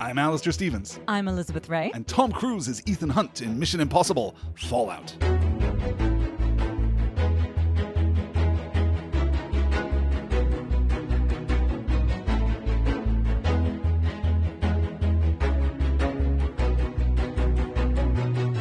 I'm Alistair Stevens. I'm Elizabeth Ray. And Tom Cruise is Ethan Hunt in Mission Impossible Fallout.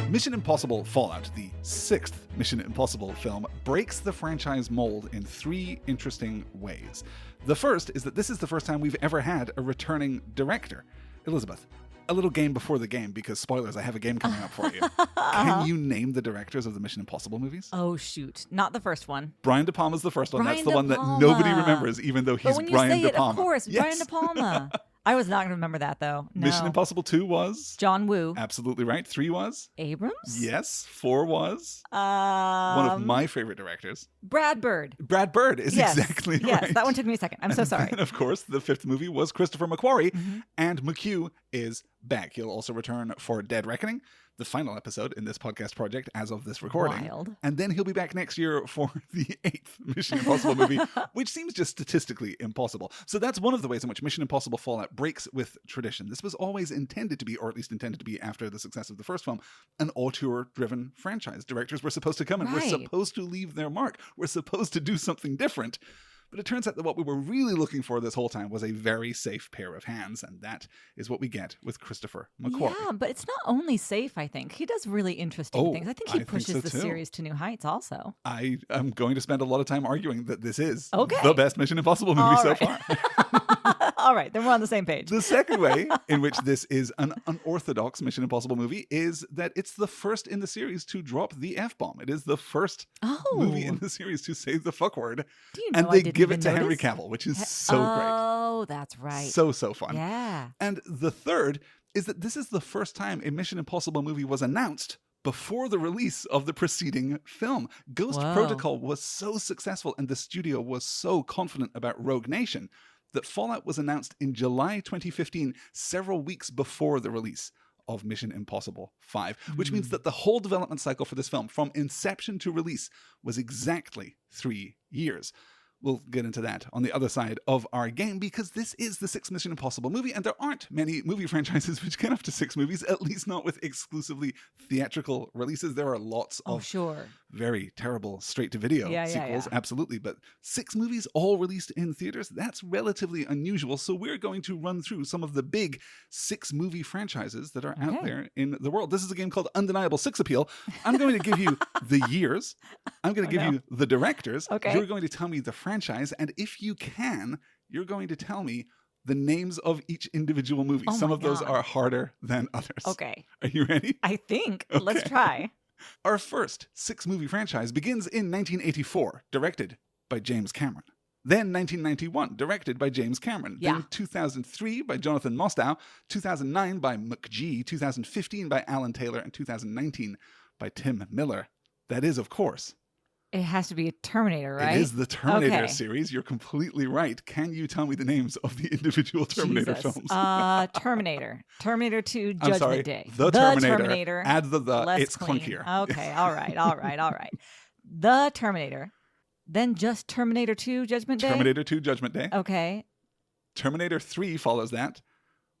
Mission Impossible Fallout, the sixth Mission Impossible film, breaks the franchise mold in three interesting ways. The first is that this is the first time we've ever had a returning director. Elizabeth, a little game before the game, because spoilers, I have a game coming up for you. Can you name the directors of the Mission Impossible movies? Oh, shoot. Not the first one. Brian De Palma's the first one. Brian That's the De one that Palma. nobody remembers, even though he's But when you Brian say De it, Palma. of course, Yes. Brian De Palma. I was not going to remember that, though. No. Mission Impossible 2 was? John Woo. Absolutely right. 3 was? Abrams? Yes. 4 was? One of my favorite directors. Brad Bird. Brad Bird is exactly right. Yes, that one took me a second. I'm so sorry. And of course, the fifth movie was Christopher McQuarrie, and McHugh is back. He'll also return for Dead Reckoning, the final episode in this podcast project as of this recording. Wild. And then he'll be back next year for the eighth Mission Impossible movie, which seems just statistically impossible. So that's one of the ways in which Mission Impossible Fallout breaks with tradition. This was always intended to be, or at least intended to be after the success of the first film, an auteur-driven franchise. Directors were supposed to come and were supposed to leave their mark. We're supposed to do something different. But it turns out that what we were really looking for this whole time was a very safe pair of hands, and that is what we get with Christopher McQuarrie. Yeah, but it's not only safe, I think. He does really interesting things. I think he pushes the series to new heights also. I am going to spend a lot of time arguing that this is Okay. the best Mission Impossible movie so far. All right, then we're on the same page. The second way in which this is an unorthodox Mission Impossible movie is that it's the first in the series to drop the F-bomb. It is the first movie in the series to say the fuck word. Do you know and I they didn't give it even to Henry notice? Cavill, which is so great. Oh, that's right. So fun. Yeah. And the third is that this is the first time a Mission Impossible movie was announced before the release of the preceding film. Ghost Protocol was so successful and the studio was so confident about Rogue Nation that Fallout was announced in July 2015, several weeks before the release of Mission Impossible 5, which means that the whole development cycle for this film, from inception to release, was exactly 3 years. We'll get into that on the other side of our game, because this is the sixth Mission Impossible movie, and there aren't many movie franchises which get up to 6 movies, at least not with exclusively theatrical releases. There are lots of very terrible straight-to-video sequels, absolutely, but 6 movies all released in theaters, that's relatively unusual, so we're going to run through some of the big 6-movie franchises that are out there in the world. This is a game called Undeniable Six Appeal. I'm going to give you the years. I'm going to give you the directors. You're going to tell me the franchise, and if you can, you're going to tell me the names of each individual movie. Some of those are harder than others. Okay. Are you ready? I think. Okay. Let's try. Our first 6-movie franchise begins in 1984, directed by James Cameron. Then 1991, directed by James Cameron. Then 2003 by Jonathan Mostow, 2009 by McG, 2015 by Alan Taylor, and 2019 by Tim Miller. That is, of course, it has to be a Terminator, right? It is the Terminator series. You're completely right. Can you tell me the names of the individual Terminator films? Terminator. Terminator 2, Judgment Day. The Terminator. Add the. It's clean. clunkier. Okay, all right. The Terminator. Then just Terminator 2, Judgment Day? Terminator 2, Judgment Day. Okay. Terminator 3 follows that.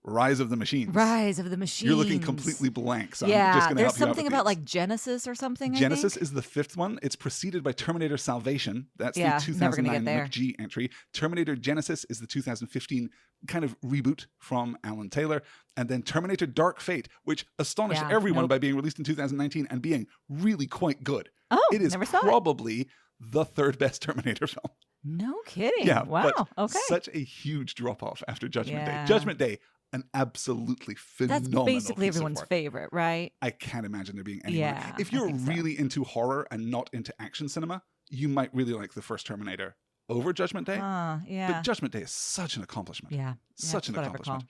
Rise of the Machines. Rise of the Machines. You're looking completely blank, so I'm just going to help you out. There's something about like Genesis or something, Genesis is the 5th one. It's preceded by Terminator Salvation. That's the 2009 McG entry. Terminator Genesis is the 2015 kind of reboot from Alan Taylor. And then Terminator Dark Fate, which astonished everyone by being released in 2019 and being really quite good. Oh, it is probably the 3rd best Terminator film. No kidding. Yeah, wow. But such a huge drop-off after Judgment Day. Judgment Day, an absolutely phenomenal That's basically everyone's favorite, right? I can't imagine there being anyone. If you're really into horror and not into action cinema, you might really like the first Terminator over Judgment Day. But Judgment Day is such an accomplishment. Such an accomplishment.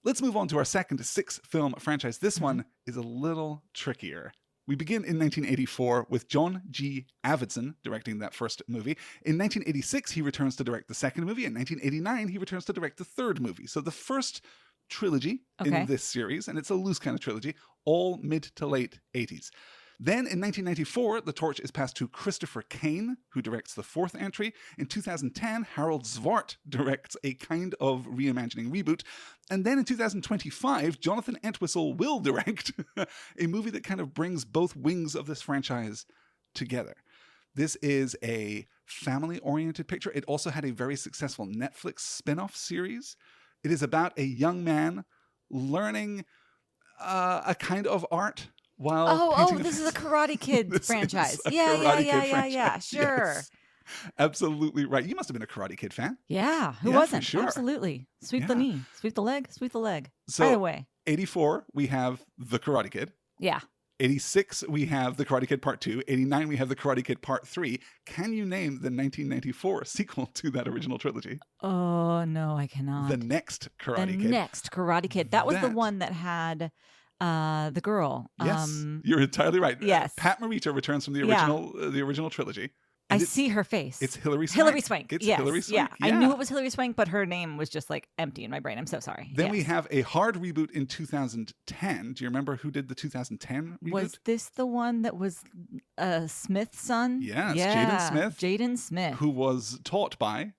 Let's move on to our second 6-film franchise. This one is a little trickier. We begin in 1984 with John G. Avildsen directing that first movie. In 1986, he returns to direct the second movie. In 1989, he returns to direct the third movie. So the first trilogy in this series, and it's a loose kind of trilogy, all mid to late 80s. Then in 1994, the torch is passed to Christopher Kane, who directs the fourth entry. In 2010, Harold Zwart directs a kind of reimagining reboot. And then in 2025, Jonathan Entwistle will direct a movie that kind of brings both wings of this franchise together. This is a family-oriented picture. It also had a very successful Netflix spin-off series. It is about a young man learning a kind of art while painting this is a Karate Kid franchise. Yeah, sure. Yes. Absolutely right. You must have been a Karate Kid fan. Yeah, who Yeah, wasn't? for sure. Absolutely. Sweep the knee, sweep the leg, sweep the leg. So, Either way. 84, we have The Karate Kid. Yeah. 86, we have The Karate Kid Part 2. 89, we have The Karate Kid Part 3. Can you name the 1994 sequel to that original trilogy? Oh, no, I cannot. The Next Karate Kid. The Next Karate Kid. That was the one that had the girl. Yes, you're entirely right. Yes. Pat Morita returns from the original trilogy. I see her face. It's Hilary Swank. Hilary Swank. It's yes. Hilary Swank. Yeah. I knew it was Hilary Swank, but her name was just like empty in my brain. I'm so sorry. Then we have a hard reboot in 2010. Do you remember who did the 2010 reboot? Was this the one that was Smith's son? Yes, yeah. Jaden Smith. Jaden Smith. Who was taught by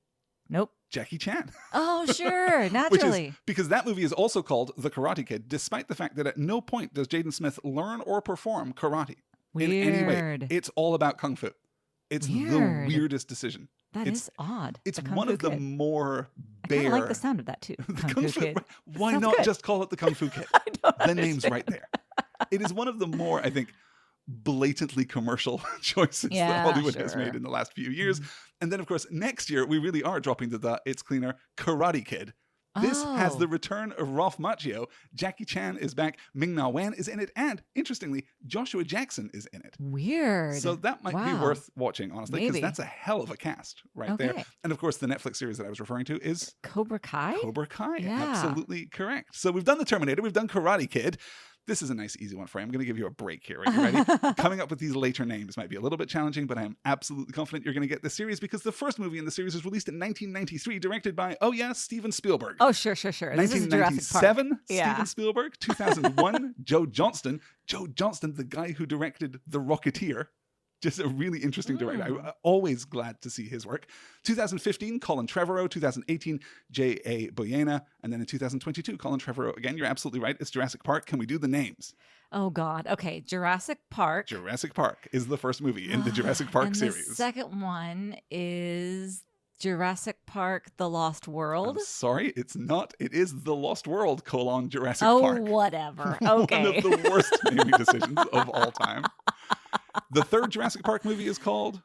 Nope. Jackie Chan. Oh, sure. Naturally. Which is, because that movie is also called The Karate Kid, despite the fact that at no point does Jaden Smith learn or perform karate. Weird. In any way. It's all about kung fu. It's the weirdest decision. That is odd. It's one of the more bare... I kind of like the sound of that too. Kung Fu Kid. Why not just call it the Kung Fu Kid? I don't The name's right there. It is one of the more, I think, blatantly commercial choices that Hollywood has made in the last few years. And then, of course, next year, we really are dropping the It's Cleaner Karate Kid. This has the return of Ralph Macchio. Jackie Chan is back. Ming-Na Wen is in it. And, interestingly, Joshua Jackson is in it. Weird. So that might be worth watching, honestly, because that's a hell of a cast right there. And, of course, the Netflix series that I was referring to is... Cobra Kai? Cobra Kai. Yeah. Absolutely correct. So we've done The Terminator. We've done Karate Kid. This is a nice, easy one for you. I'm going to give you a break here. Are you ready? Coming up with these later names might be a little bit challenging, but I am absolutely confident you're going to get this series because the first movie in the series was released in 1993, directed by, Steven Spielberg. Oh, sure. This is Jurassic Park. 1997, Steven Spielberg. 2001, Joe Johnston. Joe Johnston, the guy who directed The Rocketeer. Just a really interesting director. I'm always glad to see his work. 2015, Colin Trevorrow. 2018, J.A. Boyena. And then in 2022, Colin Trevorrow. Again, you're absolutely right. It's Jurassic Park. Can we do the names? Oh, God. Okay. Jurassic Park. Jurassic Park is the first movie in the Jurassic Park series. The second one is Jurassic Park, The Lost World. I'm sorry, it's not. It is The Lost World, Jurassic Park. Oh, whatever. Okay. One of the worst naming decisions of all time. The third Jurassic Park movie is called...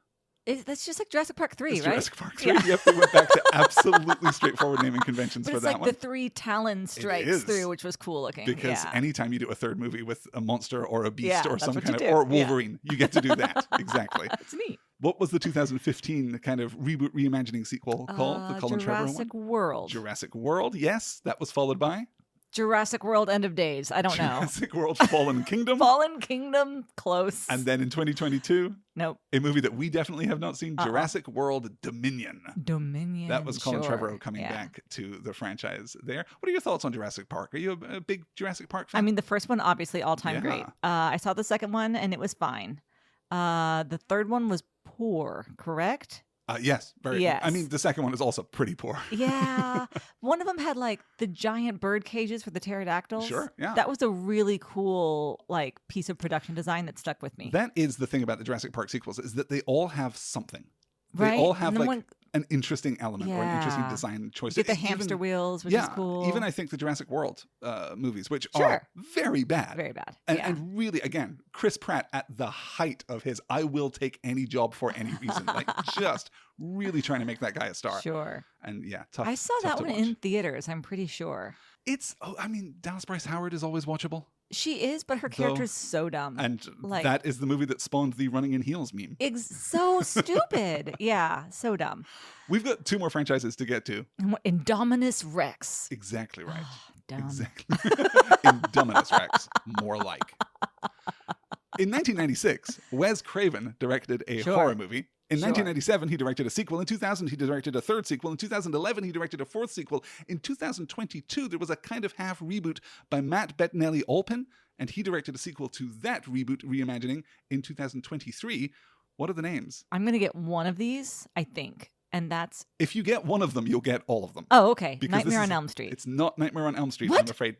That's just like Jurassic Park 3, right? Jurassic Park 3. Yeah. Yep, we went back to absolutely straightforward naming conventions for that one. It's like the 3 talon strikes through, which was cool looking. Because anytime you do a third movie with a monster or a beast or some kind of... do. Or Wolverine, you get to do that. Exactly. It's neat. What was the 2015 kind of reboot reimagining sequel called? The Colin Trevorrow one? Jurassic World. Jurassic World, yes. That was followed by... Jurassic World End of Days. I don't know. Jurassic World Fallen Kingdom. Fallen Kingdom. Close. And then in 2022, nope. A movie that we definitely have not seen, Jurassic World Dominion. Dominion. That was Colin Trevorrow coming back to the franchise there. What are your thoughts on Jurassic Park? Are you a big Jurassic Park fan? I mean, the first one, obviously, all-time great. I saw the second one, and it was fine. The third one was poor, correct? Yes, very. Yes. I mean, the second one is also pretty poor. Yeah. One of them had like the giant bird cages for the pterodactyls. Sure, yeah. That was a really cool like piece of production design that stuck with me. That is the thing about the Jurassic Park sequels is that they all have something. Right? They all have like an interesting element or an interesting design choice. You get the hamster wheels, which is cool. Even I think the Jurassic World movies, which are very bad. Very bad. And really, again, Chris Pratt at the height of his I will take any job for any reason. Like just really trying to make that guy a star. Sure. And tough. I saw that one in theaters, I'm pretty sure. Dallas Bryce Howard is always watchable. She is, but her character is so dumb. And that is the movie that spawned the running in heels meme. So stupid. Yeah, so dumb. We've got 2 more franchises to get to. Indominus Rex. Exactly right. Dumb. Exactly. Indominus Rex. More like. In 1996, Wes Craven directed a horror movie. In 1997, he directed a sequel. In 2000, he directed a third sequel. In 2011, he directed a fourth sequel. In 2022, there was a kind of half reboot by Matt Bettinelli-Olpin and he directed a sequel to that reboot reimagining in 2023. What are the names? I'm going to get one of these, I think. And that's... If you get one of them, you'll get all of them. Oh, okay. Because Nightmare on Elm Street. It's not Nightmare on Elm Street, What? I'm afraid.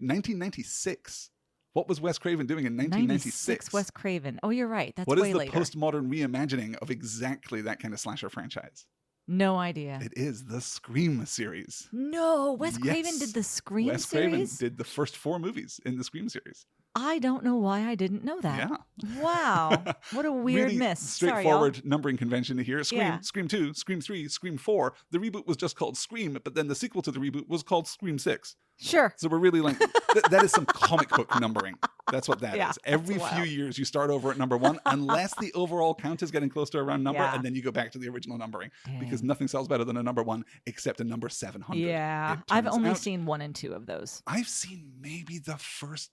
1996. What was Wes Craven doing in 1996? Wes Craven. Oh, you're right. That's what way is the later. postmodern reimagining of exactly that kind of slasher franchise? No idea. It is the Scream series. No, Wes Craven did the Scream Wes series? Craven did the first 4 movies in the Scream series. I don't know why I didn't know that. Yeah. Wow. What a weird really miss. Straightforward Sorry, numbering convention here. Scream, Yeah. Scream 2, Scream 3, Scream 4. The reboot was just called Scream, but then the sequel to the reboot was called Scream 6. Sure. So we're really like, that is some comic book numbering. That's what that Yeah, is. Every that's few wild. years you start over at number 1, unless the overall count is getting close to a round number, Yeah. and then you go back to the original numbering. Dang. Because nothing sells better than a number 1 except a number 700. Yeah. it I've turns only out. seen 1 and 2 of those. I've seen maybe the first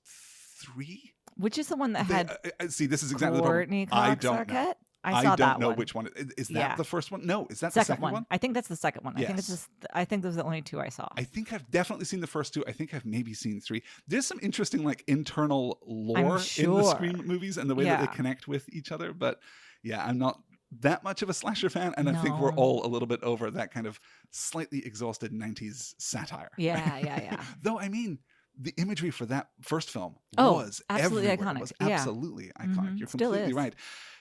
3. Which is the one that had See, this is exactly Courtney the problem. I Cox don't know. Arquette? I saw don't that know one. which one. Is that Yeah. the first one? No. Is that Second the second one? I think that's the second one. I think it's Yes. just, I think those are the only 2 I saw. I think I've definitely seen the first 2. I think I've maybe seen 3. There's some interesting like internal lore in the sure. Scream movies and the way that Yeah. they connect with each other. But yeah, I'm not that much of a slasher fan, and I think we're No. all a little bit over that kind of slightly exhausted 90s satire. Yeah. Though, I mean, the imagery for that first film Oh, was absolutely everywhere. iconic. Was Yeah. absolutely iconic. Mhm. You're Still completely is. right.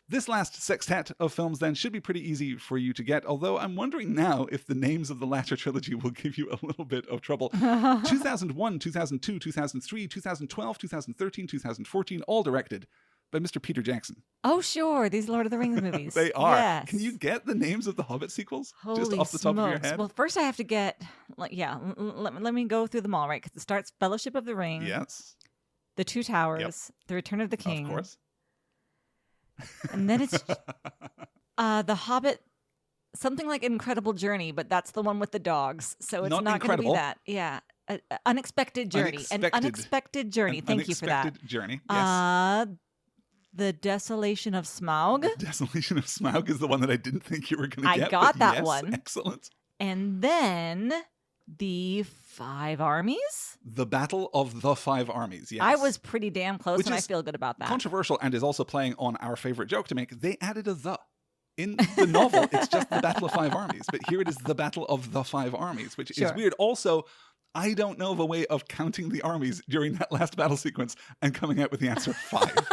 This last sextet of films then should be pretty easy for you to get, although I'm wondering now if the names of the latter trilogy will give you a little bit of trouble. 2001, 2002, 2003, 2012, 2013, 2014, all directed by Mr. Peter Jackson. Oh, sure. These Lord of the Rings movies. They are. Yes. Can you get the names of the Hobbit sequels? Holy just off the top smokes. of your head? Well, first I have to get, let me go through them all, right? Because it starts Fellowship of the Ring, Yes, The Two Towers, The Return of the King. of course. And then it's The Hobbit, something like Incredible Journey, but that's the one with the dogs. So it's Not not going to be Incredible. that. Yeah. Unexpected Journey. An unexpected journey. Thank you for that. Unexpected Journey, yes. The Desolation of Smaug. Desolation of Smaug is the one that I didn't think you were going to I get. got but that yes, one. Excellent. And then the Five Armies. The Battle of the Five Armies, yes. I was pretty damn close, Which and I is feel good about that. controversial and is also playing on our favorite joke to make. They added a the. In the novel, it's just the Battle of Five Armies, but here it is the Battle of the Five Armies, which Sure. is weird. Also, I don't know of a way of counting the armies during that last battle sequence and coming out with the answer 5.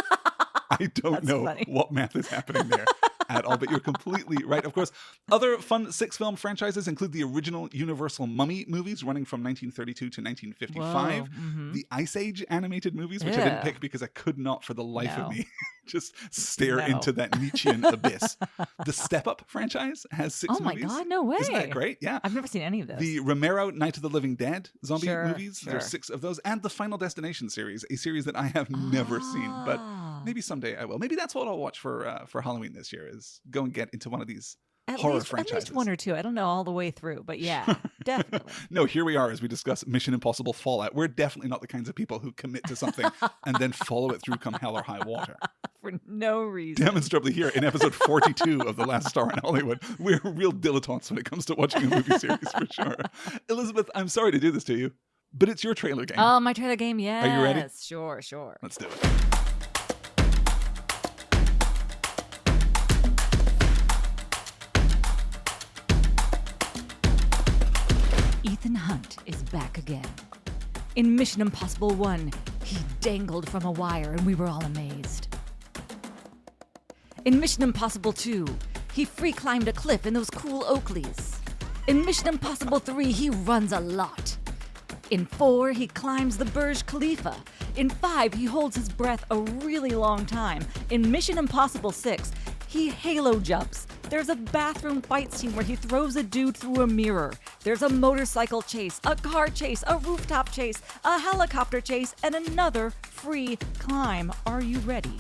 I don't That's know funny. what math is happening there at all, but you're completely right. Of course, other fun 6-film franchises include the original Universal Mummy movies running from 1932 to 1955, Whoa, mhm. the Ice Age animated movies, which I didn't Ugh. pick because I could not for the life No. of me just stare No. into that Nietzschean abyss. The Step Up franchise has 6 Oh my movies. God, no way. Isn't that great? Yeah. I've never seen any of this. The Romero Night of the Living Dead zombie Sure, movies. sure. There's 6 of those. And the Final Destination series, a series that I have never seen, but Ah. maybe someday I will. Maybe that's what I'll watch for Halloween this year, is go and get into one of these At horror least franchises. 1 or 2. I don't know all the way through, but yeah, definitely. No, here we are as we discuss Mission Impossible Fallout. We're definitely not the kinds of people who commit to something and then follow it through come hell or high water. For no reason. Demonstrably here in episode 42 of The Last Star in Hollywood, we're real dilettantes when it comes to watching a movie series for sure. Elizabeth, I'm sorry to do this to you, but it's your trailer game. Oh, my trailer game, yes. you ready? Sure. Let's do it. Ethan Hunt is back again. In Mission Impossible 1, he dangled from a wire and we were all amazed. In Mission Impossible 2, he free climbed a cliff in those cool Oakleys. In Mission Impossible 3, he runs a lot. In 4, he climbs the Burj Khalifa. In 5, he holds his breath a really long time. In Mission Impossible 6, he halo jumps. There's a bathroom fight scene where he throws a dude through a mirror. There's a motorcycle chase, a car chase, a rooftop chase, a helicopter chase, and another free climb. Are you ready?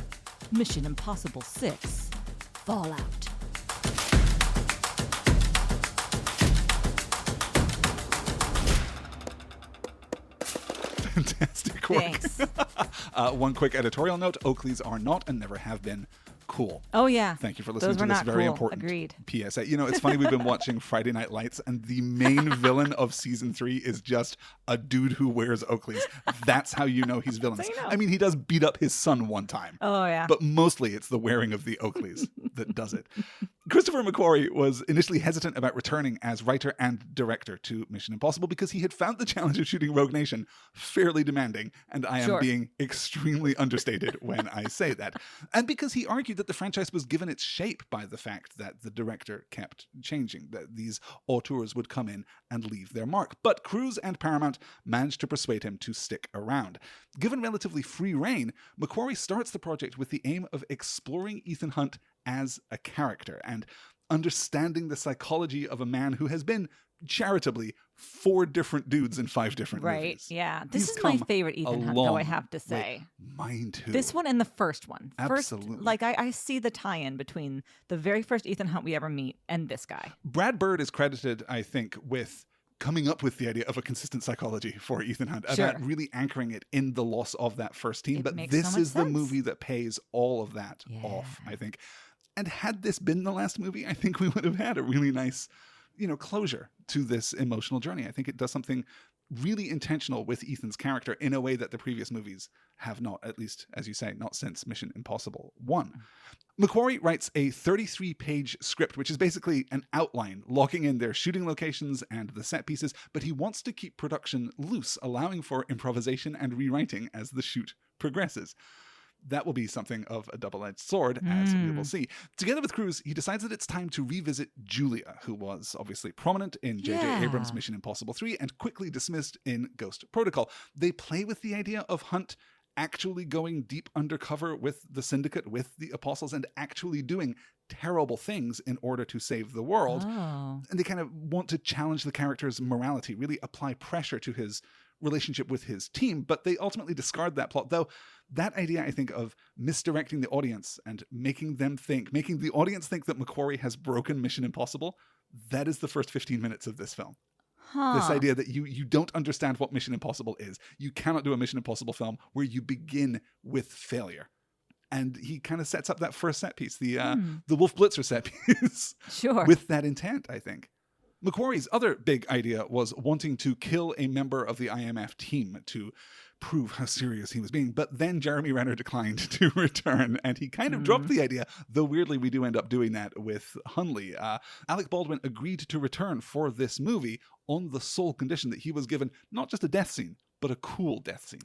Mission Impossible 6, Fallout. Fantastic work. Thanks. One quick editorial note. Oakleys are not and never have been cool. Oh, yeah. Thank you for listening Those to were this not very cool. important Agreed. PSA. You know, it's funny, we've been watching Friday Night Lights, and the main villain of season 3 is just a dude who wears Oakleys. That's how you know he's villainous. That's how you know. I mean, he does beat up his son one time. Oh, yeah. But mostly it's the wearing of the Oakleys that does it. Christopher McQuarrie was initially hesitant about returning as writer and director to Mission Impossible because he had found the challenge of shooting Rogue Nation fairly demanding, and I am being extremely understated when I say that. And because he argued that the franchise was given its shape by the fact that the director kept changing, that these auteurs would come in and leave their mark. But Cruise and Paramount managed to persuade him to stick around. Given relatively free reign, McQuarrie starts the project with the aim of exploring Ethan Hunt as a character and understanding the psychology of a man who has been charitably 4 different dudes in 5 different movies. Yeah. This is my favorite Ethan Hunt, though, I have to say. Mine too. This one and the first one. Absolutely. First, like, I see the tie-in between the very first Ethan Hunt we ever meet and this guy. Brad Bird is credited, I think, with coming up with the idea of a consistent psychology for Ethan Hunt, about really anchoring it in the loss of that first team. But this is the movie that pays all of that off, I think. And had this been the last movie, I think we would have had a really nice, closure to this emotional journey. I think it does something really intentional with Ethan's character in a way that the previous movies have not, at least, as you say, not since Mission Impossible 1. McQuarrie writes a 33-page script, which is basically an outline, locking in their shooting locations and the set pieces, but he wants to keep production loose, allowing for improvisation and rewriting as the shoot progresses. That will be something of a double-edged sword, as we will see. Together with Cruise, he decides that it's time to revisit Julia, who was obviously prominent in J.J. Abrams' Mission Impossible 3 and quickly dismissed in Ghost Protocol. They play with the idea of Hunt actually going deep undercover with the Syndicate, with the Apostles, and actually doing terrible things in order to save the world. And they kind of want to challenge the character's morality, really apply pressure to his relationship with his team, but they ultimately discard that plot. Though that idea, I think, of misdirecting the audience and making the audience think that McQuarrie has broken Mission Impossible, that is the first 15 minutes of this film. This idea that you don't understand what Mission Impossible is. You cannot do a Mission Impossible film where you begin with failure. And he kind of sets up that first set piece, the Wolf Blitzer set piece, with that intent, I think. McQuarrie's other big idea was wanting to kill a member of the IMF team to prove how serious he was being. But then Jeremy Renner declined to return, and he kind of dropped the idea, though weirdly we do end up doing that with Hunley. Alec Baldwin agreed to return for this movie on the sole condition that he was given not just a death scene, but a cool death scene.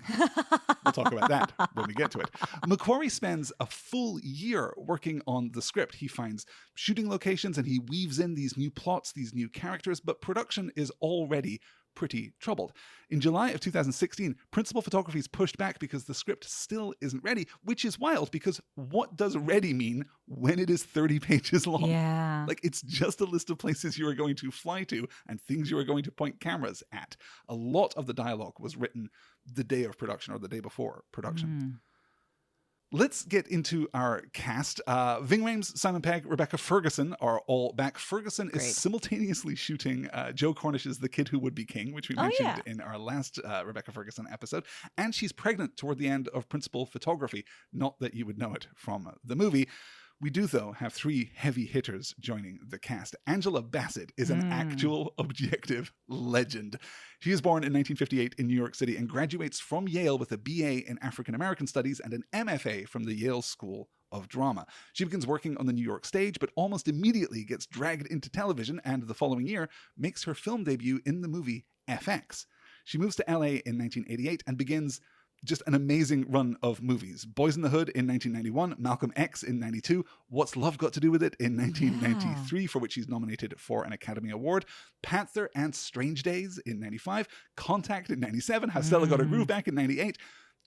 We'll talk about that when we get to it. McQuarrie spends a full year working on the script. He finds shooting locations and he weaves in these new plots, these new characters, but production is already pretty troubled. In July of 2016, principal photography is pushed back because the script still isn't ready, which is wild because what does ready mean when it is 30 pages long? Yeah. Like, it's just a list of places you are going to fly to and things you are going to point cameras at. A lot of the dialogue was written the day of production or the day before production. Let's get into our cast. Ving Rhames, Simon Pegg, Rebecca Ferguson are all back. Ferguson is simultaneously shooting Joe Cornish's The Kid Who Would Be King, which we mentioned in our last Rebecca Ferguson episode. And she's pregnant toward the end of principal photography. Not that you would know it from the movie. We do, though, have 3 heavy hitters joining the cast. Angela Bassett is an actual objective legend. She is born in 1958 in New York City and graduates from Yale with a BA in African American Studies and an MFA from the Yale School of Drama. She begins working on the New York stage, but almost immediately gets dragged into television and the following year makes her film debut in the movie FX. She moves to LA in 1988 and begins just an amazing run of movies. Boys in the Hood in 1991, Malcolm X in 92, What's Love Got to Do with It in 1993, for which she's nominated for an Academy Award, Panther and Strange Days in 95, Contact in 97, How Stella Got Her Groove Back in 98,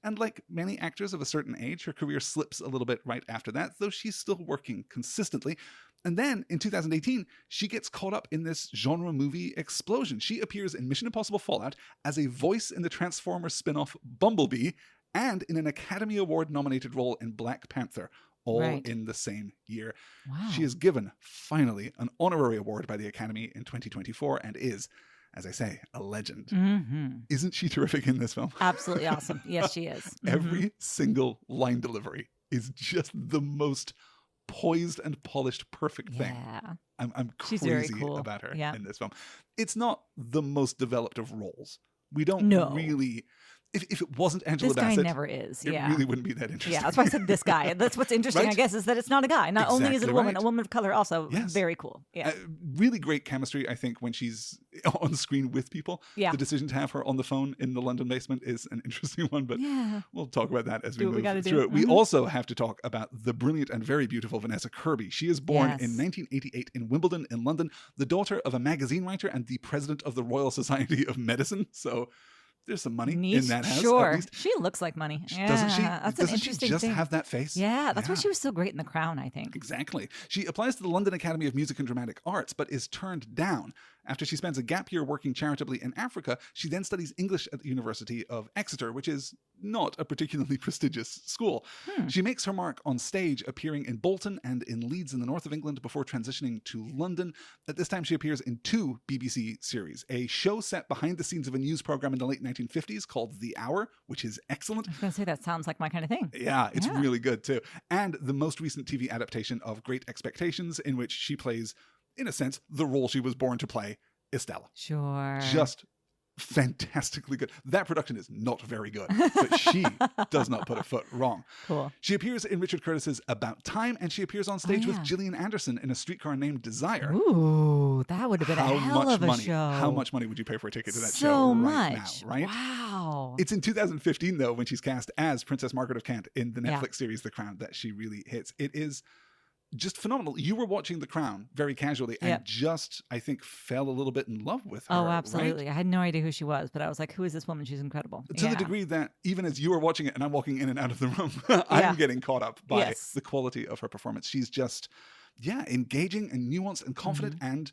and like many actors of a certain age, her career slips a little bit right after that, though she's still working consistently. And then in 2018, she gets caught up in this genre movie explosion. She appears in Mission Impossible Fallout as a voice in the Transformers spin-off Bumblebee and in an Academy Award nominated role in Black Panther, all in the same year. Wow. She is given, finally, an honorary award by the Academy in 2024 and is, as I say, a legend. Isn't she terrific in this film? Absolutely awesome. Yes, she is. Every single line delivery is just the most poised and polished perfect thing. Yeah. I'm She's very crazy cool. about her Yeah. in this film. It's not the most developed of roles. We don't No. really... If it wasn't Angela This guy Bassett, never is. it Yeah. really wouldn't be that interesting. Yeah, that's why I said this guy. That's what's interesting, Right? I guess, is that it's not a guy. Not only is it Exactly a woman, right. a woman of color also. Yes. Very cool. Yeah. Really great chemistry, I think, when she's on screen with people. Yeah. The decision to have her on the phone in the London basement is an interesting one, but Yeah. we'll talk about that as we Do what we move gotta through do. it. We Mhm. also have to talk about the brilliant and very beautiful Vanessa Kirby. She is born in Yes. 1988 in Wimbledon in London, the daughter of a magazine writer and the president of the Royal Society of Medicine. So there's some money Neat. in that house. At Sure. least. She looks like money. Yeah. Doesn't she? That's Doesn't an interesting she just thing. have that face? Yeah, that's why she was so great in The Crown, I think. Exactly. She applies to the London Academy of Music and Dramatic Arts, but is turned down. After she spends a gap year working charitably in Africa, she then studies English at the University of Exeter, which is not a particularly prestigious school. She makes her mark on stage, appearing in Bolton and in Leeds in the north of England before transitioning to London. At this time, she appears in 2 BBC series, a show set behind the scenes of a news program in the late 1950s called The Hour, which is excellent. I was going to say, that sounds like my kind of thing. Yeah, it's Yeah. really good too. And the most recent TV adaptation of Great Expectations, in which she plays, in a sense, the role she was born to play, Estella. Sure. Just fantastically good. That production is not very good, but she does not put a foot wrong. Cool. She appears in Richard Curtis's About Time, and she appears on stage with yeah. Gillian Anderson in A Streetcar Named Desire. Ooh, that would have been How a hell much of a money? show. How much money would you pay for a ticket to that so show much. right now? Right? Wow. It's in 2015, though, when she's cast as Princess Margaret of Kent in the Yeah. Netflix series The Crown, that she really hits. It is just phenomenal. You were watching The Crown very casually and Yep. just, I think, fell a little bit in love with her. Oh, right? absolutely. I had no idea who she was, but I was like, who is this woman? She's incredible. To Yeah. the degree that even as you are watching it and I'm walking in and out of the room, Yeah. I'm getting caught up by Yes. the quality of her performance. She's just, engaging and nuanced and confident and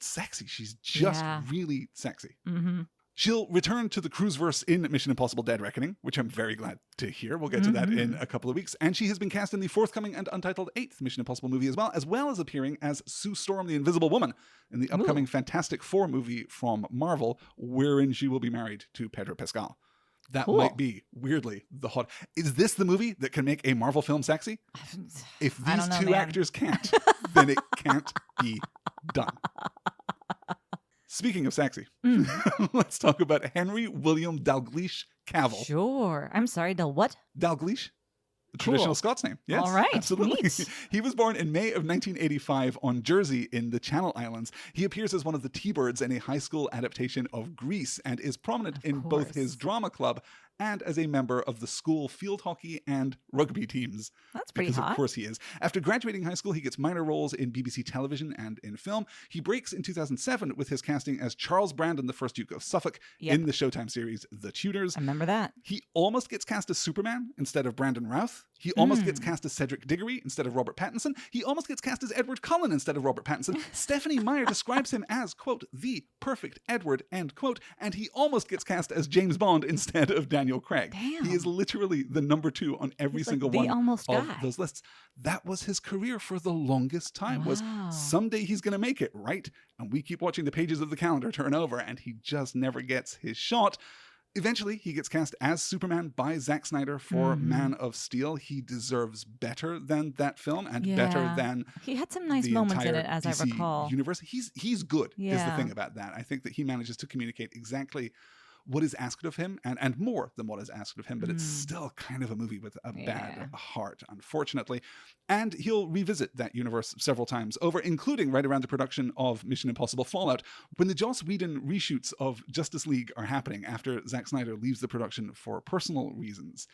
sexy. She's just Yeah. really sexy. Mm-hmm. She'll return to the Cruiseverse in Mission Impossible Dead Reckoning, which I'm very glad to hear. We'll get to that in a couple of weeks. And she has been cast in the forthcoming and untitled 8th Mission Impossible movie as well as appearing as Sue Storm, the Invisible Woman, in the upcoming Fantastic Four movie from Marvel, wherein she will be married to Pedro Pascal. That Cool. might be, weirdly, the hot... Is this the movie that can make a Marvel film sexy? If I these don't know, two man. actors can't, then it can't be done. Speaking of sexy, let's talk about Henry William Dalgleish Cavill. Sure. I'm sorry, Del what? Dalgleish, the Cool. traditional Scots name. Yes, All right, absolutely. neat. He was born in May of 1985 on Jersey in the Channel Islands. He appears as one of the T-Birds in a high school adaptation of Grease and is prominent in both course. his drama club and as a member of the school field hockey and rugby teams. That's pretty Because hot. of course he is. After graduating high school, he gets minor roles in BBC television and in film. He breaks in 2007 with his casting as Charles Brandon, the first Duke of Suffolk, Yep. in the Showtime series The Tudors. I remember that. He almost gets cast as Superman instead of Brandon Routh. He almost Hmm. gets cast as Cedric Diggory instead of Robert Pattinson. He almost gets cast as Edward Cullen instead of Robert Pattinson. Stephanie Meyer describes him as, quote, the perfect Edward, end quote. And he almost gets cast as James Bond instead of Daniel Craig. Damn. He is literally the number 2 on every He's like single the one almost of guy. those lists. That was his career for the longest time, was Wow. someday he's going to make it, right? And we keep watching the pages of the calendar turn over and he just never gets his shot. Eventually, he gets cast as Superman by Zack Snyder for Man of Steel. He deserves better than that film and better Yeah. than He had some nice the moments in entire it, as I DC recall. universe. He's good, is the Yeah. thing about that. I think that he manages to communicate exactly what is asked of him and more than what is asked of him, but it's still kind of a movie with a Yeah. bad heart, unfortunately. And he'll revisit that universe several times over, including right around the production of Mission Impossible Fallout, when the Joss Whedon reshoots of Justice League are happening after Zack Snyder leaves the production for personal reasons.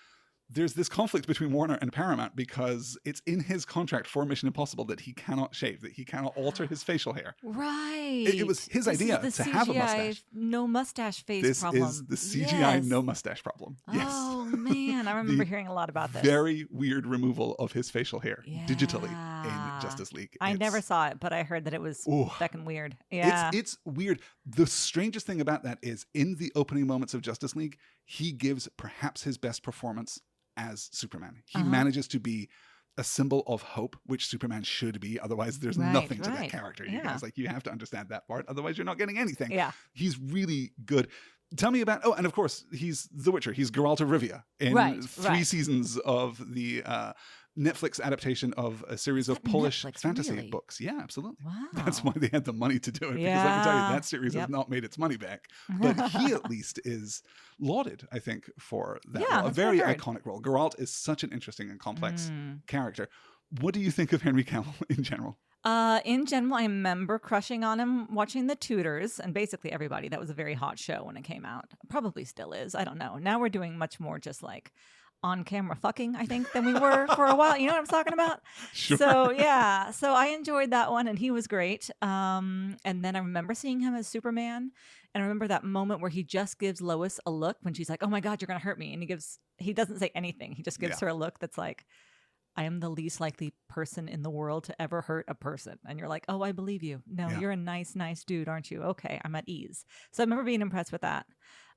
There's this conflict between Warner and Paramount because it's in his contract for Mission Impossible that he cannot shave, that he cannot alter his facial hair. Right. It was his This is idea the to have a CGI mustache. No mustache face This problem. is the CGI Yes. no mustache problem. Yes. Oh man, I remember hearing a lot about this. Very weird removal of his facial hair digitally Yeah. in Justice League. I It's- never saw it, but I heard that it was Ooh. fucking weird. Yeah. It's weird. The strangest thing about that is in the opening moments of Justice League, he gives perhaps his best performance as Superman. He manages to be a symbol of hope, which Superman should be. Otherwise, there's Right, nothing to that right. character. You Yeah. guys, like, you have to understand that part. Otherwise, you're not getting anything. Yeah. He's really good. Tell me about, and of course, he's The Witcher. He's Geralt of Rivia in Right, 3 right. seasons of the Netflix adaptation of a series of Polish Netflix, fantasy really? books. Yeah, absolutely. Wow. That's why they had the money to do it. Because let me tell you, that series has not made its money back. But he at least is lauded, I think, for that role. A very iconic role. Geralt is such an interesting and complex character. What do you think of Henry Cavill in general? In general, I remember crushing on him watching The Tudors and basically everybody. That was a very hot show when it came out. Probably still is. I don't know. Now we're doing much more just like on-camera fucking, I think, than we were for a while. You know what I'm talking about? Sure. So, yeah. So I enjoyed that one, and he was great. And then I remember seeing him as Superman. And I remember that moment where he just gives Lois a look when she's like, oh, my God, you're going to hurt me. And he doesn't say anything. He just gives her a look that's like, I am the least likely person in the world to ever hurt a person. And you're like, oh, I believe you. No, you're a nice, nice dude, aren't you? Okay, I'm at ease. So I remember being impressed with that.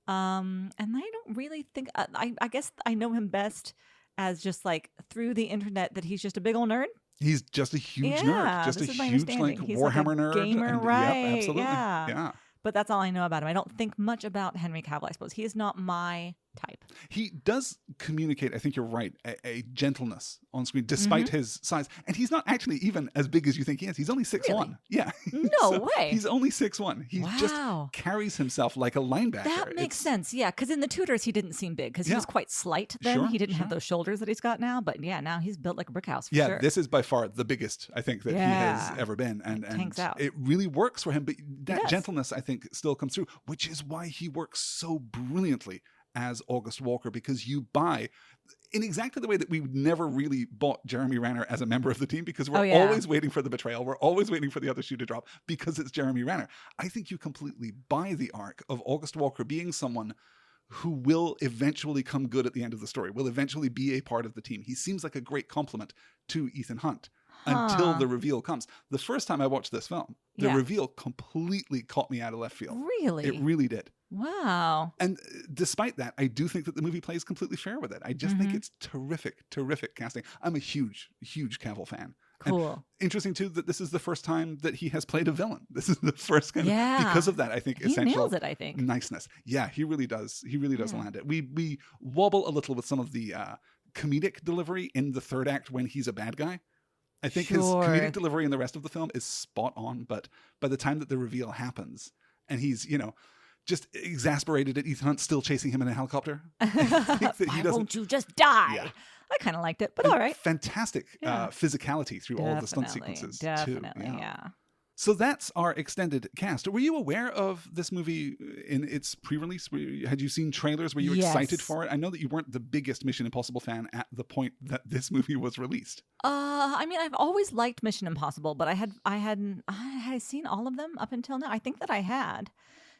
And I don't really think, I guess I know him best as just like through the internet that he's just a big old nerd. He's just a huge nerd. Just a huge like Warhammer nerd. Gamer, right. Yep, absolutely. Yeah. But that's all I know about him. I don't think much about Henry Cavill, I suppose. He is not my type. He does communicate, I think you're right, a gentleness on screen despite his size. And he's not actually even as big as you think he is. He's only 6'1". Really? Yeah. No way. He's only 6'1". He just carries himself like a linebacker. That makes sense. Yeah. Because in The Tudors, he didn't seem big because he was quite slight then. He didn't have those shoulders that he's got now. But yeah, now he's built like a brick house for sure. This is by far the biggest, I think, that he has ever been. And it really works for him. But that gentleness, I think, still comes through, which is why he works so brilliantly as August Walker, because you buy in exactly the way that we never really bought Jeremy Renner as a member of the team, because we're always waiting for the betrayal. We're always waiting for the other shoe to drop because it's Jeremy Renner. I think you completely buy the arc of August Walker being someone who will eventually come good at the end of the story, will eventually be a part of the team. He seems like a great complement to Ethan Hunt until the reveal comes. The first time I watched this film, the reveal completely caught me out of left field. Really? It really did. Wow. And despite that, I do think that the movie plays completely fair with it. I just think it's terrific casting. I'm a huge Cavill fan. Cool. And interesting too that this is the first time that he has played a villain. This is the first kind of, because of that, I think, essential nails it, I think. Niceness. Yeah, he really does. He really does land it. We wobble a little with some of the comedic delivery in the third act when he's a bad guy. I think his comedic delivery in the rest of the film is spot on, but by the time that the reveal happens and he's, just exasperated at Ethan Hunt still chasing him in a helicopter. I think that Why won't you just die? Yeah. I kind of liked it, but all right. Fantastic physicality through all the stunt sequences too. Yeah. So that's our extended cast. Were you aware of this movie in its pre-release? Had you seen trailers? Were you excited for it? I know that you weren't the biggest Mission Impossible fan at the point that this movie was released. I mean, I've always liked Mission Impossible, but I had seen all of them up until now. I think that I had.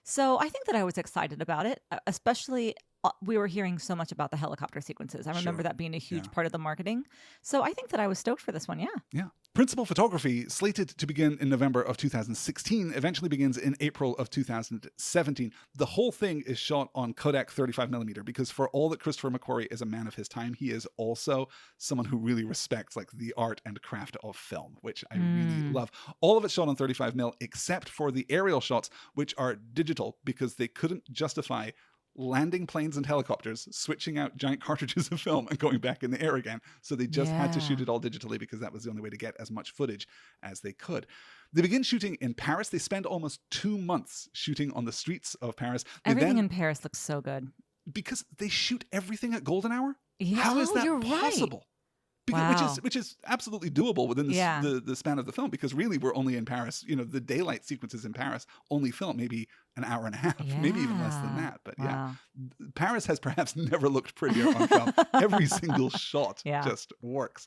So I think that I was excited about it, especially we were hearing so much about the helicopter sequences. I remember that being a huge part of the marketing. So I think that I was stoked for this one, Yeah. Principal photography, slated to begin in November of 2016, eventually begins in April of 2017. The whole thing is shot on Kodak 35mm because for all that Christopher McQuarrie is a man of his time, he is also someone who really respects like the art and craft of film, which I really love. All of it's shot on 35mm except for the aerial shots, which are digital because they couldn't justify landing planes and helicopters, switching out giant cartridges of film and going back in the air again. So they just had to shoot it all digitally because that was the only way to get as much footage as they could. They begin shooting in Paris. They spend almost 2 months shooting on the streets of Paris. Everything in Paris looks so good. Because they shoot everything at golden hour? Yeah. How is that you're possible? Right. Because, which is absolutely doable within the span of the film, because really we're only in Paris. The daylight sequences in Paris only film maybe an hour and a half, maybe even less than that. But Paris has perhaps never looked prettier on film. Every single shot just works.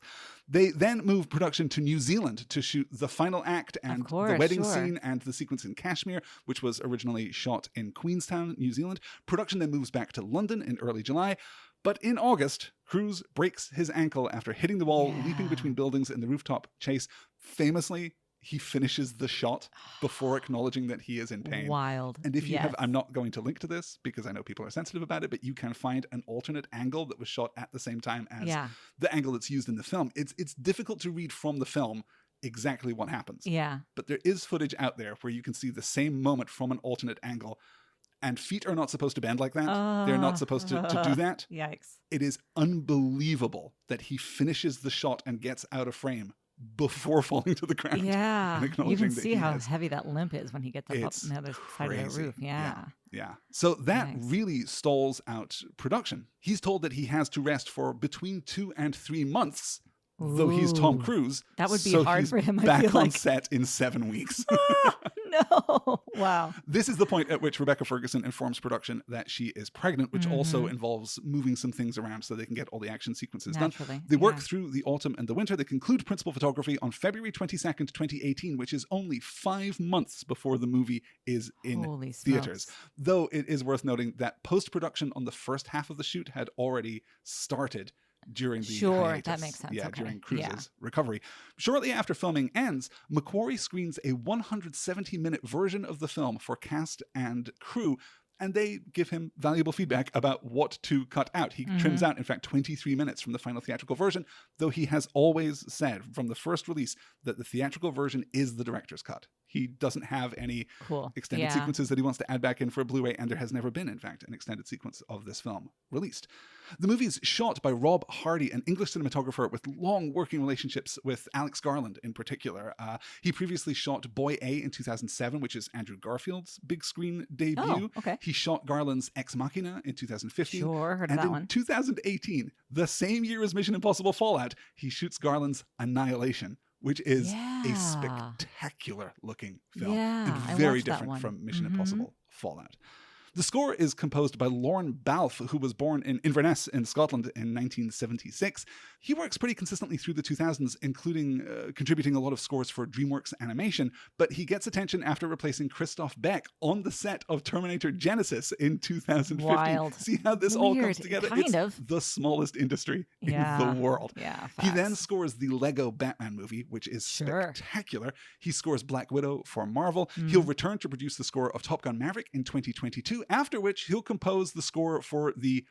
They then move production to New Zealand to shoot the final act and the wedding scene and the sequence in Kashmir, which was originally shot in Queenstown, New Zealand. Production then moves back to London in early July. But in August, Cruise breaks his ankle after hitting the wall, leaping between buildings in the rooftop chase. Famously, he finishes the shot before acknowledging that he is in pain. Wild. And if you have, I'm not going to link to this because I know people are sensitive about it, but you can find an alternate angle that was shot at the same time as the angle that's used in the film. It's difficult to read from the film exactly what happens. Yeah. But there is footage out there where you can see the same moment from an alternate angle. And feet are not supposed to bend like that. They're not supposed to do that. Yikes. It is unbelievable that he finishes the shot and gets out of frame before falling to the ground. Yeah. And You can that see he how has. heavy that limp is when he gets up on It's the other side of the crazy. roof. Yeah. Yeah. So that Nice. really stalls out production. He's told that he has to rest for between 2 and 3 months, though he's Tom Ooh. Cruise. That would be so hard he's for him, I back feel on like. set in 7 weeks. No. Wow. This is the point at which Rebecca Ferguson informs production that she is pregnant, which also involves moving some things around so they can get all the action sequences Naturally, done. They work yeah. through the autumn and the winter. They conclude principal photography on February 22nd, 2018, which is only 5 months before the movie is in Holy theaters. smokes. Though it is worth noting that post-production on the first half of the shoot had already started during the Sure, hiatus. that makes sense. Yeah, Okay. during Cruise's Yeah. recovery. Shortly after filming ends, McQuarrie screens a 170-minute version of the film for cast and crew, and they give him valuable feedback about what to cut out. He trims out, in fact, 23 minutes from the final theatrical version, though he has always said from the first release that the theatrical version is the director's cut. He doesn't have any Cool. extended Yeah. sequences that he wants to add back in for a Blu-ray, and there has never been, in fact, an extended sequence of this film released. The movie is shot by Rob Hardy, an English cinematographer with long working relationships with Alex Garland in particular. He previously shot Boy A in 2007, which is Andrew Garfield's big screen debut. Oh, okay. He shot Garland's Ex Machina in 2015. Sure, heard of and that in one. 2018, the same year as Mission Impossible Fallout, he shoots Garland's Annihilation, which is a Yeah. spectacular looking film Yeah, I and very watched that different one. from Mission Mhm. Impossible Fallout. The score is composed by Lorne Balfe, who was born in Inverness in Scotland in 1976. He works pretty consistently through the 2000s, including contributing a lot of scores for DreamWorks Animation, but he gets attention after replacing Christoph Beck on the set of Terminator Genesis in 2015. Wild. See how this all comes Weird, together? kind it's of. the smallest industry Yeah. in the world. Yeah. He then facts. scores the Lego Batman movie, which is Sure. spectacular. He scores Black Widow for Marvel. He'll return to produce the score of Top Gun Maverick in 2022, after which he'll compose the score for the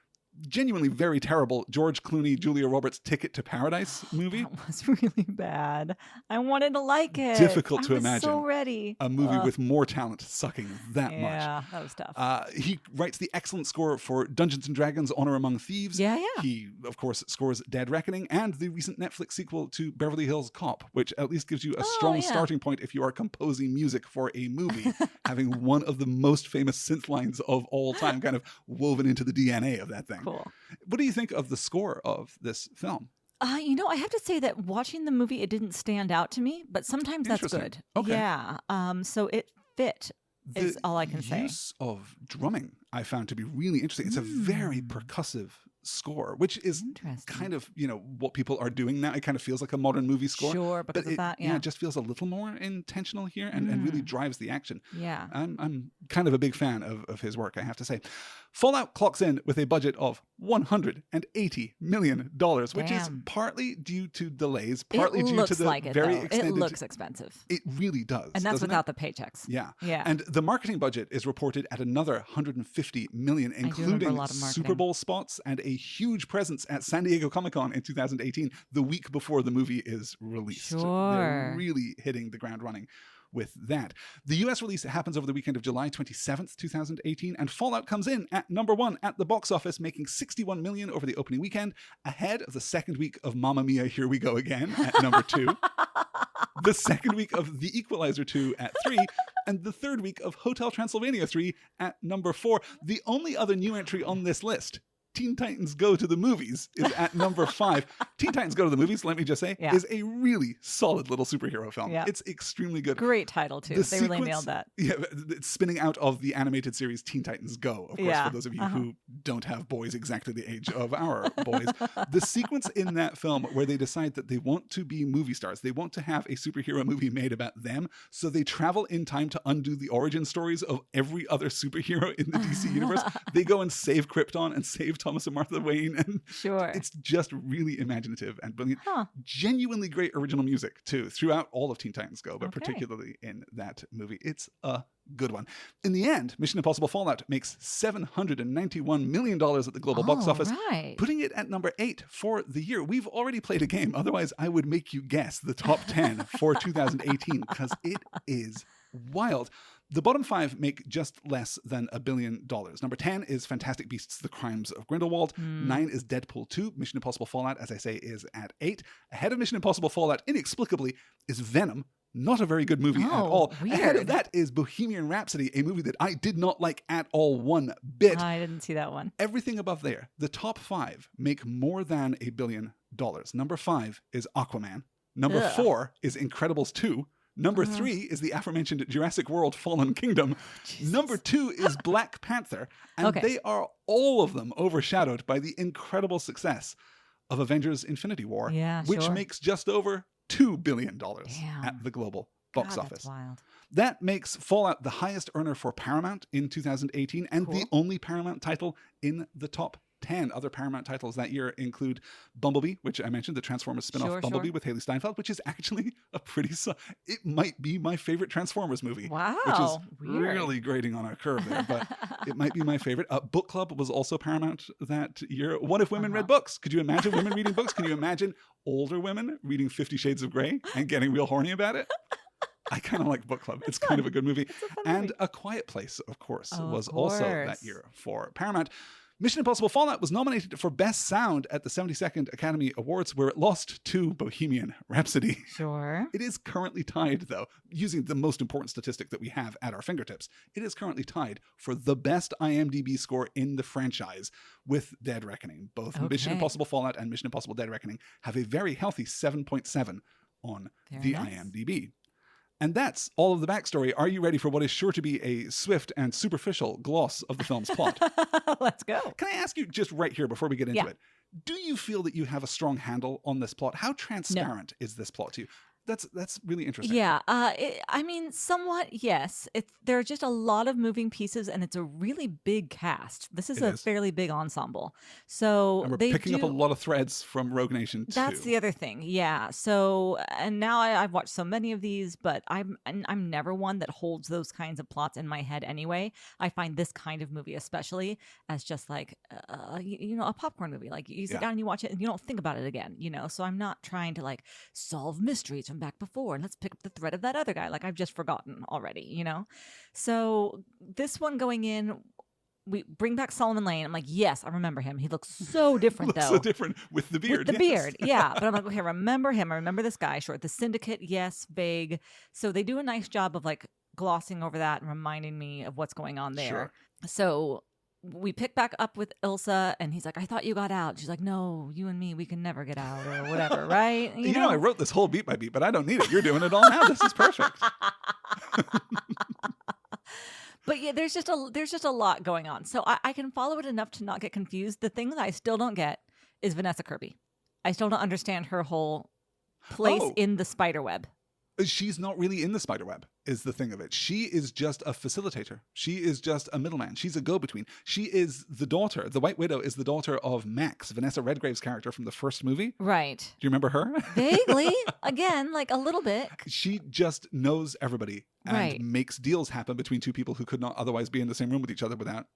genuinely very terrible George Clooney, Julia Roberts Ticket to Paradise movie. That was really bad. I wanted to like it. Difficult to I was imagine so ready. A movie Ugh. with more talent sucking that much. Yeah, that was tough. He writes the excellent score for Dungeons & Dragons Honor Among Thieves. Yeah. He, of course, scores Dead Reckoning and the recent Netflix sequel to Beverly Hills Cop, which at least gives you a strong yeah. starting point if you are composing music for a movie, having one of the most famous synth lines of all time kind of woven into the DNA of that thing. Cool. What do you think of the score of this film? I have to say that watching the movie, it didn't stand out to me, but sometimes that's Interesting. good. Okay. Yeah. So it fit. Is The all I can say. use of drumming I found to be really interesting. It's a very percussive score, which is Interesting. kind of, what people are doing now. It kind of feels like a modern movie score. Sure, because but of that, yeah. it just feels a little more intentional here and really drives the action. Yeah. I'm kind of a big fan of his work, I have to say. Fallout clocks in with a budget of $180 million, which is Damn. partly due to delays, partly due looks to the like it, very though. extended... It looks expensive. It really does. And that's doesn't without it? the paychecks. Yeah. Yeah. And the marketing budget is reported at another $150 million, remember a including lot of marketing. Super Bowl spots and a huge presence at San Diego Comic-Con in 2018, the week before the movie is released. They're Sure. really hitting the ground running with that. The US release happens over the weekend of July 27th, 2018, and Fallout comes in at number 1 at the box office, making $61 million over the opening weekend, ahead of the second week of Mamma Mia, Here We Go Again at number 2. The second week of The Equalizer 2 at 3, and the third week of Hotel Transylvania 3 at number 4. The only other new entry on this list, Teen Titans Go to the Movies, is at number 5. Teen Titans Go to the Movies, let me just say, Yeah. is a really solid little superhero film. Yeah. It's extremely good. Great title, too. They really nailed that. Yeah, it's spinning out of the animated series Teen Titans Go, of course, Yeah. for those of you who don't have boys exactly the age of our boys. The sequence in that film where they decide that they want to be movie stars, they want to have a superhero movie made about them, so they travel in time to undo the origin stories of every other superhero in the DC universe. They go and save Krypton and save Thomas and Martha Wayne, and Sure. it's just really imaginative and brilliant. Huh. Genuinely great original music too throughout all of Teen Titans Go, but Okay. particularly in that movie. It's a good one. In the end, Mission Impossible Fallout makes $791 million at the global box All office, right. putting it at number 8 for the year. We've already played a game. Otherwise, I would make you guess the top 10 for 2018 because it is wild. The bottom 5 make just less than $1 billion. Number 10 is Fantastic Beasts: The Crimes of Grindelwald. 9 is Deadpool 2. Mission Impossible Fallout, as I say, is at 8. Ahead of Mission Impossible Fallout, inexplicably, is Venom. Not a very good movie at all. Weird. Ahead of that is Bohemian Rhapsody, a movie that I did not like at all one bit. I didn't see that one. Everything above there, the top 5 make more than $1 billion. Number 5 is Aquaman. Number 4 is Incredibles 2. Number 3 is the aforementioned Jurassic World Fallen Kingdom. Jesus. Number 2 is Black Panther. And they are all of them overshadowed by the incredible success of Avengers Infinity War, which makes just over $2 billion at the global box office. That's wild. That makes Fallout the highest earner for Paramount in 2018 and the only Paramount title in the top 10. Other Paramount titles that year include Bumblebee, which I mentioned, the Transformers spin-off Bumblebee with Haley Steinfeld, which is actually a pretty... it might be my favorite Transformers movie. Wow. Which is really grading on our curve there, but it might be my favorite. Book Club was also Paramount that year. What if women read books? Could you imagine women reading books? Can you imagine older women reading 50 Shades of Grey and getting real horny about it? I kind of like Book Club. It's kind of a good movie. And A Quiet Place, of course, was also that year for Paramount. Mission Impossible Fallout was nominated for Best Sound at the 72nd Academy Awards, where it lost to Bohemian Rhapsody. Sure. It is currently tied, though, using the most important statistic that we have at our fingertips. It is currently tied for the best IMDb score in the franchise with Dead Reckoning. Both Mission Impossible Fallout and Mission Impossible Dead Reckoning have a very healthy 7.7 on IMDb. And that's all of the backstory. Are you ready for what is sure to be a swift and superficial gloss of the film's plot? Let's go. Can I ask you just right here before we get into it, do you feel that you have a strong handle on this plot? How transparent is this plot to you? That's really interesting. Yeah, I mean, somewhat, yes. There are just a lot of moving pieces, and it's a really big cast. This is a fairly big ensemble. So and we're picking up a lot of threads from Rogue Nation, too. That's the other thing, yeah. So, and now I've watched so many of these, but I'm never one that holds those kinds of plots in my head anyway. I find this kind of movie especially as just like, a popcorn movie. Like, you sit down and you watch it, and you don't think about it again, So I'm not trying to, like, solve mysteries from back before and let's pick up the thread of that other guy like I've just forgotten already, So this one going in, we bring back Solomon Lane. I'm like, yes, I remember him. He looks so different though. So different with the beard. With the beard, yeah. But I'm like, okay, I remember him. I remember this guy. Sure. The Syndicate, yes, vague. So they do a nice job of like glossing over that and reminding me of what's going on there. Sure. So we pick back up with Ilsa, and he's like, I thought you got out. She's like, no, you and me, we can never get out or whatever, right? You know, I wrote this whole beat by beat, but I don't need it. You're doing it all now. This is perfect. But yeah, there's just a lot going on. So I can follow it enough to not get confused. The thing that I still don't get is Vanessa Kirby. I still don't understand her whole place in the spider web. She's not really in the spiderweb, is the thing of it. She is just a facilitator. She is just a middleman. She's a go-between. She is the daughter. The White Widow is the daughter of Max, Vanessa Redgrave's character from the first movie. Right. Do you remember her? Vaguely. Again, like a little bit. She just knows everybody and makes deals happen between two people who could not otherwise be in the same room with each other without,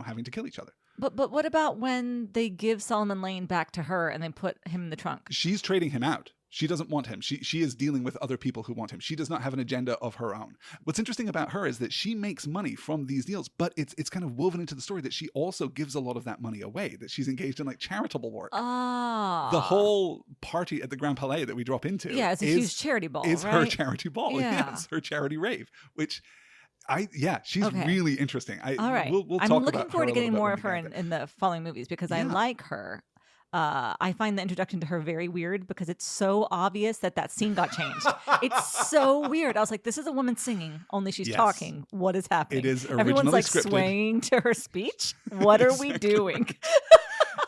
having to kill each other. But what about when they give Solomon Lane back to her and they put him in the trunk? She's trading him out. She doesn't want him. She is dealing with other people who want him. She does not have an agenda of her own. What's interesting about her is that she makes money from these deals, but it's kind of woven into the story that she also gives a lot of that money away, that she's engaged in like charitable work. The whole party at the Grand Palais that we drop into it's a huge charity ball, is right? her charity ball. Yeah. Yes, her charity rave, which... she's really interesting. All right. We'll talk I'm looking forward to getting more of her in in the following movies because I like her. I find the introduction to her very weird because it's so obvious that scene got changed. It's so weird. I was like, this is a woman singing, only she's talking. What is happening? It is originally Everyone's like scripted. Swaying to her speech. What are we doing?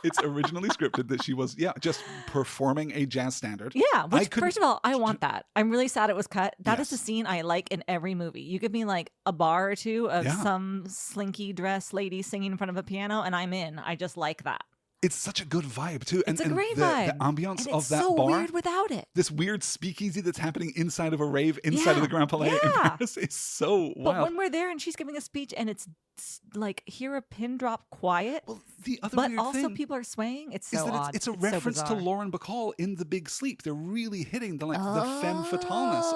It's originally scripted that she was, just performing a jazz standard. Yeah, which, first of all, I want that. I'm really sad it was cut. That is a scene I like in every movie. You give me like a bar or two of some slinky dress lady singing in front of a piano, and I'm in. I just like that. It's such a good vibe too. It's a great vibe. The ambiance and of that so bar. weird without it. This weird speakeasy that's happening inside of a rave inside of the Grand Palais in Paris is so wild. But when we're there and she's giving a speech and it's like hear a pin drop quiet, well, the other but weird also thing people are swaying. It's so is that odd. it's a reference to Lauren Bacall in The Big Sleep. They're really hitting the femme fataleness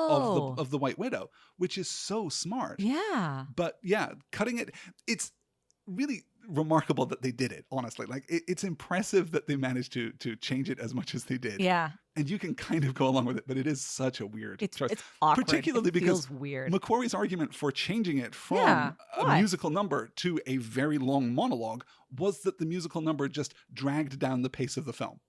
of the White Widow, which is so smart. Yeah. But yeah, cutting it, it's really remarkable that they did it, honestly. Like it's impressive that they managed to change it as much as they did. Yeah. And you can kind of go along with it, but it is such a weird choice. It's awkward. Particularly because weird. McQuarrie's argument for changing it from a musical number to a very long monologue was that the musical number just dragged down the pace of the film.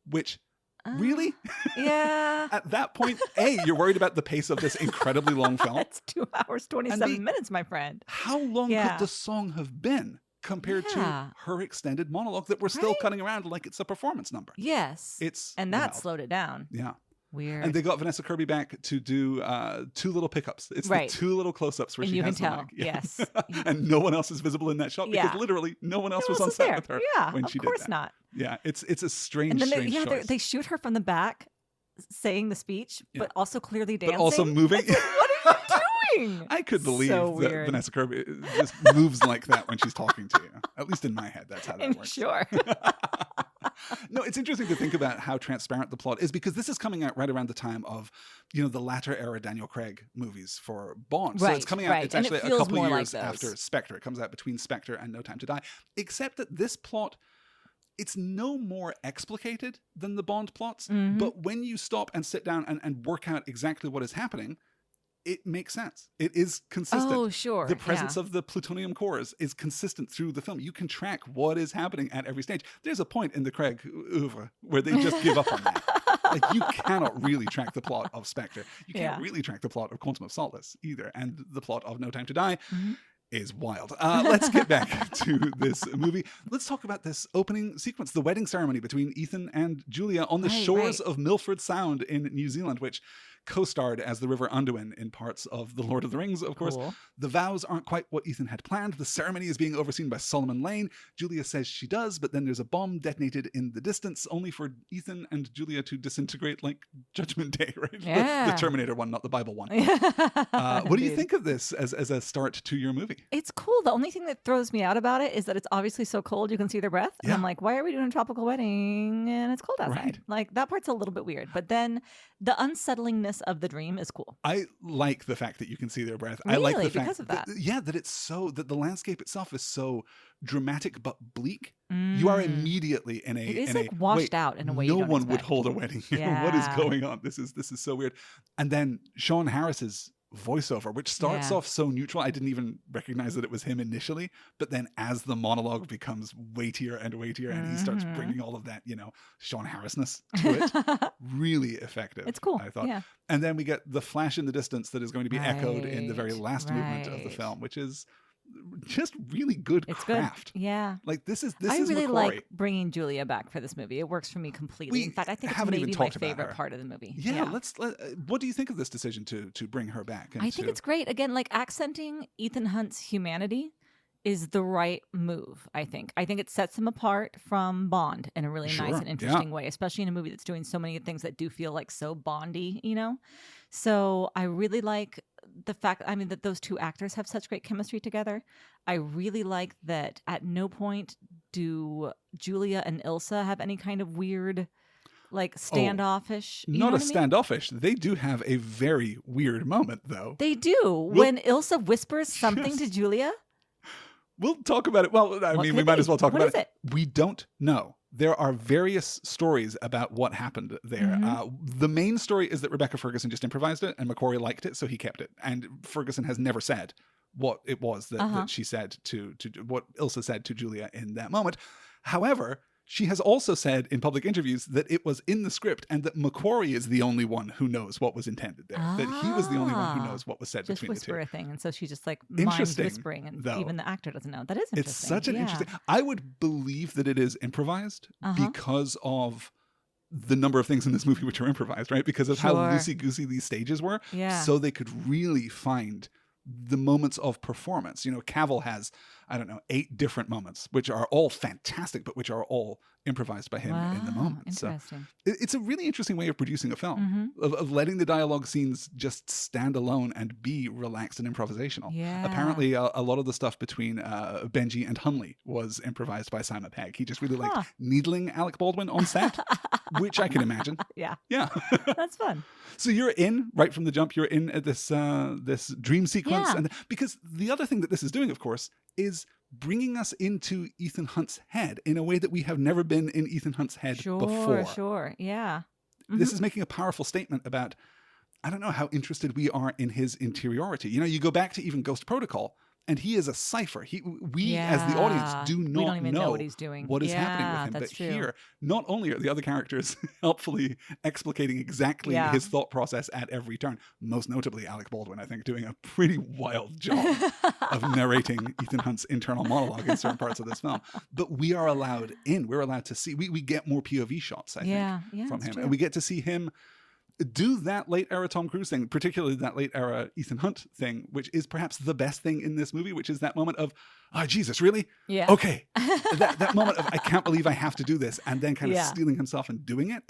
Which, really? Yeah. At that point, A, you're worried about the pace of this incredibly long film. It's 2 hours, 27 minutes, my friend. How long could the song have been compared to her extended monologue that we're still cutting around like it's a performance number? Yes. And that slowed it down. Yeah. Weird. And they got Vanessa Kirby back to do 2 little pickups. It's the 2 little close-ups where and she you has can the tell. mic. Yes. And no one else is visible in that shot because literally no one else was on set with her when she did that. Of course not. Yeah, it's a strange, and then strange choice. They shoot her from the back saying the speech, but also clearly dancing. But also moving. What are you doing? I could believe that Vanessa Kirby just moves like that when she's talking to you. At least in my head, that's how that works. Sure. No, it's interesting to think about how transparent the plot is because this is coming out right around the time of, the latter era Daniel Craig movies for Bond. So it's coming out, it's actually a couple of years after Spectre. It comes out between Spectre and No Time to Die. Except that this plot, it's no more explicated than the Bond plots. Mm-hmm. But when you stop and sit down and work out exactly what is happening, it makes sense. It is consistent. Oh, sure. The presence of the plutonium cores is consistent through the film. You can track what is happening at every stage. There's a point in the Craig oeuvre where they just give up on that. Like, you cannot really track the plot of Spectre. You can't really track the plot of Quantum of Solace either. And the plot of No Time to Die is wild. Let's get back to this movie. Let's talk about this opening sequence, the wedding ceremony between Ethan and Julia on the shores of Milford Sound in New Zealand, which co-starred as the River Anduin in parts of The Lord of the Rings, of course. The vows aren't quite what Ethan had planned. The ceremony is being overseen by Solomon Lane. Julia says she does, but then there's a bomb detonated in the distance, only for Ethan and Julia to disintegrate like Judgment Day, right? Yeah. The Terminator one, not the Bible one. What do you think of this as a start to your movie? It's cool. The only thing that throws me out about it is that it's obviously so cold you can see their breath. And I'm like, why are we doing a tropical wedding and it's cold outside? Right. Like, that part's a little bit weird. But then the unsettlingness of the dream is cool. I like the fact that you can see their breath. Really? I like the because fact of that. that it's so that the landscape itself is so dramatic but bleak. You are immediately in a it is like washed out in a way. No you don't one expect. would hold a wedding. What is going on? This is so weird. And then Sean Harris's voiceover, which starts off so neutral. I didn't even recognize that it was him initially, but then as the monologue becomes weightier and weightier and he starts bringing all of that, Sean Harrisness to it, really effective. It's cool. I thought. Yeah. And then we get the flash in the distance that is going to be echoed in the very last movement of the film, which is just really good craft. Good. Yeah. Like this is I really McQuarrie. like bringing Julia back for this movie. It works for me completely. In fact, I think it's maybe my favorite part of the movie. Yeah. What do you think of this decision to bring her back? I think it's great. Again, like accenting Ethan Hunt's humanity is the right move, I think. I think it sets him apart from Bond in a really nice and interesting way, especially in a movie that's doing so many things that do feel like so Bondy, So I really like the fact, that those two actors have such great chemistry together. I really like that at no point do Julia and Ilsa have any kind of weird, like standoffish. Not a standoffish. They do have a very weird moment, though. They do. When Ilsa whispers something to Julia. We'll talk about it. Well, we might as well talk about it. We don't know. There are various stories about what happened there. The main story is that Rebecca Ferguson just improvised it and McQuarrie liked it, so he kept it. And Ferguson has never said what it was that she said to what Ilsa said to Julia in that moment. However, she has also said in public interviews that it was in the script and that McQuarrie is the only one who knows what was intended there. That he was the only one who knows what was said just between the two. Just whisper a thing. And so she just minds whispering and even the actor doesn't know. That is interesting. It's such an interesting... I would believe that it is improvised because of the number of things in this movie which are improvised, right? Because of how loosey-goosey these stages were. Yeah. So they could really find the moments of performance. Cavill has, I don't know, 8 different moments, which are all fantastic, but which are all improvised by him in the moment. Interesting. So it's a really interesting way of producing a film, of letting the dialogue scenes just stand alone and be relaxed and improvisational. Yeah. Apparently, a lot of the stuff between Benji and Hunley was improvised by Simon Pegg. He just really liked needling Alec Baldwin on set, which I can imagine. Yeah. Yeah. That's fun. So you're in right from the jump. You're in at this dream sequence, Yeah. and because the other thing that this is doing, of course, is bringing us into Ethan Hunt's head in a way that we have never been in Ethan Hunt's head before. Sure, yeah. This is making a powerful statement about, I don't know, how interested we are in his interiority. You go back to even Ghost Protocol, and he is a cipher. We as the audience do not we don't even know what he's doing. What is happening with him. That's But true. here, not only are the other characters helpfully explicating exactly his thought process at every turn, most notably Alec Baldwin, I think, doing a pretty wild job of narrating Ethan Hunt's internal monologue in certain parts of this film. But we are allowed in. We're allowed to see. We get more POV shots, I think, from him. True. And we get to see him do that late era Tom Cruise thing, particularly that late era Ethan Hunt thing, which is perhaps the best thing in this movie, which is that moment of, oh, Jesus, really? Yeah. Okay. that moment of, I can't believe I have to do this, and then kind of stealing himself and doing it.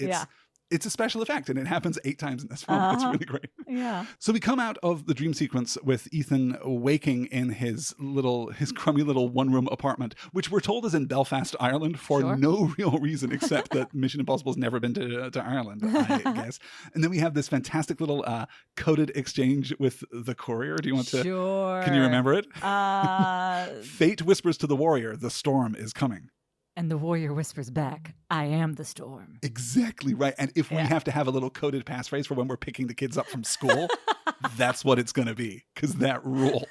It's a special effect, and it happens 8 times in this film. It's really great. Yeah. So we come out of the dream sequence with Ethan waking in his crummy little one-room apartment, which we're told is in Belfast, Ireland, for no real reason except that Mission Impossible has never been to Ireland, I guess. And then we have this fantastic little coded exchange with the courier. Do you want to? Sure. Can you remember it? Fate whispers to the warrior, the storm is coming. And the warrior whispers back, I am the storm. Exactly right. And if we have to have a little coded passphrase for when we're picking the kids up from school, that's what it's going to be, because that rules.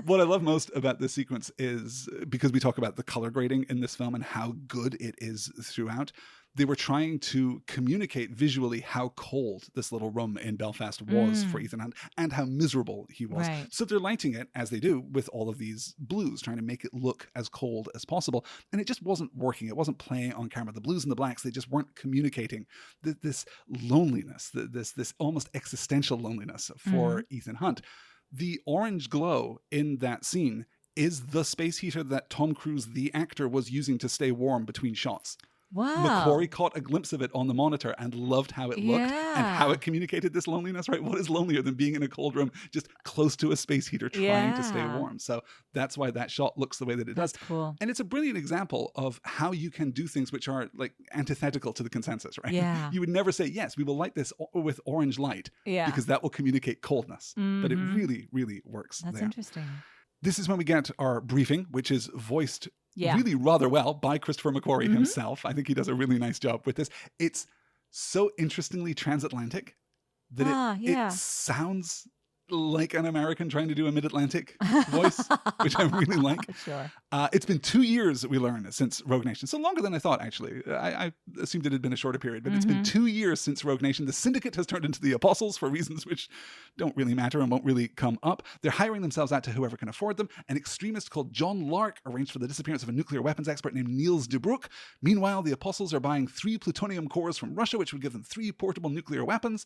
What I love most about this sequence is, because we talk about the color grading in this film and how good it is throughout, they were trying to communicate visually how cold this little room in Belfast was for Ethan Hunt and how miserable he was. Right. So they're lighting it, as they do, with all of these blues, trying to make it look as cold as possible. And it just wasn't working. It wasn't playing on camera. The blues and the blacks, they just weren't communicating this loneliness, this almost existential loneliness for Ethan Hunt. The orange glow in that scene is the space heater that Tom Cruise, the actor, was using to stay warm between shots. Wow. McQuarrie caught a glimpse of it on the monitor and loved how it looked and how it communicated this loneliness, right? What is lonelier than being in a cold room just close to a space heater trying to stay warm? So that's why that shot looks the way that it does. That's cool. And it's a brilliant example of how you can do things which are like antithetical to the consensus, right? Yeah. You would never say, yes, we will light this with orange light because that will communicate coldness. But it really, really works. That's there. interesting. This is when we get our briefing, which is voiced really rather well by Christopher McQuarrie himself. I think he does a really nice job with this. It's so interestingly transatlantic that it sounds like an American trying to do a mid-Atlantic voice, which I really like. Sure. It's been 2 years, we learn, since Rogue Nation. So longer than I thought, actually. I assumed it had been a shorter period, but it's been 2 years since Rogue Nation. The Syndicate has turned into the Apostles for reasons which don't really matter and won't really come up. They're hiring themselves out to whoever can afford them. An extremist called John Lark arranged for the disappearance of a nuclear weapons expert named Niels de Broek. Meanwhile, the Apostles are buying 3 plutonium cores from Russia, which would give them 3 portable nuclear weapons.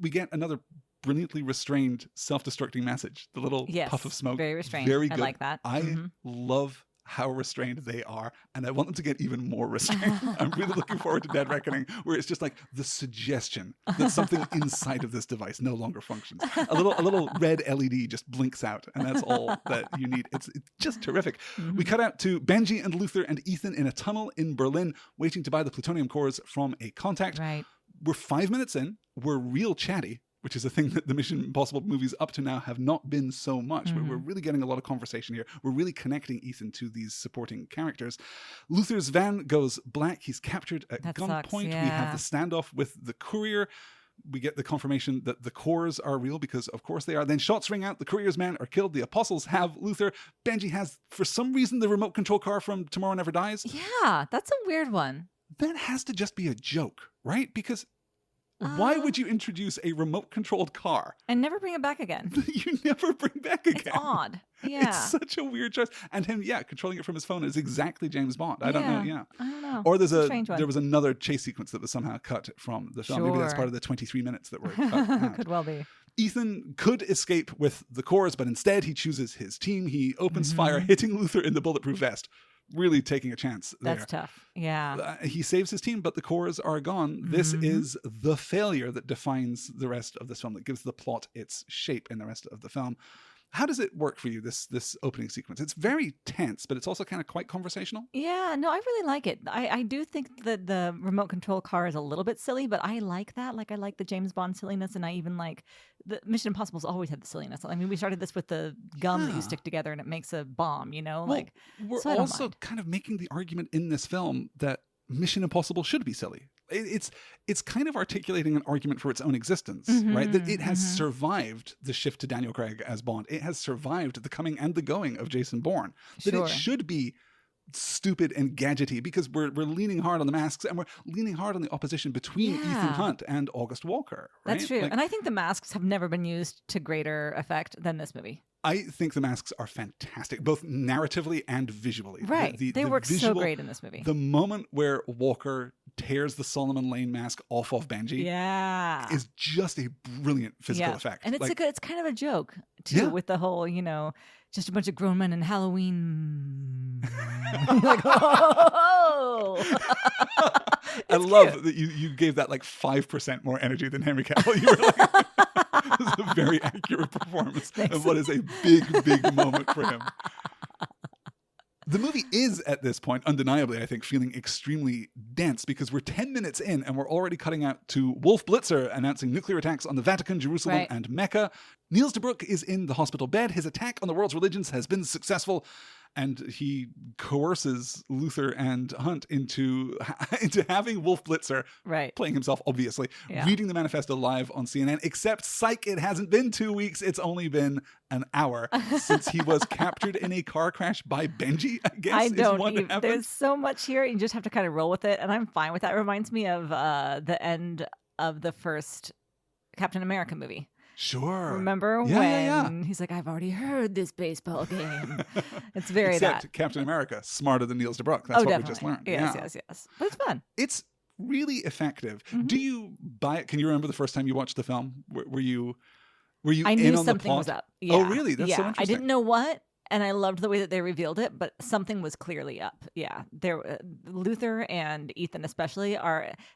We get another brilliantly restrained, self-destructing message. The little puff of smoke. Very restrained. Very good. I like that. I love how restrained they are, and I want them to get even more restrained. I'm really looking forward to Dead Reckoning, where it's just like the suggestion that something inside of this device no longer functions. A little red LED just blinks out, and that's all that you need. It's just terrific. We cut out to Benji and Luther and Ethan in a tunnel in Berlin, waiting to buy the plutonium cores from a contact. Right. We're 5 minutes in. We're real chatty, which is a thing that the Mission Impossible movies up to now have not been so much. We're really getting a lot of conversation here. We're really connecting Ethan to these supporting characters. Luther's van goes black. He's captured at gunpoint. We have the standoff with the courier. We get the confirmation that the cores are real because, of course, they are. Then shots ring out. The courier's men are killed. The Apostles have Luther. Benji has, for some reason, the remote control car from Tomorrow Never Dies. Yeah, that's a weird one. That has to just be a joke, right? Because why would you introduce a remote-controlled car? And never bring it back again. You never bring back again. It's odd. Yeah. It's such a weird choice. And him, controlling it from his phone is exactly James Bond. I don't know, I don't know. Or there was another chase sequence that was somehow cut from the film. Maybe that's part of the 23 minutes that were cut out. Could well be. Ethan could escape with the cores, but instead he chooses his team. He opens fire, hitting Luther in the bulletproof vest. Really taking a chance there. That's tough. Yeah. He saves his team, but the cores are gone. This is the failure that defines the rest of this film, that gives the plot its shape in the rest of the film. How does it work for you, this opening sequence? It's very tense, but it's also kind of quite conversational. Yeah, no, I really like it. I do think that the remote control car is a little bit silly, but I like that. Like, I like the James Bond silliness, and I even like the Mission Impossible's always had the silliness. I mean, we started this with the gum that you stick together and it makes a bomb, you know? Well, we're also kind of making the argument in this film that Mission Impossible should be silly. It's kind of articulating an argument for its own existence, right? That it has survived the shift to Daniel Craig as Bond. It has survived the coming and the going of Jason Bourne. That it should be stupid and gadgety because we're leaning hard on the masks and we're leaning hard on the opposition between Ethan Hunt and August Walker. Right? That's true. And I think the masks have never been used to greater effect than this movie. I think the masks are fantastic, both narratively and visually. Right. They work so great in this movie. The moment where Walker tears the Solomon Lane mask off of Benji is just a brilliant physical effect. And it's kind of a joke, too, with the whole, just a bunch of grown men in Halloween. Like, oh! I love that you gave that like 5% more energy than Henry Cavill. You were like, it was a very accurate performance of what is a big moment for him. The movie is, at this point, undeniably, I think, feeling extremely dense because we're 10 minutes in and we're already cutting out to Wolf Blitzer announcing nuclear attacks on the Vatican, Jerusalem, and Mecca. Niels de Broek is in the hospital bed. His attack on the world's religions has been successful, and he coerces Luther and Hunt into having Wolf Blitzer, playing himself, obviously, reading the manifesto live on CNN, except, psych, it hasn't been 2 weeks. It's only been an hour since he was captured in a car crash by Benji, I guess. There's so much here. You just have to kind of roll with it, and I'm fine with that. It reminds me of the end of the first Captain America movie. Sure. Remember when he's like, I've already heard this baseball game. It's very Except Captain America, smarter than Niels de Broek. That's what we just learned. Yes. But it's fun. It's really effective. Do you buy it? Can you remember the first time you watched the film? Were you I in knew on something the plot? was up. Oh, really? That's so interesting. I didn't know what. And I loved the way that they revealed it, but something was clearly up. Yeah, Luther and Ethan especially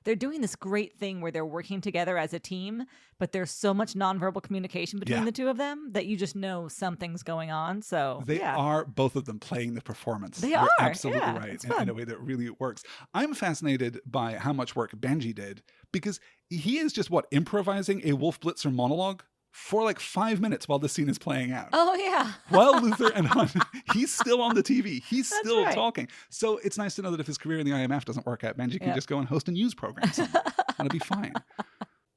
they're doing this great thing where they're working together as a team, but there's so much nonverbal communication between the two of them that you just know something's going on. So they are, both of them, playing the performance. They are absolutely right in a way that really works. I'm fascinated by how much work Benji did because he is just improvising a Wolf Blitzer monologue for like 5 minutes while the scene is playing out. Oh, yeah. While Luther and Hunt, he's still on the TV. He's still talking. So it's nice to know that if his career in the IMF doesn't work out, Benji can just go and host a news program somewhere. And it'll be fine.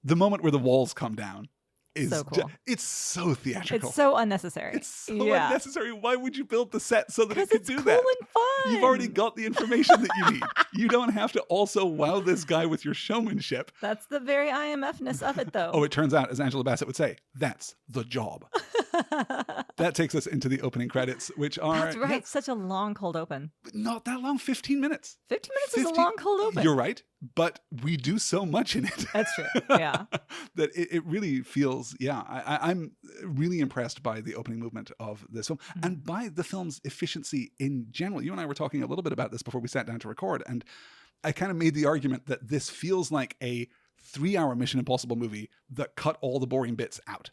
The moment where the walls come down is so cool. It's so theatrical. It's so unnecessary. It's so unnecessary. Why would you build the set so that it could do cool that? And fun. You've already got the information that you need. You don't have to also wow this guy with your showmanship. That's the very IMF-ness of it, though. Oh, it turns out, as Angela Bassett would say, that's the job. That takes us into the opening credits, which are... That's right. Such a long cold open. Not that long. 15 minutes. 15 minutes is a long cold open. You're right. But we do so much in it. That's true. Yeah. That it really feels, I'm really impressed by the opening movement of this film and by the film's efficiency in general. You and I were talking a little bit about this before we sat down to record, and I kind of made the argument that this feels like a 3-hour Mission Impossible movie that cut all the boring bits out.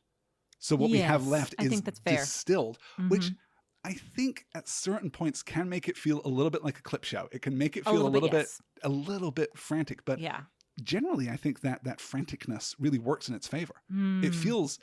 So what we have left is distilled, which I think at certain points can make it feel a little bit like a clip show. It can make it feel a little bit frantic, but generally I think that franticness really works in its favor. It feels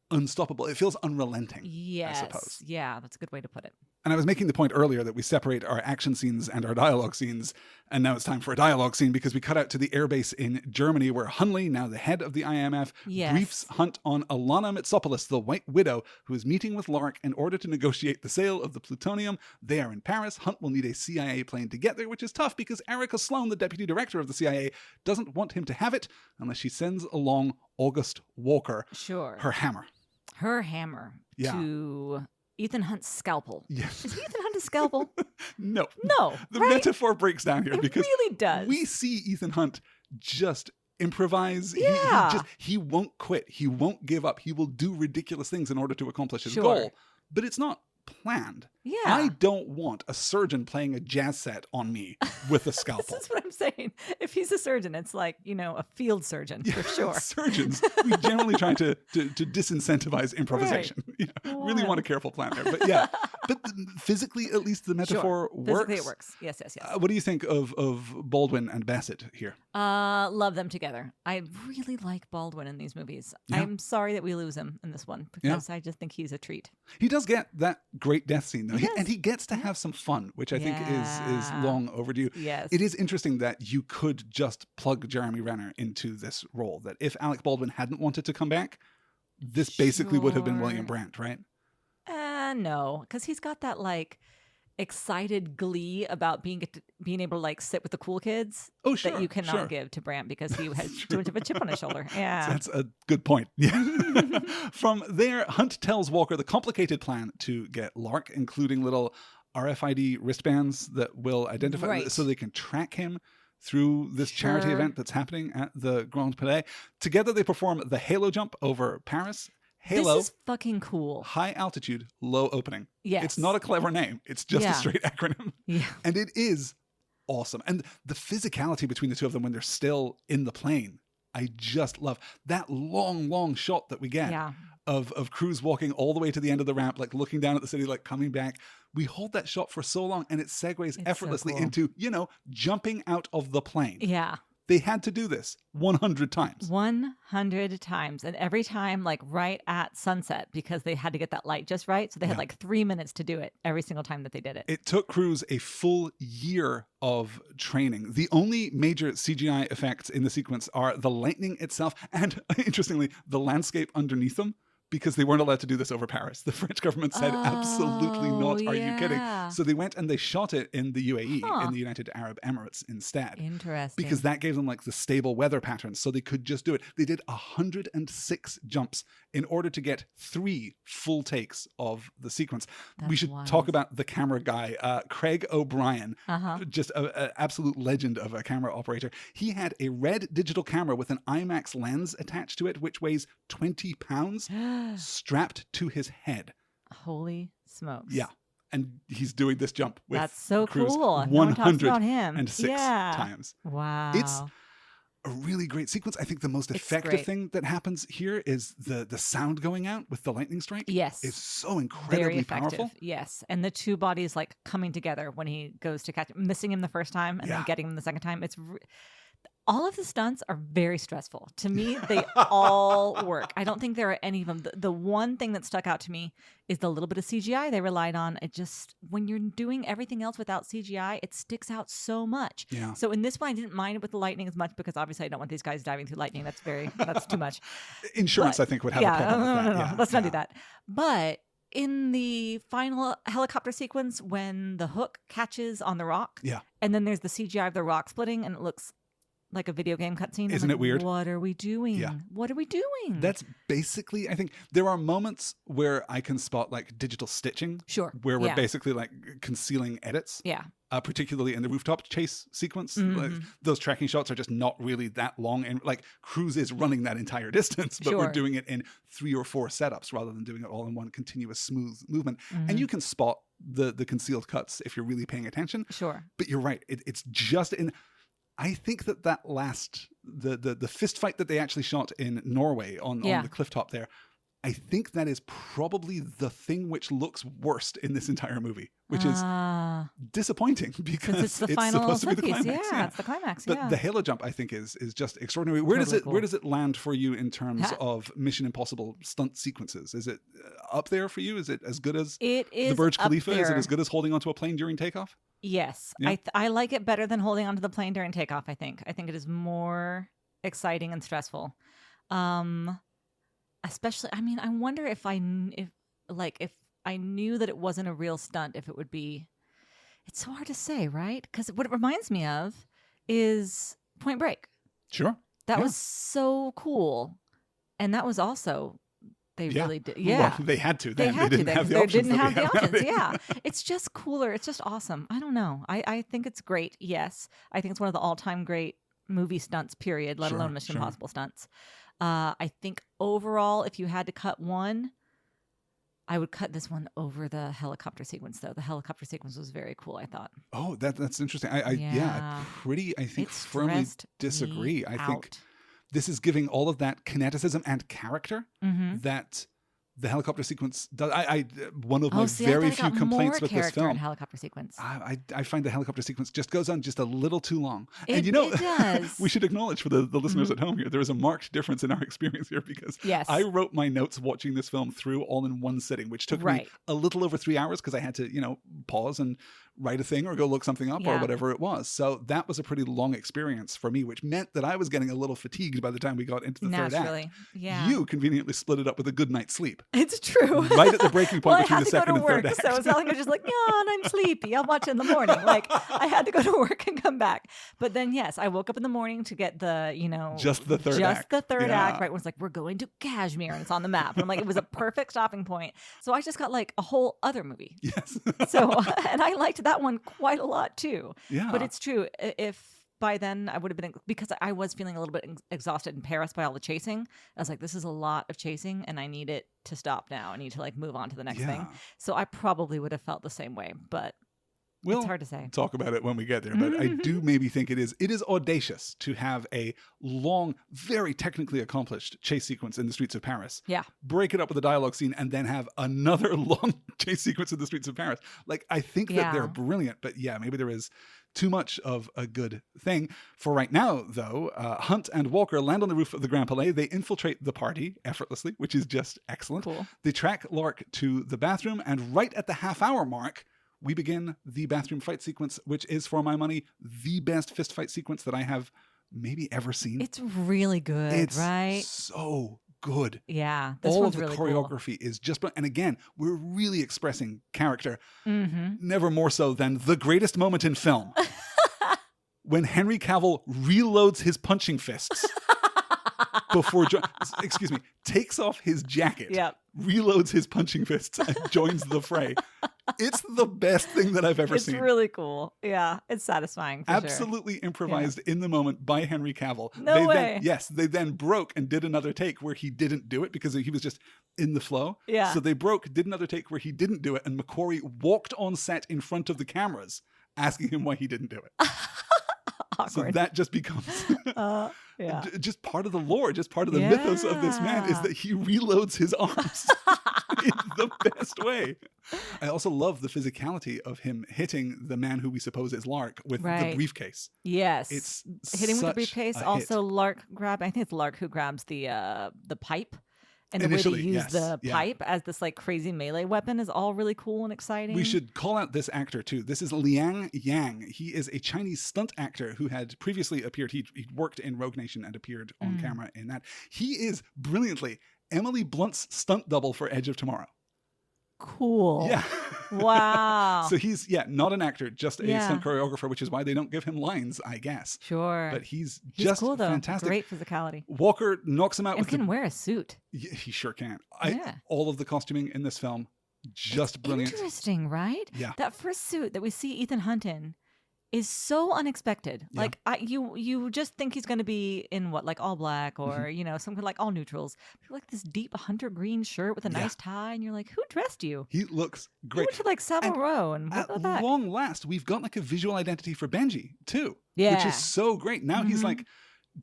unstoppable. It feels unrelenting, I suppose. Yeah, that's a good way to put it. And I was making the point earlier that we separate our action scenes and our dialogue scenes, and now it's time for a dialogue scene because we cut out to the airbase in Germany where Hunley, now the head of the IMF, briefs Hunt on Alana Mitsopoulos, the White Widow, who is meeting with Lark in order to negotiate the sale of the plutonium. They are in Paris. Hunt will need a CIA plane to get there, which is tough because Erica Sloan, the deputy director of the CIA, doesn't want him to have it unless she sends along August Walker, her hammer. Her hammer to Ethan Hunt's scalpel. Yes. Is Ethan Hunt a scalpel? No. No. The metaphor breaks down here because it really does. We see Ethan Hunt just improvise. Yeah. He won't quit. He won't give up. He will do ridiculous things in order to accomplish his Sure. goal. But it's not planned. Yeah. I don't want a surgeon playing a jazz set on me with a scalpel. This is what I'm saying. If he's a surgeon, it's like, a field surgeon for sure. Surgeons, we generally try to disincentivize improvisation. Right. Really want a careful plan there. But yeah, but physically, at least the metaphor works. Physically it works. Yes. What do you think of Baldwin and Bassett here? Love them together. I really like Baldwin in these movies. Yeah. I'm sorry that we lose him in this one because I just think he's a treat. He does get that great death scene, though. He does. And he gets to have some fun, which I think is long overdue. Yes. It is interesting that you could just plug Jeremy Renner into this role, that if Alec Baldwin hadn't wanted to come back, this basically would have been William Brandt, right? No, because he's got that like excited glee about being able to like sit with the cool kids that you cannot give to Brandt because he has too much of a chip on his shoulder. Yeah. That's a good point. Yeah. From there, Hunt tells Walker the complicated plan to get Lark, including little RFID wristbands that will identify so they can track him through this charity event that's happening at the Grand Palais. Together they perform the halo jump over Paris. Halo. This is fucking cool. High altitude, low opening. Yes. It's not a clever name. It's just a straight acronym. Yeah. And it is awesome. And the physicality between the two of them when they're still in the plane, I just love that long shot that we get of Cruise walking all the way to the end of the ramp, like looking down at the city, like coming back. We hold that shot for so long and it segues effortlessly into, jumping out of the plane. Yeah. They had to do this 100 times. 100 times. And every time, like right at sunset, because they had to get that light just right. So they had like 3 minutes to do it every single time that they did it. It took Cruise a full year of training. The only major CGI effects in the sequence are the lightning itself and, interestingly, the landscape underneath them. Because they weren't allowed to do this over Paris. The French government said, absolutely not. Are you kidding? So they went and they shot it in the UAE, in the United Arab Emirates instead. Interesting. Because that gave them like the stable weather patterns. So they could just do it. They did 106 jumps in order to get 3 full takes of the sequence. We should talk about the camera guy, Craig O'Brien, just an absolute legend of a camera operator. He had a red digital camera with an IMAX lens attached to it, which weighs 20 pounds. Strapped to his head. Holy smokes. Yeah. And he's doing this jump with That's so Cruise cool. 106 times. Wow. It's a really great sequence. I think the most effective thing that happens here is the sound going out with the lightning strike. Yes. It's so incredibly powerful. Yes. And the two bodies like coming together when he goes to catch missing him the first time and then getting him the second time. All of the stunts are very stressful. To me, they all work. I don't think there are any of them. The one thing that stuck out to me is the little bit of CGI they relied on. It just, when you're doing everything else without CGI, it sticks out so much. Yeah. So in this one, I didn't mind it with the lightning as much because obviously I don't want these guys diving through lightning. That's too much. Insurance, I think, would have a problem with that. No. Let's not do that. But in the final helicopter sequence, when the hook catches on the rock, and then there's the CGI of the rock splitting, and it looks like a video game cutscene. Isn't it weird? What are we doing? Yeah. What are we doing? That's basically, I think, there are moments where I can spot like digital stitching. Sure. Where we're basically like concealing edits. Yeah. Particularly in the rooftop chase sequence. Like, those tracking shots are just not really that long. And like Cruise is running that entire distance, but we're doing it in 3 or 4 setups rather than doing it all in one continuous smooth movement. And you can spot the concealed cuts if you're really paying attention. Sure. But you're right. It's just in... I think that last, the fist fight that they actually shot in Norway on the cliff top there, I think that is probably the thing which looks worst in this entire movie, which is disappointing because it's the final supposed to be the climax. Yeah, it's the climax. But the halo jump, I think, is just extraordinary. Where does it land for you in terms of Mission Impossible stunt sequences? Is it up there for you? Is it as good as the Burj Khalifa? Is it as good as holding onto a plane during takeoff? Yes. Yeah. I like it better than holding onto the plane during takeoff, I think. I think it is more exciting and stressful. Especially, I mean, I wonder if I knew that it wasn't a real stunt, if it would be, it's so hard to say, right? Because what it reminds me of is Point Break. Sure. That was so cool. And that was also... They really did. Yeah. Well, they had to. They didn't have the options. Yeah. It's just cooler. It's just awesome. I don't know. I think it's great. Yes. I think it's one of the all-time great movie stunts, period, let Sure, alone Mission sure. Impossible stunts. I think overall, if you had to cut one, I would cut this one over the helicopter sequence, though. The helicopter sequence was very cool, I thought. Oh, that's interesting. I think It firmly stressed disagree. me I think out. this is giving all of that kineticism and character Mm-hmm. that the helicopter sequence does. One of Oh, my see, very I thought few it got complaints more with this character in film. helicopter sequence. I find the helicopter sequence just goes on just a little too long. It, And you know, it does. we should acknowledge for the listeners at home here, there is a marked difference in our experience here because Yes. I wrote my notes watching this film through all in one sitting, which took me Right. a little over 3 hours because I had to, pause and write a thing or go look something up or Yeah. whatever it was. So that was a pretty long experience for me, which meant that I was getting a little fatigued by the time we got into the third Naturally. act. Yeah. You convenently split it up with a good night's sleep. It's true. Right at the breaking point Well, I between had the to go second to and work, third act. so it's not like I was just like, yeah, and I'm sleepy. I'll watch it in the morning. Like, I had to go to work and come back. But then, yes, I woke up in the morning to get the, Just the third act. the third Yeah. act, right? When it's like, we're going to Kashmir, and it's on the map. And I'm like, it was a perfect stopping point. So I just got like a whole other movie. Yes. So, and I liked that one quite a lot too. Yeah. But it's true. If by then I would have been, because I was feeling a little bit exhausted in Paris by all the chasing. I was like, this is a lot of chasing and I need it to stop now. I need to like move on to the next thing. So I probably would have felt the same way, but We'll it's hard to say. talk about it when we get there, but I do maybe think it is audacious to have a long, very technically accomplished chase sequence in the streets of Paris. Yeah. Break it up with a dialogue scene and then have another long chase sequence in the streets of Paris. Like, I think that they're brilliant, but yeah, maybe there is too much of a good thing. For right now, though, Hunt and Walker land on the roof of the Grand Palais. They infiltrate the party effortlessly, which is just excellent. Cool. They track Lark to the bathroom, and right at the half-hour mark, we begin the bathroom fight sequence, which is, for my money, the best fist fight sequence that I have maybe ever seen. It's really good, It's right? so good. Yeah. This All one's of the really choreography is just, and again, we're really expressing character, cool. never more so than the greatest moment in film. When Henry Cavill reloads his punching fists before, takes off his jacket, Yep. reloads his punching fists, and joins the fray. It's the best thing that I've ever seen. It's really cool. Yeah. It's satisfying. For Absolutely improvised in the moment by Henry Cavill. No way. They then broke and did another take where he didn't do it because he was just in the flow. Yeah. So they broke, did another take where he didn't do it, and McQuarrie walked on set in front of the cameras asking him why he didn't do it. So Awkward. that just becomes Yeah. just part of the lore, just part of the mythos of this man is that he reloads his arms in the best way. I also love the physicality of him hitting the man who we suppose is Lark with the briefcase. Yes. It's hitting with the such briefcase. a Also, hit. Lark grab. I think it's Lark who grabs the pipe. And the way Initially, they use yes. the Yeah. pipe as this like crazy melee weapon is all really cool and exciting. We should call out this actor too. This is Liang Yang. He is a Chinese stunt actor who had previously appeared. He worked in Rogue Nation and appeared on camera in that. He is brilliantly Emily Blunt's stunt double for Edge of Tomorrow. Cool. Yeah. Wow. So he's not an actor, just a Yeah. stunt choreographer, which is why they don't give him lines, I guess. Sure. But he's He's just cool though. fantastic. Great physicality. Walker knocks him out And with can wear a suit. he sure can. Yeah. All of the costuming in this film, just brilliant. Interesting, right? Yeah. That first suit that we see Ethan Hunt in is so unexpected. Yeah. Like you just think he's going to be in what, like all black or some kind of like all neutrals. But like this deep hunter green shirt with a nice tie, and you're like, who dressed you? He looks You great. went to like Savile Row and what At about that? long last, we've got like a visual identity for Benji too, which Yeah. is so great. Now he's like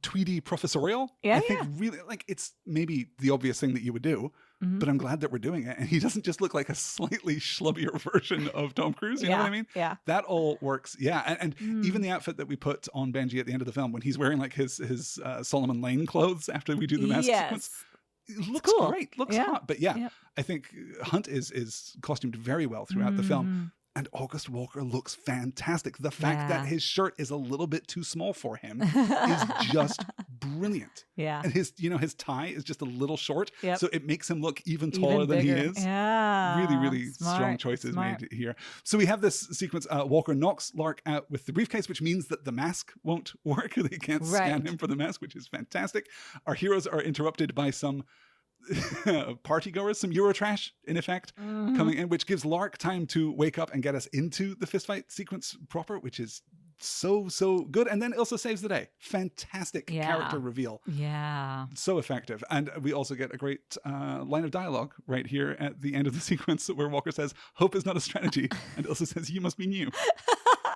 tweedy professorial. Yeah, I think really like it's maybe the obvious thing that you would do, but I'm glad that we're doing it. And he doesn't just look like a slightly schlubbier version of Tom Cruise. You know what I mean? Yeah. That all works. Yeah. And even the outfit that we put on Benji at the end of the film when he's wearing like his Solomon Lane clothes after we do the mask sequence. It looks cool. great, looks Yeah. hot. But I think Hunt is costumed very well throughout the film. And August Walker looks fantastic. The fact that his shirt is a little bit too small for him is just brilliant. Yeah. And his tie is just a little short. Yep. So it makes him look even taller than he bigger. is. Yeah. Really, really Smart. strong choices Smart. made here. So we have this sequence. Walker knocks Lark out with the briefcase, which means that the mask won't work. They can't scan him for the mask, which is fantastic. Our heroes are interrupted by some partygoers, some Eurotrash in effect, coming in, which gives Lark time to wake up and get us into the fistfight sequence proper, which is so good. And then Ilsa saves the day. Fantastic character reveal. Yeah. So effective. And we also get a great line of dialogue right here at the end of the sequence where Walker says, "Hope is not a strategy." And Ilsa says, "You must be new."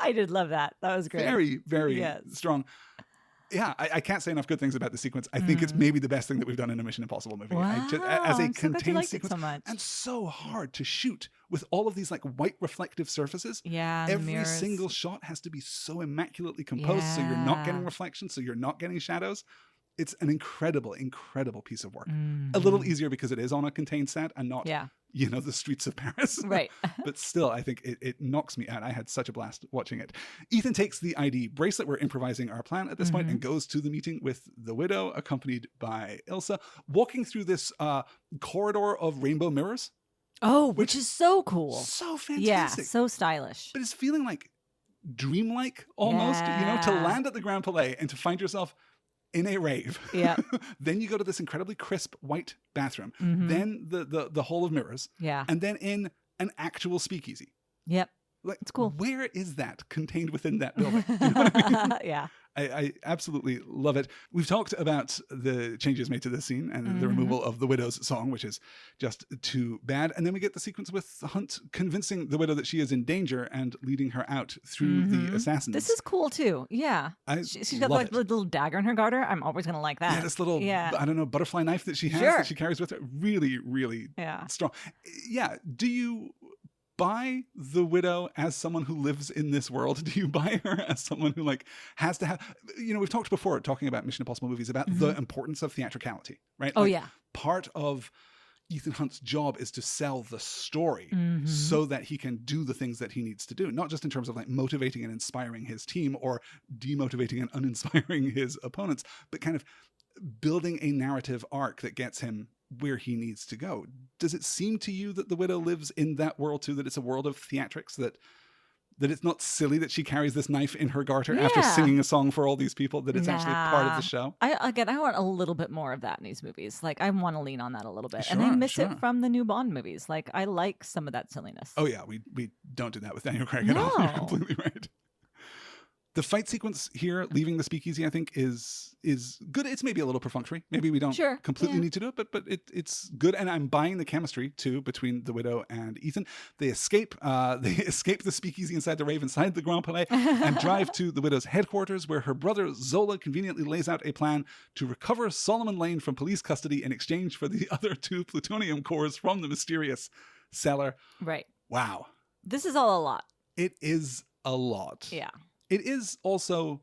I did love that. That was great. Very, very strong. Yeah, I can't say enough good things about the sequence. I think it's maybe the best thing that we've done in a Mission Impossible movie. Wow, as a I'm so glad you contained liked it sequence, so much. and so hard to shoot with all of these like white reflective surfaces. Yeah, every single shot has to be so immaculately composed, so you're not getting reflections, so you're not getting shadows. It's an incredible, incredible piece of work. A little easier because it is on a contained set and not, the streets of Paris. Right. But still, I think it knocks me out. I had such a blast watching it. Ethan takes the ID bracelet. We're improvising our plan at this point, and goes to the meeting with the widow, accompanied by Ilsa, walking through this corridor of rainbow mirrors. Oh, which is so cool. So fantastic. Yeah, so stylish. But it's feeling like dreamlike almost, to land at the Grand Palais and to find yourself in a rave. Yeah. Then you go to this incredibly crisp white bathroom. Then the hall of mirrors. Yeah. And then in an actual speakeasy. Yep. Like, it's cool. Where is that contained within that building? You know what I mean? Yeah. I absolutely love it. We've talked about the changes made to this scene and the removal of the widow's song, which is just too bad. And then we get the sequence with Hunt convincing the widow that she is in danger and leading her out through the assassins. This is cool too. Yeah. She's got like a little dagger in her garter. I'm always going to like that. Yeah, this little, I don't know, butterfly knife that she has that she carries with her. Really, really strong. Yeah. Do you buy the widow as someone who lives in this world? Do you buy her as someone who like has to have, we've talked before talking about Mission Impossible movies about the importance of theatricality, right? Oh, like, part of Ethan Hunt's job is to sell the story so that he can do the things that he needs to do, not just in terms of like motivating and inspiring his team or demotivating and uninspiring his opponents, but kind of building a narrative arc that gets him where he needs to go. Does it seem to you that the widow lives in that world too, that it's a world of theatrics, that it's not silly that she carries this knife in her garter after singing a song for all these people, that it's actually part of the show? I want a little bit more of that in these movies. Like, I want to lean on that a little bit. And I miss it from the new Bond movies. Like, I like some of that silliness. Oh yeah, we don't do that with Daniel Craig at all. You're completely right. The fight sequence here, leaving the speakeasy, I think is good. It's maybe a little perfunctory. Maybe we don't completely need to do it, but it's good. And I'm buying the chemistry too between the widow and Ethan. They escape the speakeasy inside the rave, inside the Grand Palais, and drive to the widow's headquarters, where her brother Zola conveniently lays out a plan to recover Solomon Lane from police custody in exchange for the other 2 plutonium cores from the mysterious cellar. Right. Wow. This is all a lot. It is a lot. Yeah. It is also,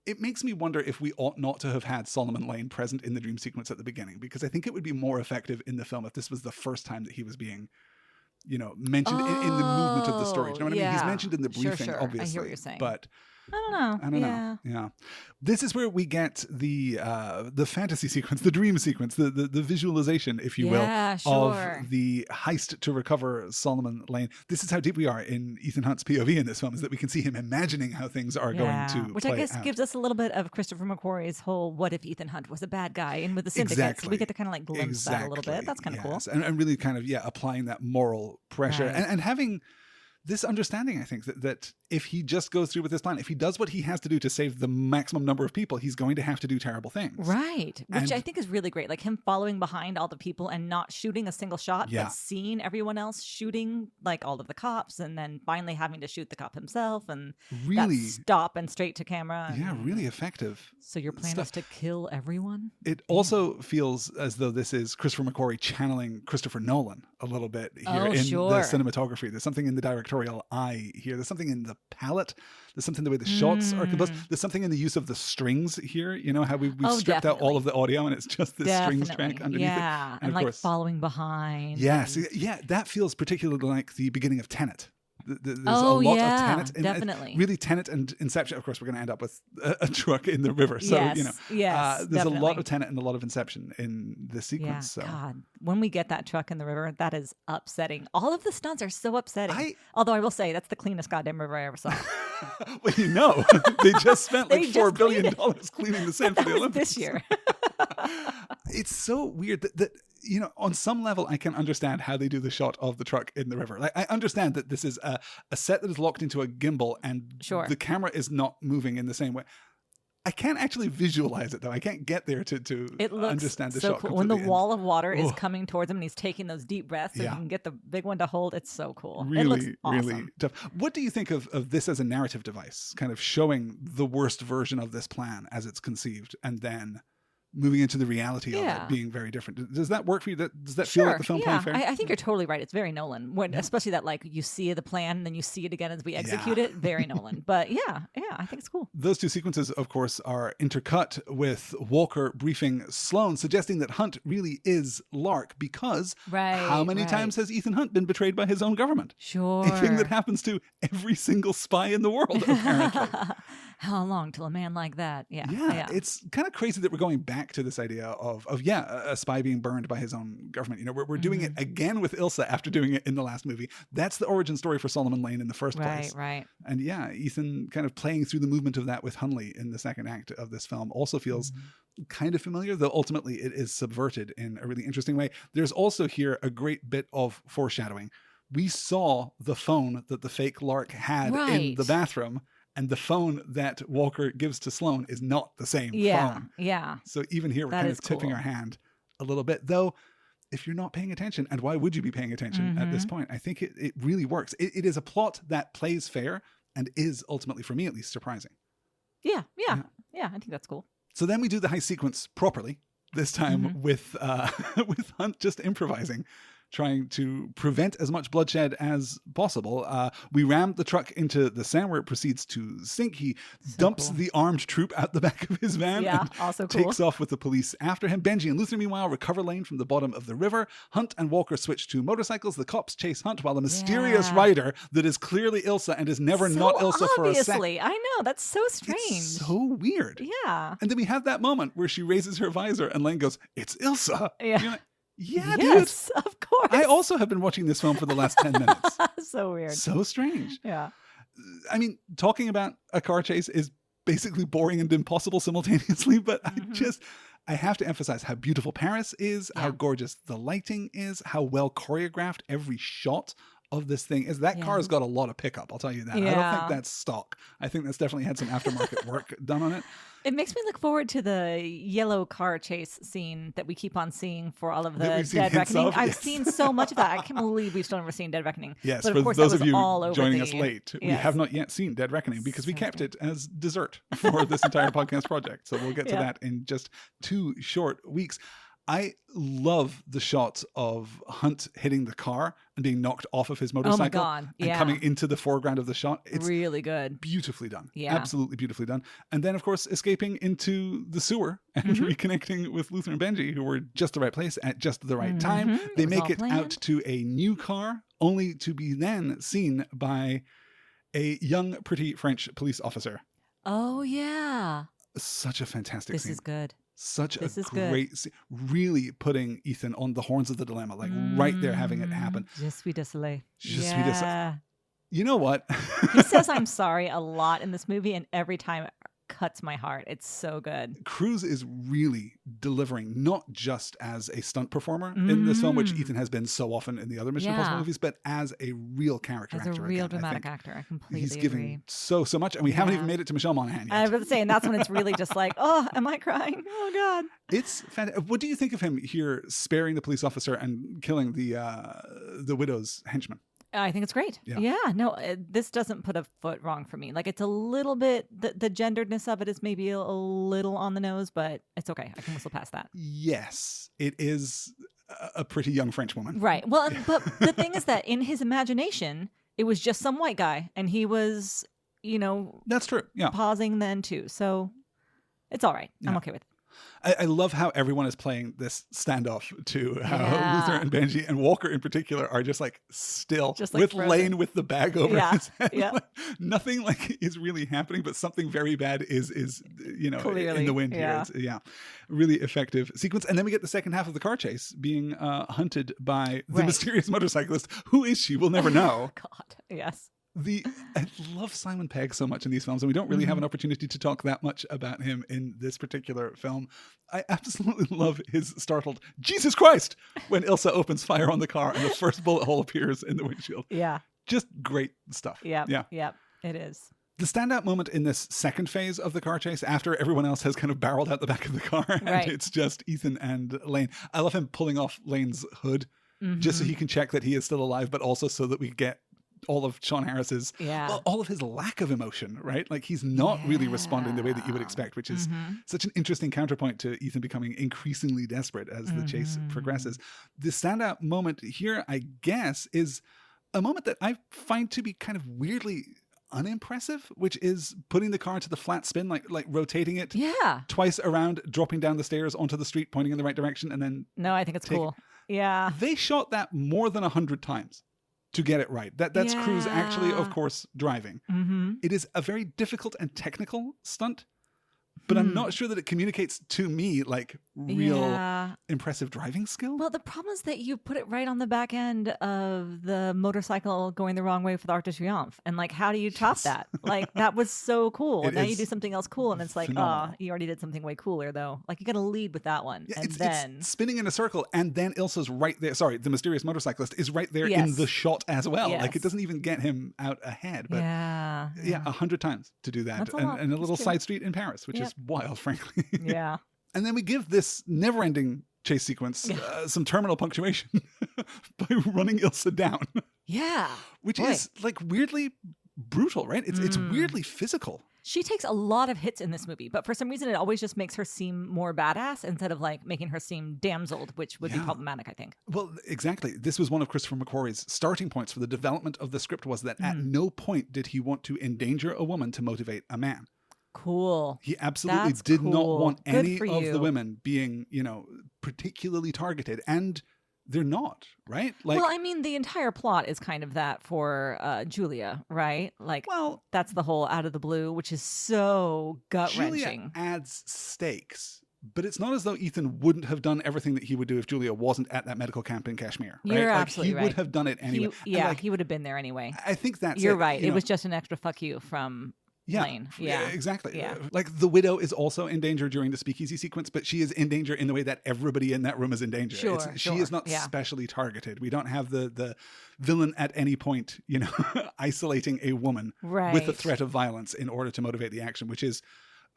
it makes me wonder if we ought not to have had Solomon Lane present in the dream sequence at the beginning, because I think it would be more effective in the film if this was the first time that he was being, mentioned in the movement of the story. Do you know what I mean? He's mentioned in the briefing, obviously. I hear what you're saying. But I don't know. Yeah. This is where we get the fantasy sequence, the dream sequence, the visualization, if you will, of the heist to recover Solomon Lane. This is how deep we are in Ethan Hunt's POV in this film, is that we can see him imagining how things are going to which play I guess out. Gives us a little bit of Christopher McQuarrie's whole "what if Ethan Hunt was a bad guy" in with the syndicate. Exactly. So we get to kind of like glimpse that a little bit. That's kind of cool. And really kind of applying that moral pressure and having this understanding, I think, that if he just goes through with this plan, if he does what he has to do to save the maximum number of people, he's going to have to do terrible things. Right. Which I think is really great. Like him following behind all the people and not shooting a single shot, but seeing everyone else shooting like all of the cops, and then finally having to shoot the cop himself, and really stop and straight to camera. Really effective. So your plan is to kill everyone? It also feels as though this is Christopher McQuarrie channeling Christopher Nolan a little bit here in the cinematography. There's something in the directorial eye here. There's something in the palette. There's something in the way the shots are composed. There's something in the use of the strings here. How we've stripped out all of the audio and it's just this strings track underneath it. And like following behind. Yes. Yeah, that feels particularly like the beginning of Tenet. There's a lot of Tenet. Definitely. Really Tenet and Inception. Of course, we're going to end up with a truck in the river. So, there's definitely. a lot of Tenet and a lot of Inception in this sequence. Yeah, God. When we get that truck in the river, that is upsetting. All of the stunts are so upsetting. Although I will say, that's the cleanest goddamn river I ever saw. Well, they just spent like $4 billion cleaning the sand for the Olympics this year. It's so weird that on some level, I can understand how they do the shot of the truck in the river. Like, I understand that this is a set that is locked into a gimbal and Sure. the camera is not moving in the same way. I can't actually visualize it, though. I can't get there to understand the so shot cool. When the completely. wall of water is coming towards him and he's taking those deep breaths and Yeah. you can get the big one to hold, it's so cool. Really, it looks awesome. really tough. What do you think of this as a narrative device, kind of showing the worst version of this plan as it's conceived and then moving into the reality of it being very different? Does that work for you? Does that feel like the film playing fair? I think you're totally right. It's very Nolan, especially that like you see the plan and then you see it again as we execute it. Very Nolan. But yeah, I think it's cool. Those two sequences, of course, are intercut with Walker briefing Sloane, suggesting that Hunt really is Lark because how many times has Ethan Hunt been betrayed by his own government? Sure. A thing that happens to every single spy in the world, apparently. How long till a man like that? Yeah. It's kind of crazy that we're going back to this idea of a spy being burned by his own government. We're doing it again with Ilsa after doing it in the last movie. That's the origin story for Solomon Lane in the first place. Right. And Ethan kind of playing through the movement of that with Hunley in the second act of this film also feels kind of familiar, though ultimately it is subverted in a really interesting way. There's also here a great bit of foreshadowing. We saw the phone that the fake Lark had in the bathroom. And the phone that Walker gives to Sloane is not the same phone. Yeah. So even here, we're kind of tipping our hand a little bit. Though, if you're not paying attention, and why would you be paying attention at this point? I think it really works. It is a plot that plays fair and is ultimately, for me at least, surprising. Yeah, I think that's cool. So then we do the heist sequence properly, this time with Hunt just improvising, trying to prevent as much bloodshed as possible. We ram the truck into the sand where it proceeds to sink. He dumps the armed troop out the back of his van and also cool. takes off with the police after him. Benji and Luther, meanwhile, recover Lane from the bottom of the river. Hunt and Walker switch to motorcycles. The cops chase Hunt while the mysterious rider that is clearly Ilsa and is never not Ilsa for a second. I know. That's so strange. It's so weird. Yeah. And then we have that moment where she raises her visor and Lane goes, "It's Ilsa." Yeah. Yes, dude. Of course. I also have been watching this film for the last 10 minutes. So weird. So strange. Yeah. I mean, talking about a car chase is basically boring and impossible simultaneously, but I have to emphasize how beautiful Paris is, how gorgeous the lighting is, how well choreographed every shot of this thing is. That car has got a lot of pickup, I'll tell you that. I don't think that's stock. I think that's definitely had some aftermarket work done on it. It makes me look forward to the yellow car chase scene that we keep on seeing for all of the Dead Reckoning. I've seen so much of that. I can't believe we've still never seen Dead Reckoning. Yes, but for of course, those of you all over joining us late, we have not yet seen Dead Reckoning because we kept it as dessert for this entire podcast project. So we'll get to that in just 2 short weeks. I love the shots of Hunt hitting the car and being knocked off of his motorcycle. Oh my God. And coming into the foreground of the shot. It's really good. Beautifully done. Yeah. Absolutely beautifully done. And then, of course, escaping into the sewer and reconnecting with Luther and Benji, who were just the right place at just the right time. They make it out to a new car, only to be then seen by a young, pretty French police officer. Oh, yeah. Such a fantastic scene. This is good. Such a great scene. Really putting Ethan on the horns of the dilemma, like right there having it happen. Je suis désolé. Je suis désolé. You know what? He says I'm sorry a lot in this movie, and every time it cuts my heart. It's so good. Cruise is really delivering, not just as a stunt performer in this film, which Ethan has been so often in the other Mission Impossible movies, but as a real character actor. As a real dramatic actor. I completely agree. He's giving so much, and we haven't even made it to Michelle Monaghan yet. I was about to say, and that's when it's really just like, oh, am I crying? Oh, God. It's fantastic. What do you think of him here sparing the police officer and killing the widow's henchman? I think it's great. Yeah, no, this doesn't put a foot wrong for me. Like, it's a little bit, the genderedness of it is maybe a little on the nose, but it's okay. I can whistle past that. Yes, it is a pretty young French woman. Right. Well, but the thing is that in his imagination, it was just some white guy, and he was, That's true. Yeah. Pausing then too. So it's all right. I'm okay with it. I love how everyone is playing this standoff to how Luther and Benji and Walker in particular are just like still just like with frozen. Lane with the bag over his head. Yeah. Like, nothing like is really happening, but something very bad is clearly in the wind here. It's, really effective sequence. And then we get the second half of the car chase being hunted by the mysterious motorcyclist. Who is she? We'll never know. God, yes. I love Simon Pegg so much in these films, and we don't really have an opportunity to talk that much about him in this particular film. I absolutely love his startled Jesus Christ when Ilsa opens fire on the car and the first bullet hole appears in the windshield. Yeah. Just great stuff. Yeah. Yeah. Yeah. It is. The standout moment in this second phase of the car chase, after everyone else has kind of barreled out the back of the car, and it's just Ethan and Lane. I love him pulling off Lane's hood just so he can check that he is still alive, but also so that we get all of Sean Harris's, all of his lack of emotion, right? Like he's not really responding the way that you would expect, which is such an interesting counterpoint to Ethan becoming increasingly desperate as the chase progresses. The standout moment here, I guess, is a moment that I find to be kind of weirdly unimpressive, which is putting the car into the flat spin, like rotating it twice around, dropping down the stairs onto the street, pointing in the right direction, and then... No, I think it's cool. Yeah. They shot that more than 100 times to get it right. That's Cruise actually, of course, driving. It is a very difficult and technical stunt, but I'm not sure that it communicates to me like real impressive driving skill. Well, the problem is that you put it right on the back end of the motorcycle going the wrong way for the Arc de Triomphe. And like, how do you top that? Like, that was so cool. Now you do something else cool, and it's like, you already did something way cooler, though. Like, you got to lead with that one. And it's spinning in a circle, and then Ilsa's right there. Sorry, the mysterious motorcyclist is right there in the shot as well. Like, it doesn't even get him out ahead. But 100 times to do that. And a little side street in Paris, which is wild, frankly. Yeah. And then we give this never-ending chase sequence some terminal punctuation by running Ilsa down. Yeah. Which is like weirdly brutal, right? It's weirdly physical. She takes a lot of hits in this movie, but for some reason it always just makes her seem more badass instead of like making her seem damseled, which would be problematic, I think. Well, exactly. This was one of Christopher McQuarrie's starting points for the development of the script, was that at no point did he want to endanger a woman to motivate a man. Cool. He absolutely did not want any of the women being, particularly targeted. And they're not, right? Like, well, I mean, the entire plot is kind of that for Julia, right? Like, well, that's the whole out of the blue, which is so gut-wrenching. Julia adds stakes, but it's not as though Ethan wouldn't have done everything that he would do if Julia wasn't at that medical camp in Kashmir. Right? You're absolutely right. He would have done it anyway. He would have been there anyway. I think that's You're right. It was just an extra fuck you from... Lane. Yeah, exactly. Yeah. Like the widow is also in danger during the speakeasy sequence, but she is in danger in the way that everybody in that room is in danger. She is not specially targeted. We don't have the villain at any point, isolating a woman with the threat of violence in order to motivate the action, which is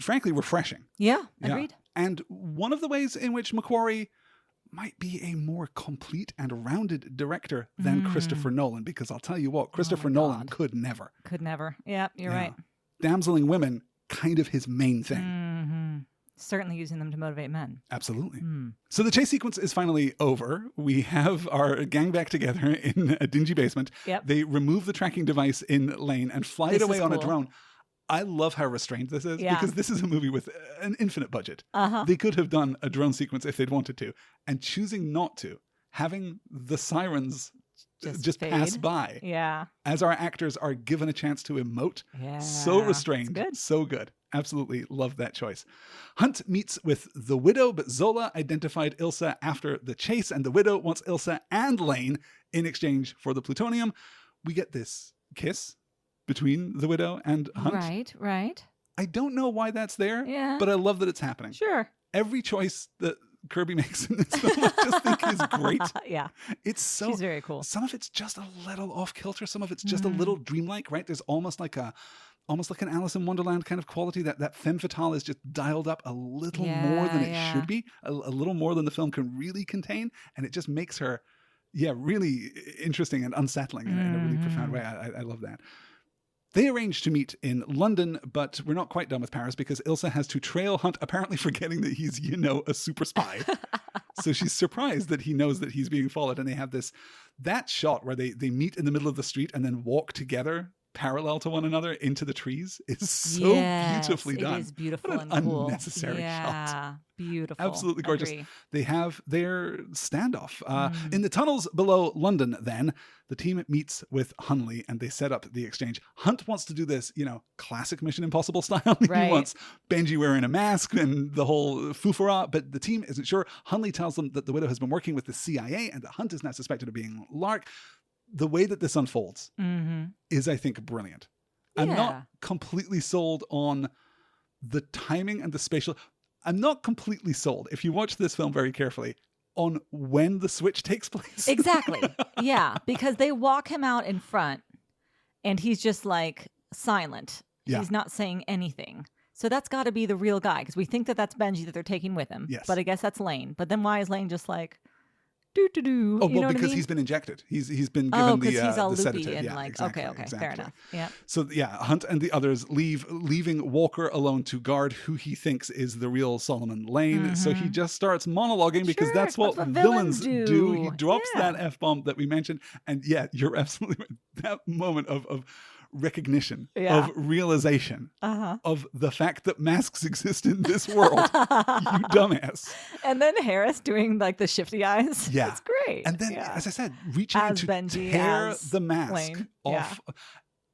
frankly refreshing. Yeah, agreed. And one of the ways in which McQuarrie might be a more complete and rounded director than Christopher Nolan, because I'll tell you what, Christopher Nolan could never. Yeah, you're right. Damseling women, kind of his main thing. Certainly using them to motivate men. Absolutely. So the chase sequence is finally over. We have our gang back together in a dingy basement. Yep. They remove the tracking device in Lane and fly it away on a drone. I love how restrained this is, because this is a movie with an infinite budget. They could have done a drone sequence if they'd wanted to, and choosing not to, having the sirens just pass by. Yeah. As our actors are given a chance to emote. Yeah. So restrained. So good. Absolutely love that choice. Hunt meets with the widow, but Zola identified Ilsa after the chase, and the widow wants Ilsa and Lane in exchange for the plutonium. We get this kiss between the widow and Hunt. Right. I don't know why that's there, but I love that it's happening. Sure. Every choice that Kirby makes in this film, I just think is great. Yeah. She's very cool. Some of it's just a little off kilter. Some of it's just a little dreamlike, right? There's almost like an Alice in Wonderland kind of quality. That femme fatale is just dialed up a little more than it should be, a little more than the film can really contain. And it just makes her, really interesting and unsettling in a really profound way. I love that. They arrange to meet in London, but we're not quite done with Paris because Ilsa has to trail Hunt, apparently forgetting that he's, a super spy. So she's surprised that he knows that he's being followed. And they have that shot where they meet in the middle of the street and then walk together parallel to one another into the trees is so beautifully done. It is beautiful what an and cool. Unnecessary shot. Beautiful. Absolutely gorgeous. They have their standoff. In the tunnels below London, then, the team meets with Hunley and they set up the exchange. Hunt wants to do this, classic Mission Impossible style. He wants Benji wearing a mask and the whole foofara, but the team isn't sure. Hunley tells them that the widow has been working with the CIA and that Hunt is now suspected of being Lark. the way that this unfolds is, I think, brilliant. I'm Yeah. not completely sold on the timing and the spatial. I'm not completely sold, if you watch this film very carefully, on when the switch takes place. Exactly. Yeah, because they walk him out in front and he's just like silent. Yeah. He's not saying anything. So that's got to be the real guy because we think that that's Benji that they're taking with him. Yes. But I guess that's Lane. But then why is Lane just like, do-do-do? Oh, You know well, what I because mean? he's been injected. He's been given Oh, because he's all the loopy sedative. and Yeah, like, exactly, okay, fair exactly. enough. Yeah. So yeah, Hunt and the others leaving Walker alone to guard who he thinks is the real Solomon Lane. So he just starts monologuing because Sure, that's what that's what villains villains do. do. He drops Yeah. that F-bomb that we mentioned. And yeah, you're absolutely right. That moment of recognition, Yeah. of realization, Uh-huh. of the fact that masks exist in this world. You dumbass. And then Harris doing like the shifty eyes. Yeah. It's great. And then, Yeah. as I said, reaching in As to Benji, tear as the mask Lane. off.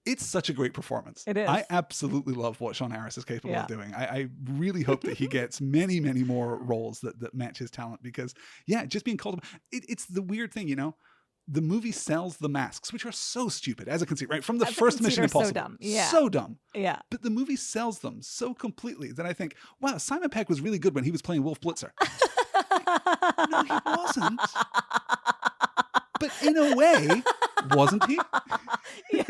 It's such a great performance. It is. I absolutely love what Sean Harris is capable Yeah. of doing. I really hope that he gets many, many more roles that match his talent because, yeah, just being called. It's the weird thing, you know? The movie sells the masks, which are so stupid as a conceit, right? From the As a first conceit Mission are so Impossible. dumb. Yeah. So dumb. Yeah. But the movie sells them so completely that I think, wow, Simon Pegg was really good when he was playing Wolf Blitzer. No, he wasn't. But in a way, wasn't he? Yeah.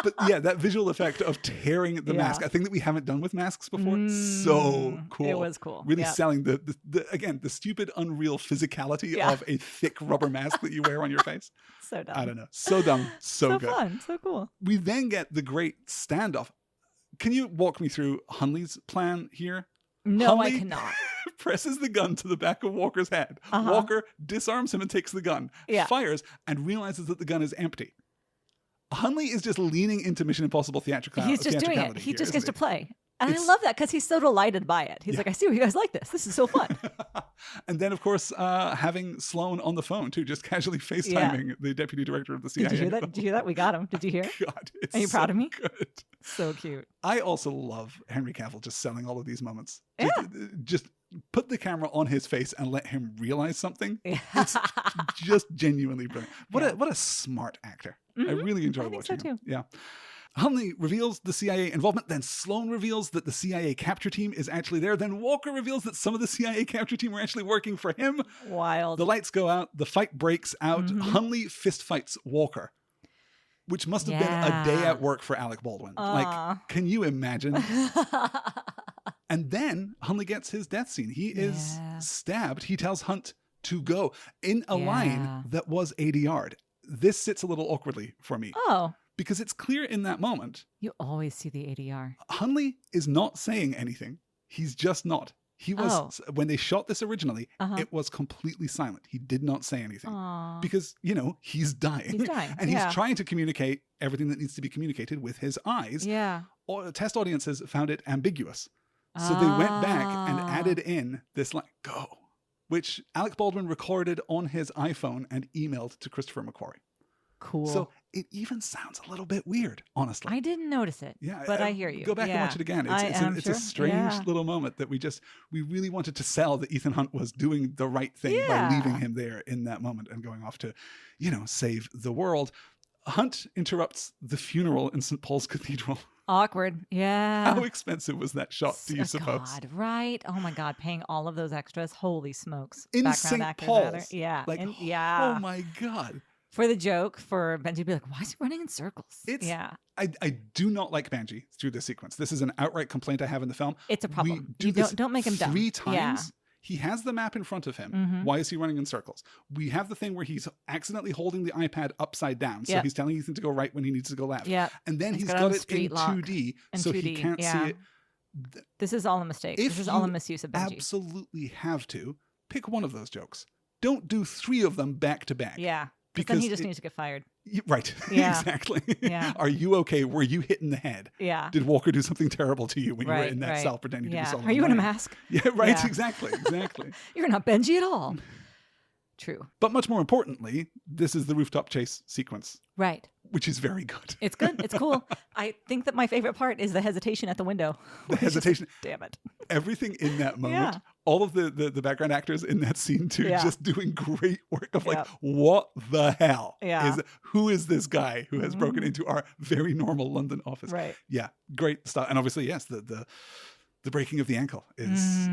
But yeah, that visual effect of tearing the Yeah. mask, a thing that we haven't done with masks before, so cool. It was cool. Really Yep. selling the stupid, unreal physicality Yeah. of a thick rubber mask that you wear on your face. So dumb. I don't know. So dumb, so good. fun. So cool. We then get the great standoff. Can you walk me through Hunley's plan here? No, I Hunley cannot. presses the gun to the back of Walker's head. Uh-huh. Walker disarms him and takes the gun, Yeah. fires, and realizes that the gun is empty. Hunley is just leaning into Mission Impossible theatrical. He's just doing it. theatricality He here, just isn't gets to he? play. And It's- I love that because he's so delighted by it. He's Yeah. like, I see you guys like this. This is so fun. And then, of course, having Sloan on the phone, too, just casually FaceTiming the deputy director of the CIA. Did you hear that? Did you hear that? We got him. Did you hear? God, it's Are you proud of me? Good. So cute. I also love Henry Cavill just selling all of these moments. Yeah. Just put the camera on his face and let him realize something. Yeah. It's just genuinely brilliant. What Yeah. a smart actor. I really enjoy I think so watching him. too. Yeah. Hunley reveals the CIA involvement. Then Sloan reveals that the CIA capture team is actually there. Then Walker reveals that some of the CIA capture team are actually working for him. Wild. The lights go out. The fight breaks out. Mm-hmm. Hunley fist fights Walker, which must have been a day Yeah. at work for Alec Baldwin. Like, can you imagine? And then Hunley gets his death scene. He is Yeah. stabbed. He tells Hunt to go in a Yeah. line that was ADR'd. This sits a little awkwardly for me Oh, because it's clear in that moment you always see the ADR. Hunley is not saying anything. He's just not. He was, when they shot this originally, it was completely silent. He did not say anything Aw. because, you know, he's dying. He's dying, And yeah. he's trying to communicate everything that needs to be communicated with his eyes. Yeah. Test audiences found it ambiguous. So they went back and Ah. added in this line, go, which Alec Baldwin recorded on his iPhone and emailed to Christopher McQuarrie. Cool. So it even sounds a little bit weird, honestly. I didn't notice it. Yeah, But I hear you. Go back and Yeah. watch it again. I'm It's sure. a strange Yeah. little moment that we really wanted to sell that Ethan Hunt was doing the right thing by Yeah. leaving him there in that moment and going off to, you know, save the world. Hunt interrupts the funeral in St. Paul's Cathedral. Awkward. Yeah. How expensive was that shot, do you suppose? God, right? Oh my God, paying all of those extras. Holy smokes. In Background St. actors Paul's. matter. Yeah. Like, yeah. oh my God. For the joke, for Benji to be like, why is he running in circles? I do not like Benji through this sequence. This is an outright complaint I have in the film. It's a problem. We do You this don't make him dumb. 3 times. Yeah. He has the map in front of him. Mhm. Why is he running in circles? We have the thing where he's accidentally holding the iPad upside down. So Yep. he's telling Ethan to go right when he needs to go left. Yep. And then He's he's got it got on it in street lock 2D and so 2D, he can't yeah. see it. This is all a mistake. If This is all a you misuse of Benji. absolutely have to, pick one of those jokes. Don't do 3 of them back to back. Yeah. Because then he just needs to get fired. Right. Yeah. Exactly. Yeah. Are you okay? Were you hit in the head? Yeah. Did Walker do something terrible to you when you were Right, in that right. cell pretending to be Yeah. Solomon Are you in a Lane? mask? Yeah, right. Yeah. Exactly. Exactly. You're not Benji at all. True. But much more importantly, this is the rooftop chase sequence. Right. which is very good. It's good. It's cool. I think that my favorite part is the hesitation at the window. The hesitation. Damn it. Everything in that moment, all of the background actors in that scene too, just doing great work of like, what the hell who is this guy who has broken into our very normal London office? Right. Yeah. Great stuff. And obviously, yes, the breaking of the ankle is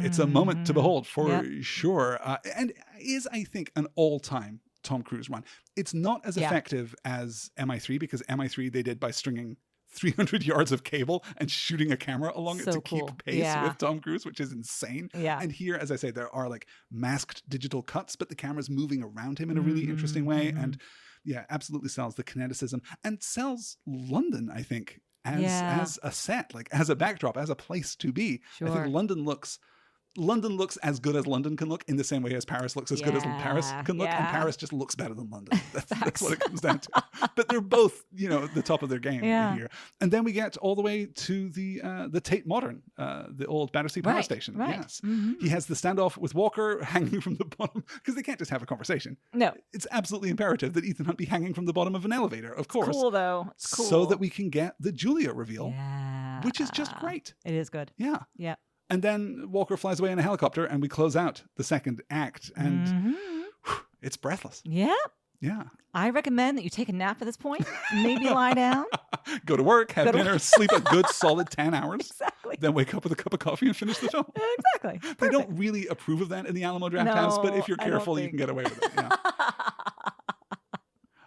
it's a moment to behold for sure. And is, I think, an all-time Tom Cruise run. It's not as effective as MI3 because MI3 they did by stringing 300 yards of cable and shooting a camera along it to keep pace with Tom Cruise, which is insane. Yeah. And here, as I say, there are like masked digital cuts, but the camera's moving around him in a really interesting way. And absolutely sells the kineticism and sells London, I think, as a set, like as a backdrop, as a place to be. Sure. I think London looks as good as London can look in the same way as Paris looks as good as Paris can look. And Paris just looks better than London. That's what it comes down to. But they're both, the top of their game here. And then we get all the way to the Tate Modern, the old Battersea Power Station. Right. Yes. He has the standoff with Walker hanging from the bottom because they can't just have a conversation. No. It's absolutely imperative that Ethan Hunt be hanging from the bottom of an elevator, of course. It's cool, though. It's cool. So that we can get the Julia reveal, which is just great. It is good. Yeah. Yeah. And then Walker flies away in a helicopter and we close out the second act. And it's breathless. Yeah. Yeah. I recommend that you take a nap at this point. Maybe lie down. Go to work, have dinner, sleep a good solid 10 hours. Exactly. Then wake up with a cup of coffee and finish the film. Exactly. Perfect. They don't really approve of that in the Alamo Drafthouse, but if you're careful, you can get away with it. Yeah.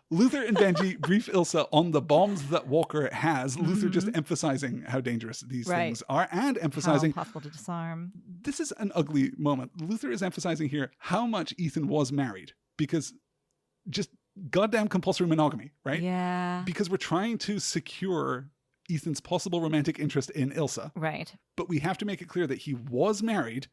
Luther and Benji brief Ilsa on the bombs that Walker has. Luther just emphasizing how dangerous these things are and emphasizing how impossible to disarm. This is an ugly moment. Luther is emphasizing here how much Ethan was married because just goddamn compulsory monogamy, right? Yeah. Because we're trying to secure Ethan's possible romantic interest in Ilsa. Right. But we have to make it clear that he was married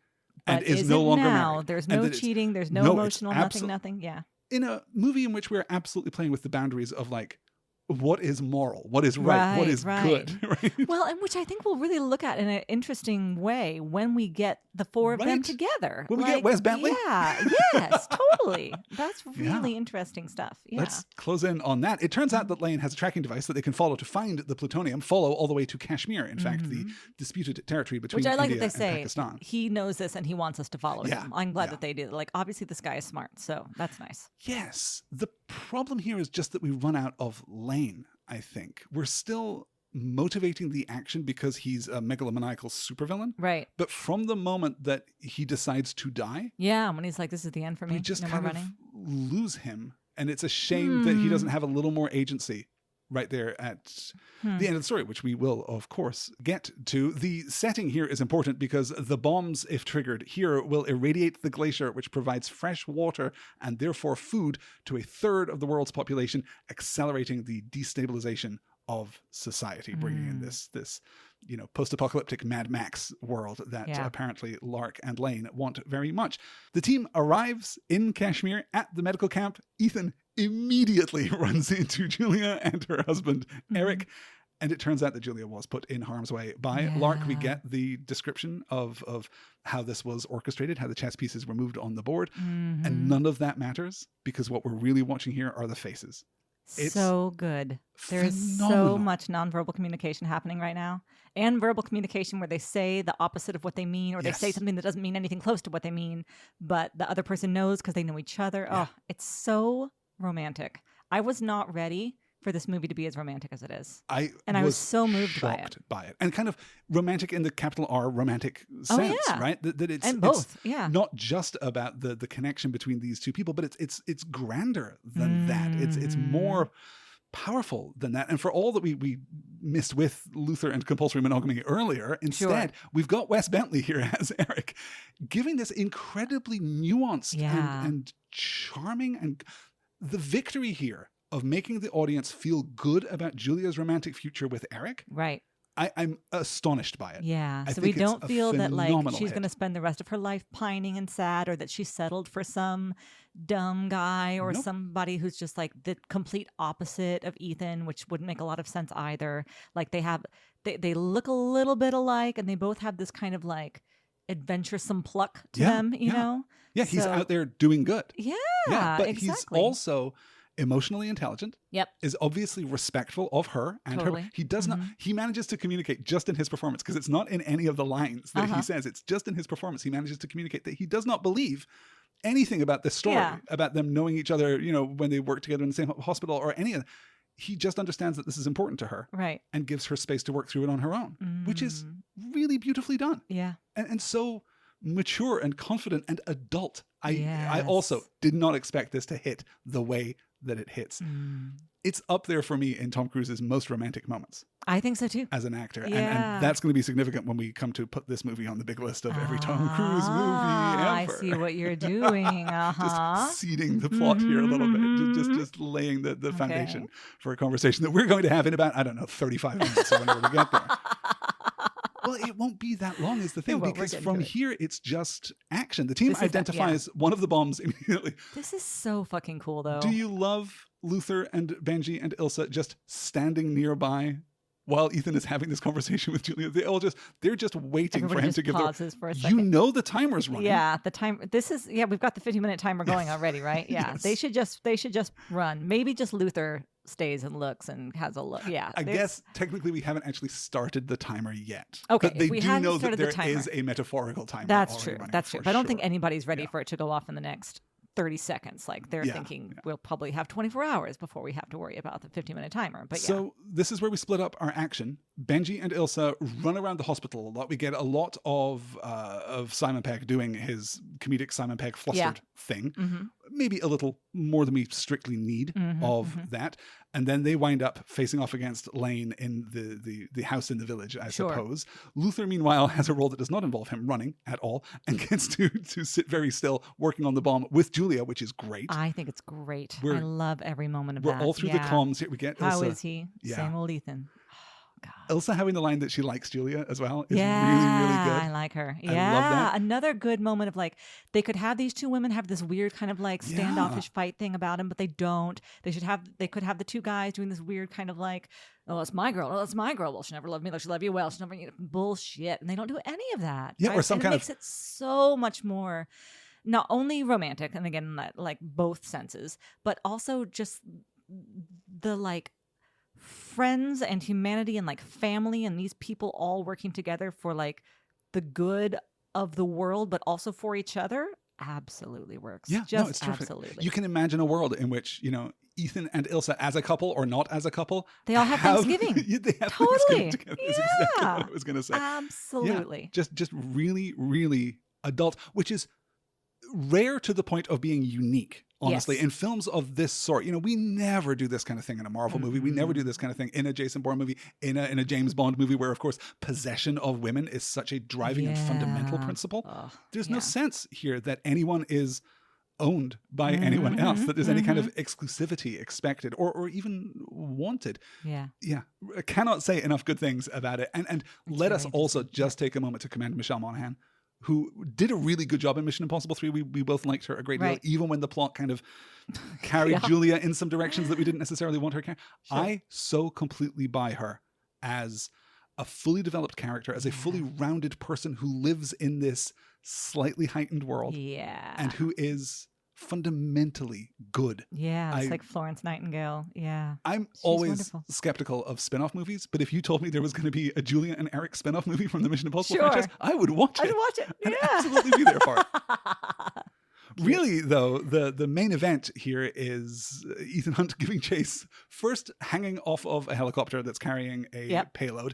and is no longer married. There's no cheating. There's no emotional, nothing. Yeah. In a movie in which we're absolutely playing with the boundaries of like, what is moral? What is right? What is good? Right? Well, and which I think we'll really look at in an interesting way when we get the four of them together. When we get Wes Bentley? Yeah, yes, totally. That's really interesting stuff. Yeah. Let's close in on that. It turns out that Lane has a tracking device that they can follow to find the plutonium, follow all the way to Kashmir, in fact, the disputed territory between India and Pakistan. He knows this and he wants us to follow him. I'm glad that they did. Like, obviously this guy is smart, so that's nice. Yes. The problem here is just that we run out of Lane, I think. We're still motivating the action because he's a megalomaniacal supervillain. Right. But from the moment that he decides to die... Yeah, when he's like, this is the end for me. We just kind of lose him. And it's a shame that he doesn't have a little more agency right there at the end of the story, which we will, of course, get to. The setting here is important because the bombs, if triggered here, will irradiate the glacier, which provides fresh water and therefore food to a third of the world's population, accelerating the destabilization of society, bringing in this post-apocalyptic Mad Max world that apparently Lark and Lane want very much. The team arrives in Kashmir at the medical camp. Ethan immediately runs into Julia and her husband, Eric. And it turns out that Julia was put in harm's way by Lark. We get the description of how this was orchestrated, how the chess pieces were moved on the board. And none of that matters because what we're really watching here are the faces. It's so good. There's so much nonverbal communication happening right now. And verbal communication where they say the opposite of what they mean, or they say something that doesn't mean anything close to what they mean, but the other person knows because they know each other. Yeah. Oh, it's so romantic. I was not ready for this movie to be as romantic as it is. I was so moved by it. And kind of romantic in the capital R romantic sense, right? That it's not just about the connection between these two people, but it's grander than that. It's more powerful than that. And for all that we missed with Luther and compulsory monogamy earlier, instead, we've got Wes Bentley here as Eric, giving this incredibly nuanced and charming, and the victory here of making the audience feel good about Julia's romantic future with Eric. Right. I'm astonished by it. Yeah. So we don't feel that like she's going to spend the rest of her life pining and sad, or that she's settled for some dumb guy or somebody who's just like the complete opposite of Ethan, which wouldn't make a lot of sense either. Like they look a little bit alike, and they both have this kind of like adventuresome pluck to them, you know? Yeah. He's out there doing good. Yeah. But exactly. He's also emotionally intelligent. Yep. Is obviously respectful of her and Totally. her. He does not. He manages to communicate just in his performance, because it's not in any of the lines that he says. It's just in his performance. He manages to communicate that he does not believe anything about this story, about them knowing each other, when they work together in the same hospital or any of that. He just understands that this is important to her, right, and gives her space to work through it on her own, which is really beautifully done. Yeah. And so mature and confident and adult. I also did not expect this to hit the way that it hits. It's up there for me in Tom Cruise's most romantic moments. I think so too. As an actor. Yeah. And that's going to be significant when we come to put this movie on the big list of every Tom Cruise movie ever. I see what you're doing. Just seeding the plot here a little bit. Just laying the foundation for a conversation that we're going to have in about, 35 minutes or whenever we get there. Well, it won't be that long is the thing, because from here, it's just action. The team identifies one of the bombs immediately. This is so fucking cool, though. Do you love Luther and Benji and Ilsa just standing nearby while Ethan is having this conversation with Julia? They're just waiting for him to give for a second. The timer's running. Yeah, the time. We've got the 50-minute timer going already, right? Yeah, Yes. they should just run. Maybe just Luther stays and looks and has a look. Yeah, I guess technically we haven't actually started the timer yet. Okay, but they if we do hadn't know that started there the timer, is a metaphorical timer. That's already true. running, That's true. for But I don't think sure. anybody's ready for it to go off in the next 30 seconds. Like they're thinking we'll probably have 24 hours before we have to worry about the 50-minute timer. But so this is where we split up our action. Benji and Ilsa run around the hospital a lot. We get a lot of Simon Pegg doing his comedic Simon Pegg flustered thing. Maybe a little more than we strictly need of that. And then they wind up facing off against Lane in the house in the village, I suppose. Luther, meanwhile, has a role that does not involve him running at all and gets to sit very still working on the bomb with Julia, which is great. I think it's great. I love every moment of that. We're all through the comms. Here we get Ilsa. How is he? Same old Ethan. God. Ilsa having the line that she likes Julia as well is really, really good. I like her. I love that. Another good moment of like, they could have these two women have this weird kind of like standoffish fight thing about him, but they don't. They could have the two guys doing this weird kind of like, oh, that's my girl. Oh, that's my girl. Well, she never loved me. She'll love you well. She'll never bullshit. And they don't do any of that. Yeah, right? or some kind of. It makes it so much more not only romantic, and again, like both senses, but also just the like friends and humanity and like family and these people all working together for like the good of the world, but also for each other. Absolutely works. Yeah, just it's terrific. Absolutely. You can imagine a world in which, Ethan and Ilsa as a couple or not as a couple. They all have Thanksgiving. They have totally. Thanksgiving together. That's exactly what I was going to say. Absolutely. Yeah, just really, really adult, which is rare to the point of being unique. Honestly, in films of this sort, we never do this kind of thing in a Marvel movie. We never do this kind of thing in a Jason Bourne movie, in a James Bond movie, where, of course, possession of women is such a driving and fundamental principle. There's no sense here that anyone is owned by anyone else, that there's any kind of exclusivity expected or even wanted. Yeah. I cannot say enough good things about it. And let us also just take a moment to commend Michelle Monaghan, who did a really good job in Mission Impossible 3. We both liked her a great deal, even when the plot kind of carried Julia in some directions that we didn't necessarily want her to carry. Sure. I so completely buy her as a fully developed character, as a fully rounded person who lives in this slightly heightened world. Yeah. And who is fundamentally good. Yeah, it's like Florence Nightingale. Yeah. I'm always skeptical of spin-off movies, but if you told me there was going to be a Julia and Eric spin-off movie from the Mission Impossible franchise, I would watch it. I'd watch it. And absolutely be there for it. Really, though, the main event here is Ethan Hunt giving chase, first hanging off of a helicopter that's carrying a payload.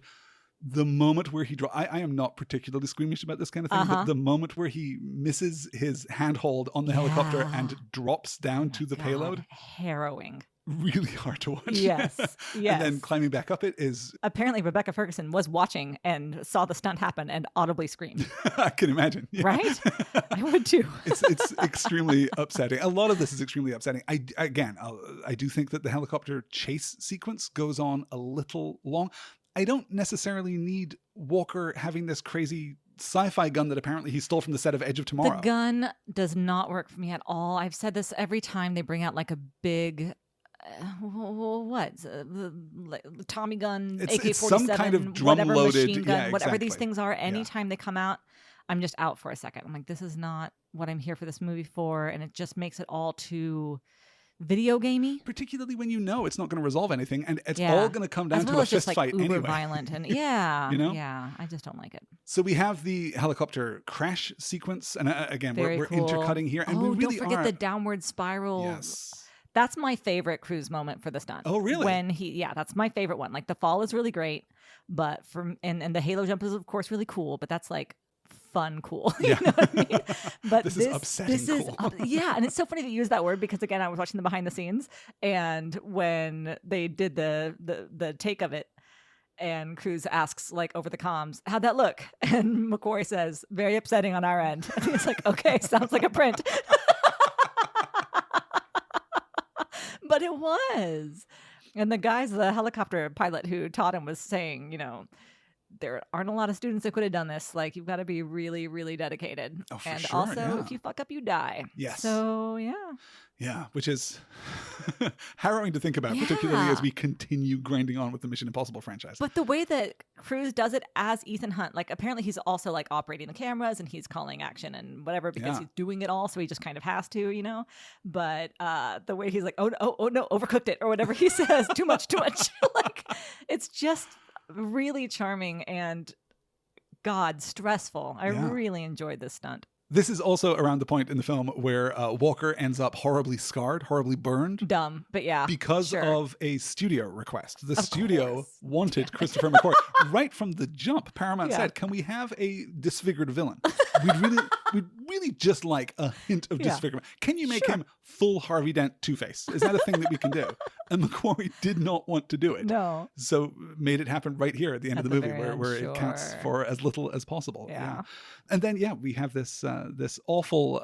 The moment where I am not particularly squeamish about this kind of thing, but the moment where he misses his handhold on the helicopter and drops down to the payload. Harrowing. Really hard to watch. Yes. And then climbing back up it is... Apparently Rebecca Ferguson was watching and saw the stunt happen and audibly screamed. I can imagine. Yeah. Right? I would too. It's extremely upsetting. A lot of this is extremely upsetting. I do think that the helicopter chase sequence goes on a little long. I don't necessarily need Walker having this crazy sci-fi gun that apparently he stole from the set of Edge of Tomorrow. The gun does not work for me at all. I've said this every time they bring out like a big... the Tommy gun, AK-47, it's some kind of drum-loaded machine gun, whatever these exactly. things are. Anytime they come out, I'm just out for a second. I'm like, this is not what I'm here for this movie for, and it just makes it all too video gamey. Particularly when you know it's not going to resolve anything, and it's all going to come down to a fist fight uber anyway. Violent and I just don't like it. So we have the helicopter crash sequence, and again, we're cool. intercutting here, and we really don't forget the downward spiral. Yes. That's my favorite Cruise moment for the stunt. Oh, really? That's my favorite one. Like the fall is really great, but and the halo jump is of course really cool, but that's like fun cool. You know what I mean? But this is upsetting cool. And it's so funny to use that word because again, I was watching the behind the scenes, and when they did the take of it, and Cruise asks like over the comms, "How'd that look?" And McQuarrie says, "Very upsetting on our end." And he's like, "Okay, sounds like a print." But it was. And the helicopter pilot who taught him was saying, there aren't a lot of students that could have done this. Like, you've got to be really, really dedicated. Oh, for and sure, also, if you fuck up, you die. Yes. So, yeah. Yeah, which is harrowing to think about, particularly as we continue grinding on with the Mission Impossible franchise. But the way that Cruise does it as Ethan Hunt, like apparently he's also like operating the cameras and he's calling action and whatever because he's doing it all, so he just kind of has to, But the way he's like, oh no, overcooked it or whatever he says, too much. Like it's just really charming and stressful. I really enjoyed this stunt. This is also around the point in the film where Walker ends up horribly scarred, horribly burned. Dumb, but yeah. Because of a studio request. The studio wanted Christopher McQuarrie. Right from the jump, Paramount said, "Can we have a disfigured villain? We'd really just like a hint of disfigurement. Can you make him full Harvey Dent Two-Face? Is that a thing that we can do?" And McQuarrie did not want to do it. No. So made it happen right here at the end of the movie where it counts for as little as possible. Yeah. And then, we have this this awful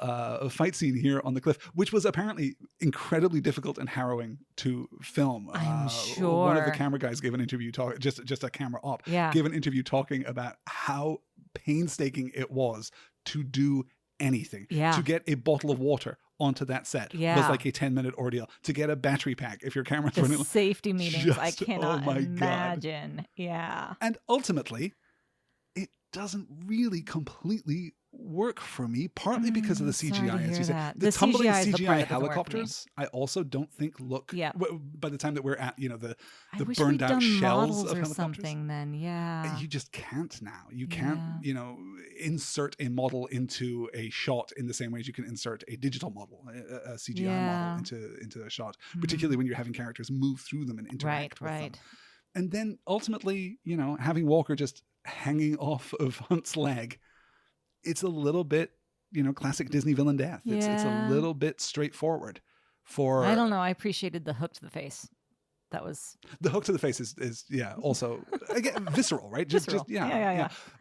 fight scene here on the cliff, which was apparently incredibly difficult and harrowing to film. I'm sure. One of the camera guys gave an interview, just a camera op, gave an interview talking about how painstaking it was to do anything. To get a bottle of water onto that set was like a 10-minute ordeal. To get a battery pack if your camera's running. Safety meetings, I cannot imagine. God. Yeah. And ultimately, it doesn't really completely work for me, partly because of the CGI, as you said. The tumbling CGI helicopters, I also don't think look, by the time that we're at, the burned out shells of helicopters. Something then, you just can't now. You can't, insert a model into a shot in the same way as you can insert a digital model, a CGI model into a shot, particularly when you're having characters move through them and interact with them. And then ultimately, having Walker just hanging off of Hunt's leg, it's a little bit, classic Disney villain death. It's a little bit straightforward. I don't know. I appreciated the hook to the face. That was the hook to the face is also again visceral, right? Visceral.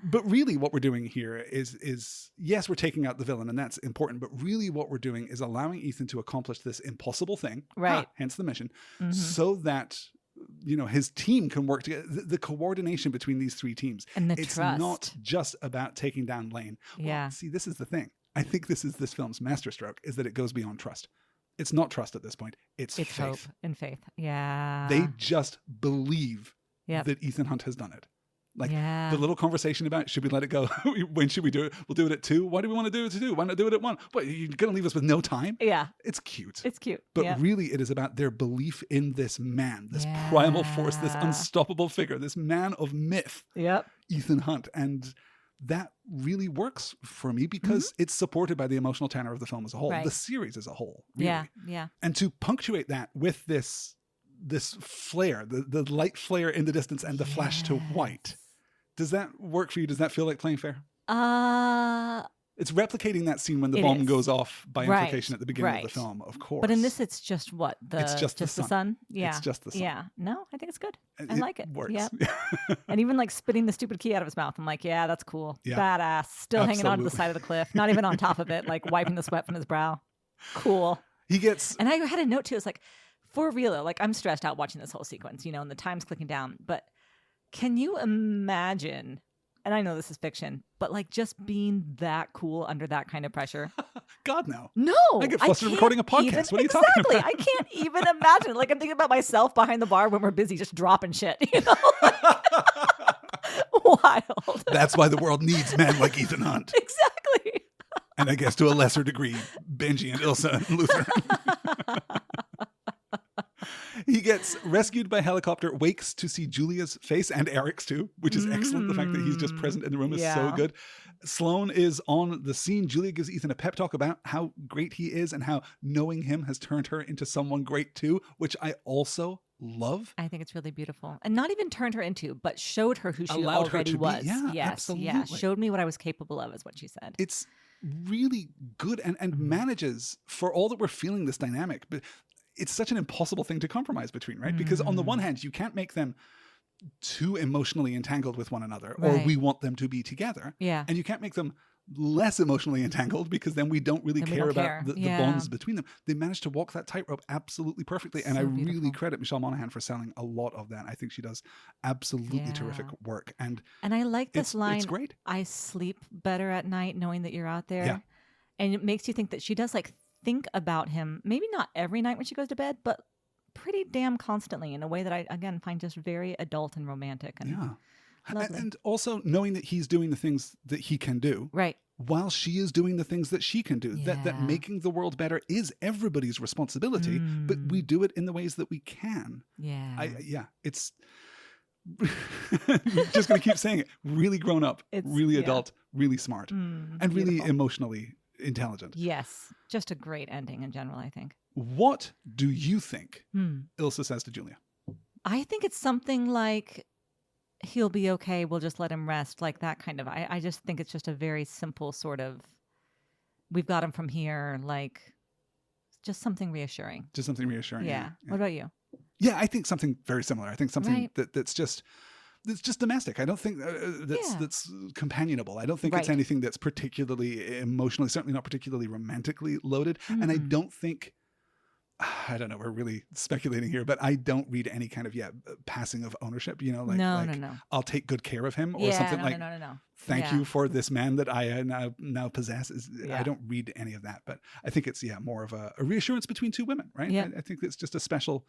But really, what we're doing here is yes, we're taking out the villain, and that's important. But really, what we're doing is allowing Ethan to accomplish this impossible thing, right? Hence the mission, so that his team can work together. The coordination between these three teams. And it's trust. Not just about taking down Lane. Well, see, this is the thing. I think this is this film's masterstroke, is that it goes beyond trust. It's not trust at this point. It's faith. Hope and faith. Yeah. They just believe that Ethan Hunt has done it. Like the little conversation about, should we let it go? When should we do it? We'll do it at 2. Why do we want to do it at 2? Why not do it at 1? What, you're going to leave us with no time? Yeah. It's cute. But really, it is about their belief in this man, this primal force, this unstoppable figure, this man of myth, Ethan Hunt. And that really works for me because it's supported by the emotional tenor of the film as a whole, the series as a whole. Really. Yeah. And to punctuate that with this flare, the light flare in the distance and the flash to white. Does that work for you? Does that feel like playing fair? It's replicating that scene when the bomb goes off by implication at the beginning of the film, of course. But in this, it's just what? It's just the sun. Yeah. It's just the sun. Yeah. No, I think it's good. I like it. Works. Yeah. And even like spitting the stupid key out of his mouth. I'm like, that's cool. Yeah. Badass. Still hanging on to the side of the cliff. Not even on top of it, like wiping the sweat from his brow. Cool. And I had a note too. It's like, for real, like I'm stressed out watching this whole sequence, and the time's clicking down. But can you imagine, and I know this is fiction, but like just being that cool under that kind of pressure? God, no. No. I get flustered recording a podcast. What are you talking about? I can't even imagine. Like I'm thinking about myself behind the bar when we're busy just dropping shit, Wild. That's why the world needs men like Ethan Hunt. Exactly. And I guess to a lesser degree, Benji and Ilsa and Luther. He gets rescued by helicopter, wakes to see Julia's face and Eric's too, which is excellent. The fact that he's just present in the room is so good. Sloane is on the scene. Julia gives Ethan a pep talk about how great he is and how knowing him has turned her into someone great too, which I also love. I think it's really beautiful. And not even turned her into, but showed her who she Allowed her already to be. was. Yeah, yes, absolutely. yeah. Showed me what I was capable of, is what she said. It's really good and manages, for all that we're feeling this dynamic, but it's such an impossible thing to compromise between, right? Because on the one hand, you can't make them too emotionally entangled with one another, or we want them to be together. Yeah. And you can't make them less emotionally entangled, because then we don't really care about the bonds between them. They managed to walk that tightrope absolutely perfectly. And I really credit Michelle Monaghan for selling a lot of that. I think she does absolutely terrific work. And I like this line. It's great. I sleep better at night knowing that you're out there. Yeah. And it makes you think that she does like think about him, maybe not every night when she goes to bed, but pretty damn constantly, in a way that I, again, find just very adult and romantic. And lovely. And also knowing that he's doing the things that he can do. Right. While she is doing the things that she can do. That making the world better is everybody's responsibility, but we do it in the ways that we can. Yeah. It's just going to keep saying it. Really grown up, really adult, really smart, and really emotionally intelligent. Yes. Just a great ending in general, I think. What do you think Ilsa says to Julia? I think it's something like, he'll be okay, we'll just let him rest, like that kind of. I just think it's just a very simple sort of, we've got him from here, like just something reassuring. Just something reassuring. Yeah. What about you? Yeah, I think something very similar. I think something that's just domestic. I don't think that's companionable. I don't think it's anything that's particularly emotionally, certainly not particularly romantically loaded. And I don't think, I don't know, we're really speculating here, but I don't read any kind of passing of ownership, no. I'll take good care of him, or something no. Thank you for this man that I now possess. I don't read any of that, but I think it's more of a reassurance between two women, right? I think it's just a special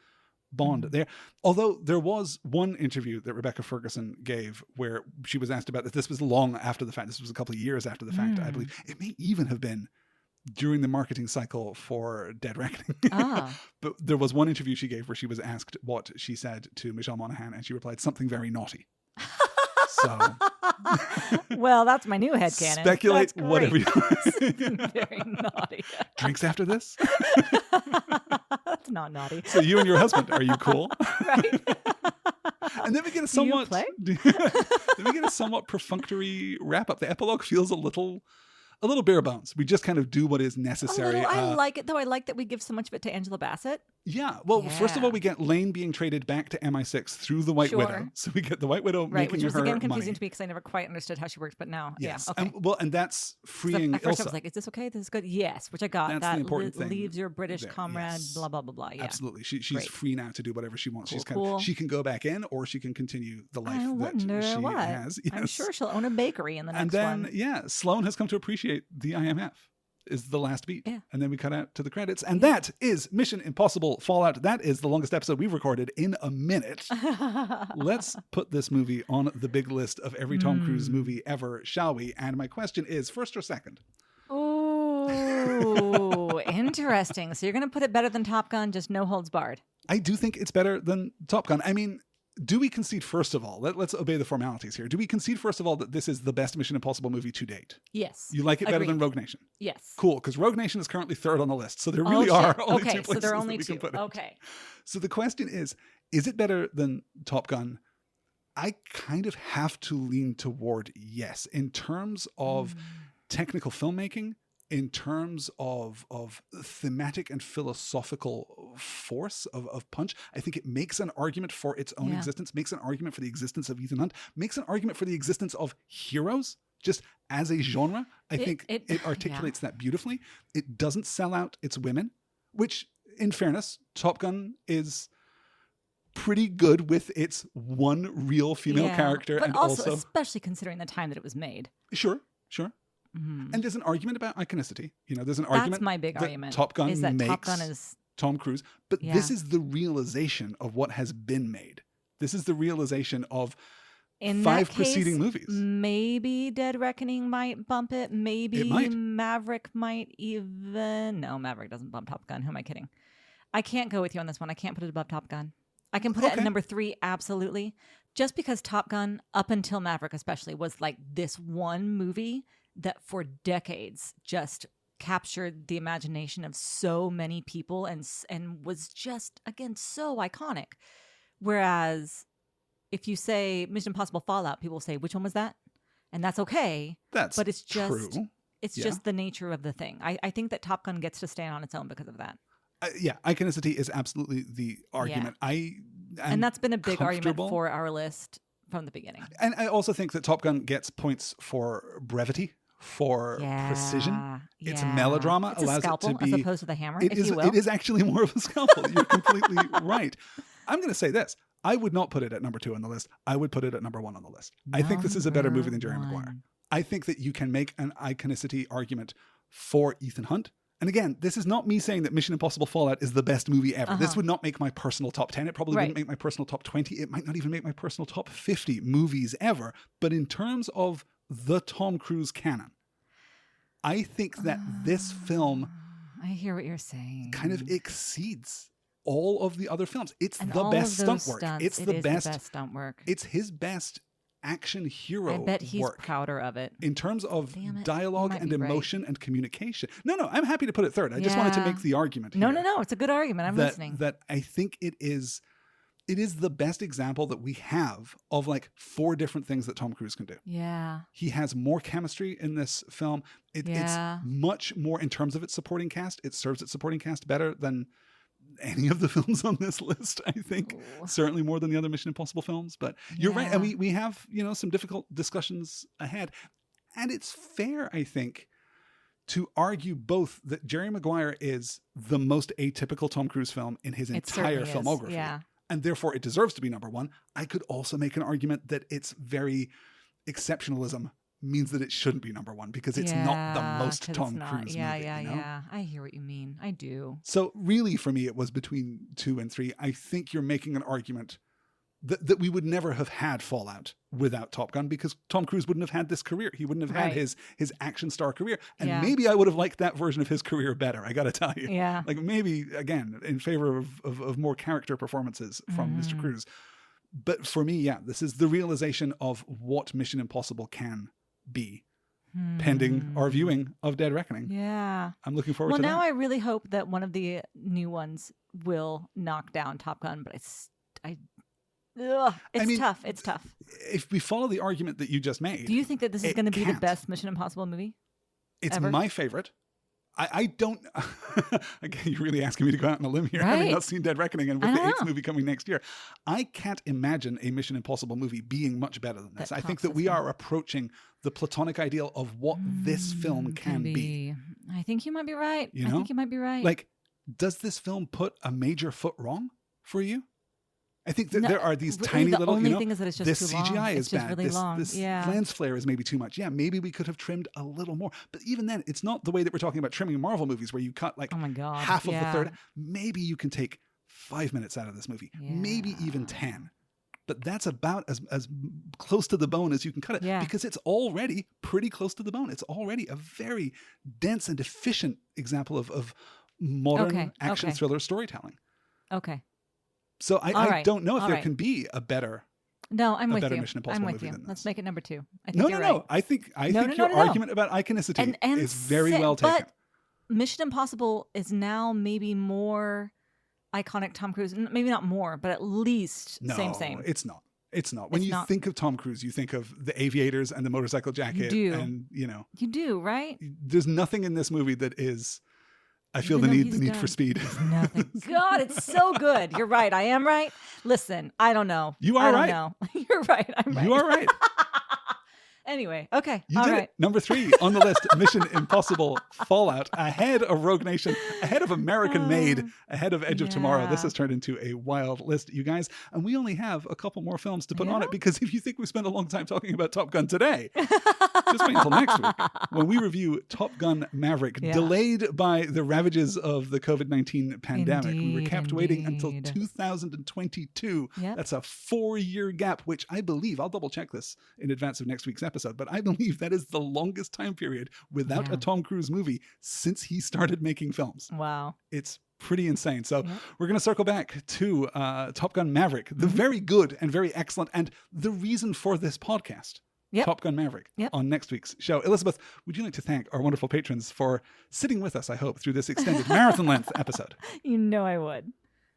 bond there. Although there was one interview that Rebecca Ferguson gave where she was asked about this. This was long after the fact. This was a couple of years after the fact, I believe. It may even have been during the marketing cycle for Dead Reckoning. But there was one interview she gave where she was asked what she said to Michelle Monaghan, and she replied, something very naughty. So well, that's my new headcanon. Speculate whatever you want. Very naughty. Drinks after this? That's not naughty. So you and your husband, are you cool? Right. And then we get a somewhat perfunctory wrap up. The epilogue feels a little bare bones. We just kind of do what is necessary. I like it, though. I like that we give so much of it to Angela Bassett. Yeah. Well, first of all, we get Lane being traded back to MI6 through the White Widow. So we get the White Widow making her money. Which was again confusing to me because I never quite understood how she works. But now, yes. Okay. And that's freeing At first Ilsa. I was like, is this okay? This is good? Yes, which I got. That's the important thing. Leaves your British comrade, blah, blah, blah, blah. Yeah. Absolutely. She's free now to do whatever she wants. Cool. She can go back in, or she can continue the life that she has. Yes. I'm sure she'll own a bakery in the next one. And then, Sloane has come to appreciate the IMF. Is the last beat. Yeah. And then we cut out to the credits. And that is Mission Impossible Fallout. That is the longest episode we've recorded in a minute. Let's put this movie on the big list of every Tom Cruise movie ever, shall we? And my question is, first or second? Ooh, interesting. So you're going to put it better than Top Gun, just no holds barred. I do think it's better than Top Gun. I mean, do we concede, first of all, let's obey the formalities here. Do we concede, first of all, that this is the best Mission Impossible movie to date? Yes. You like it better than Rogue Nation? Yes. Cool, because Rogue Nation is currently third on the list. So there really are only two places there are only that we two. can put it. Okay. So the question is it better than Top Gun? I kind of have to lean toward yes. In terms of technical filmmaking, in terms of thematic and philosophical force of punch, I think it makes an argument for its own existence, makes an argument for the existence of Ethan Hunt, makes an argument for the existence of heroes just as a genre. I think it articulates that beautifully. It doesn't sell out its women, which, in fairness, Top Gun is pretty good with its one real female character. But and also, especially considering the time that it was made. Sure. And there's an argument about iconicity. There's an argument. That's my big argument. Top Gun is that makes Top Gun is Tom Cruise. But this is the realization of what has been made. This is the realization of in 5 that preceding case, movies. Maybe Dead Reckoning might bump it. Maybe it might. Maverick might even. No, Maverick doesn't bump Top Gun. Who am I kidding? I can't go with you on this one. I can't put it above Top Gun. I can put it at number 3, absolutely. Just because Top Gun, up until Maverick especially, was like this one movie that for decades just captured the imagination of so many people and was just, again, so iconic. Whereas if you say Mission Impossible Fallout, people say, which one was that? And that's okay. But it's just true. It's just the nature of the thing. I think that Top Gun gets to stand on its own because of that. Iconicity is absolutely the argument. And that's been a big argument for our list from the beginning. And I also think that Top Gun gets points for brevity, for precision. It's melodrama. It's a scalpel, it to be, as opposed to the hammer, if you will. It is actually more of a scalpel. You're completely right. I'm going to say this. I would not put it at number 2 on the list. I would put it at number 1 on the list. I think this is a better movie than Jerry Maguire. I think that you can make an iconicity argument for Ethan Hunt. And again, this is not me saying that Mission Impossible Fallout is the best movie ever. This would not make my personal top 10. It probably wouldn't make my personal top 20. It might not even make my personal top 50 movies ever. But in terms of the Tom Cruise canon, I think that this film... I hear what you're saying. ...kind of exceeds all of the other films. It's the best stunt work. It's the best stunt work. It's his best action hero work. I bet he's prouder of it. In terms of dialogue and emotion and communication. No, I'm happy to put it third. I just wanted to make the argument here. No. It's a good argument. I'm listening. That I think it is the best example that we have of like 4 different things that Tom Cruise can do. Yeah. He has more chemistry in this film. It's much more in terms of its supporting cast. It serves its supporting cast better than any of the films on this list, I think. Ooh. Certainly more than the other Mission Impossible films. But you're right. And we have, some difficult discussions ahead. And it's fair, I think, to argue both that Jerry Maguire is the most atypical Tom Cruise film in his entire filmography. Yeah. And therefore it deserves to be number 1. I could also make an argument that its very exceptionalism means that it shouldn't be number 1 because it's not the most Tom Cruise movie. Yeah. I hear what you mean. I do. So really for me, it was between 2 and 3. I think you're making an argument that we would never have had Fallout without Top Gun because Tom Cruise wouldn't have had this career. He wouldn't have had his action star career. And maybe I would have liked that version of his career better. I got to tell you. Yeah. Like maybe, again, in favor of more character performances from Mr. Cruise. But for me, this is the realization of what Mission Impossible can be pending our viewing of Dead Reckoning. Yeah. I'm looking forward to that. Well, now I really hope that one of the new ones will knock down Top Gun, but it's tough. It's tough. If we follow the argument that you just made... Do you think that this is going to be the best Mission Impossible movie? It's ever? My favorite. I don't... Again, you're really asking me to go out on a limb here, having not seen Dead Reckoning and with the 8th movie coming next year. I can't imagine a Mission Impossible movie being much better than this. I think that we are approaching the platonic ideal of what this film can be. I think you might be right. I think you might be right. Like, does this film put a major foot wrong for you? I think that there are these tiny little, only thing is that it's just this too CGI long. is it's just bad. Really long. This lens flare is maybe too much. Yeah, maybe we could have trimmed a little more. But even then, it's not the way that we're talking about trimming Marvel movies where you cut like half of the third. Maybe you can take 5 minutes out of this movie, maybe even 10. But that's about as close to the bone as you can cut it because it's already pretty close to the bone. It's already a very dense and efficient example of modern action thriller storytelling. Okay. So I don't know if there can be a better I'm with you. Mission Impossible movie than this. Let's make it number 2. I think no. Right. I think your argument about iconicity is very well taken. But Mission Impossible is now maybe more iconic Tom Cruise. Maybe not more, but at least same. It's not. It's not. When you think of Tom Cruise, you think of the aviators and the motorcycle jacket. You do. And, You do, right? There's nothing in this movie that is... I feel the need for speed. Nothing. God, it's so good. You're right. I am right. Listen, I don't know. You are right. Know. You're right. I'm right. You are right. Anyway, okay. You did it. Number 3 on the list, Mission Impossible Fallout, ahead of Rogue Nation, ahead of American Made, ahead of Edge of Tomorrow. This has turned into a wild list, you guys. And we only have a couple more films to put on it because if you think we spent a long time talking about Top Gun today, just wait until next week when we review Top Gun Maverick, delayed by the ravages of the COVID-19 pandemic. We were kept waiting until 2022. That's a 4-year gap, which I believe, I'll double check this in advance of next week's episode, but I believe that is the longest time period without a Tom Cruise movie since he started making films. Wow. It's pretty insane. So we're going to circle back to Top Gun Maverick, the very good and very excellent, and the reason for this podcast. Top Gun Maverick on next week's show. Elizabeth, would you like to thank our wonderful patrons for sitting with us, I hope, through this extended marathon length episode? You know I would.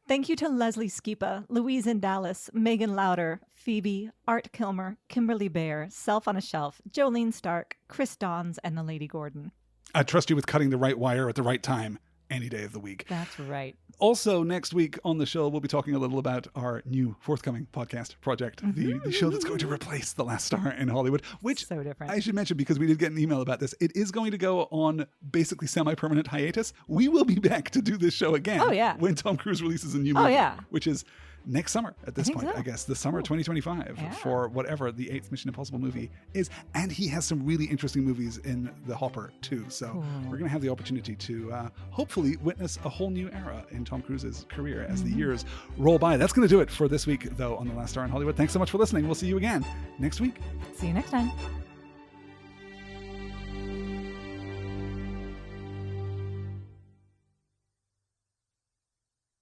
Thank you to Leslie Skipa, Louise in Dallas, Megan Lauder, Phoebe, Art Kilmer, Kimberly Bear, Self on a Shelf, Jolene Stark, Chris Dons, and the Lady Gordon. I trust you with cutting the right wire at the right time any day of the week. That's right. Also, next week on the show, we'll be talking a little about our new forthcoming podcast project, the show that's going to replace The Last Star in Hollywood, which so different. I should mention because we did get an email about this. It is going to go on basically semi-permanent hiatus. We will be back to do this show again when Tom Cruise releases a new movie, which is next summer at this point, I guess, the summer 2025 for whatever the 8th Mission Impossible movie is. And he has some really interesting movies in the hopper too. So we're going to have the opportunity to hopefully witness a whole new era in Tom Cruise's career as the years roll by. That's going to do it for this week, though, on The Last Star in Hollywood. Thanks so much for listening. We'll see you again next week. See you next time.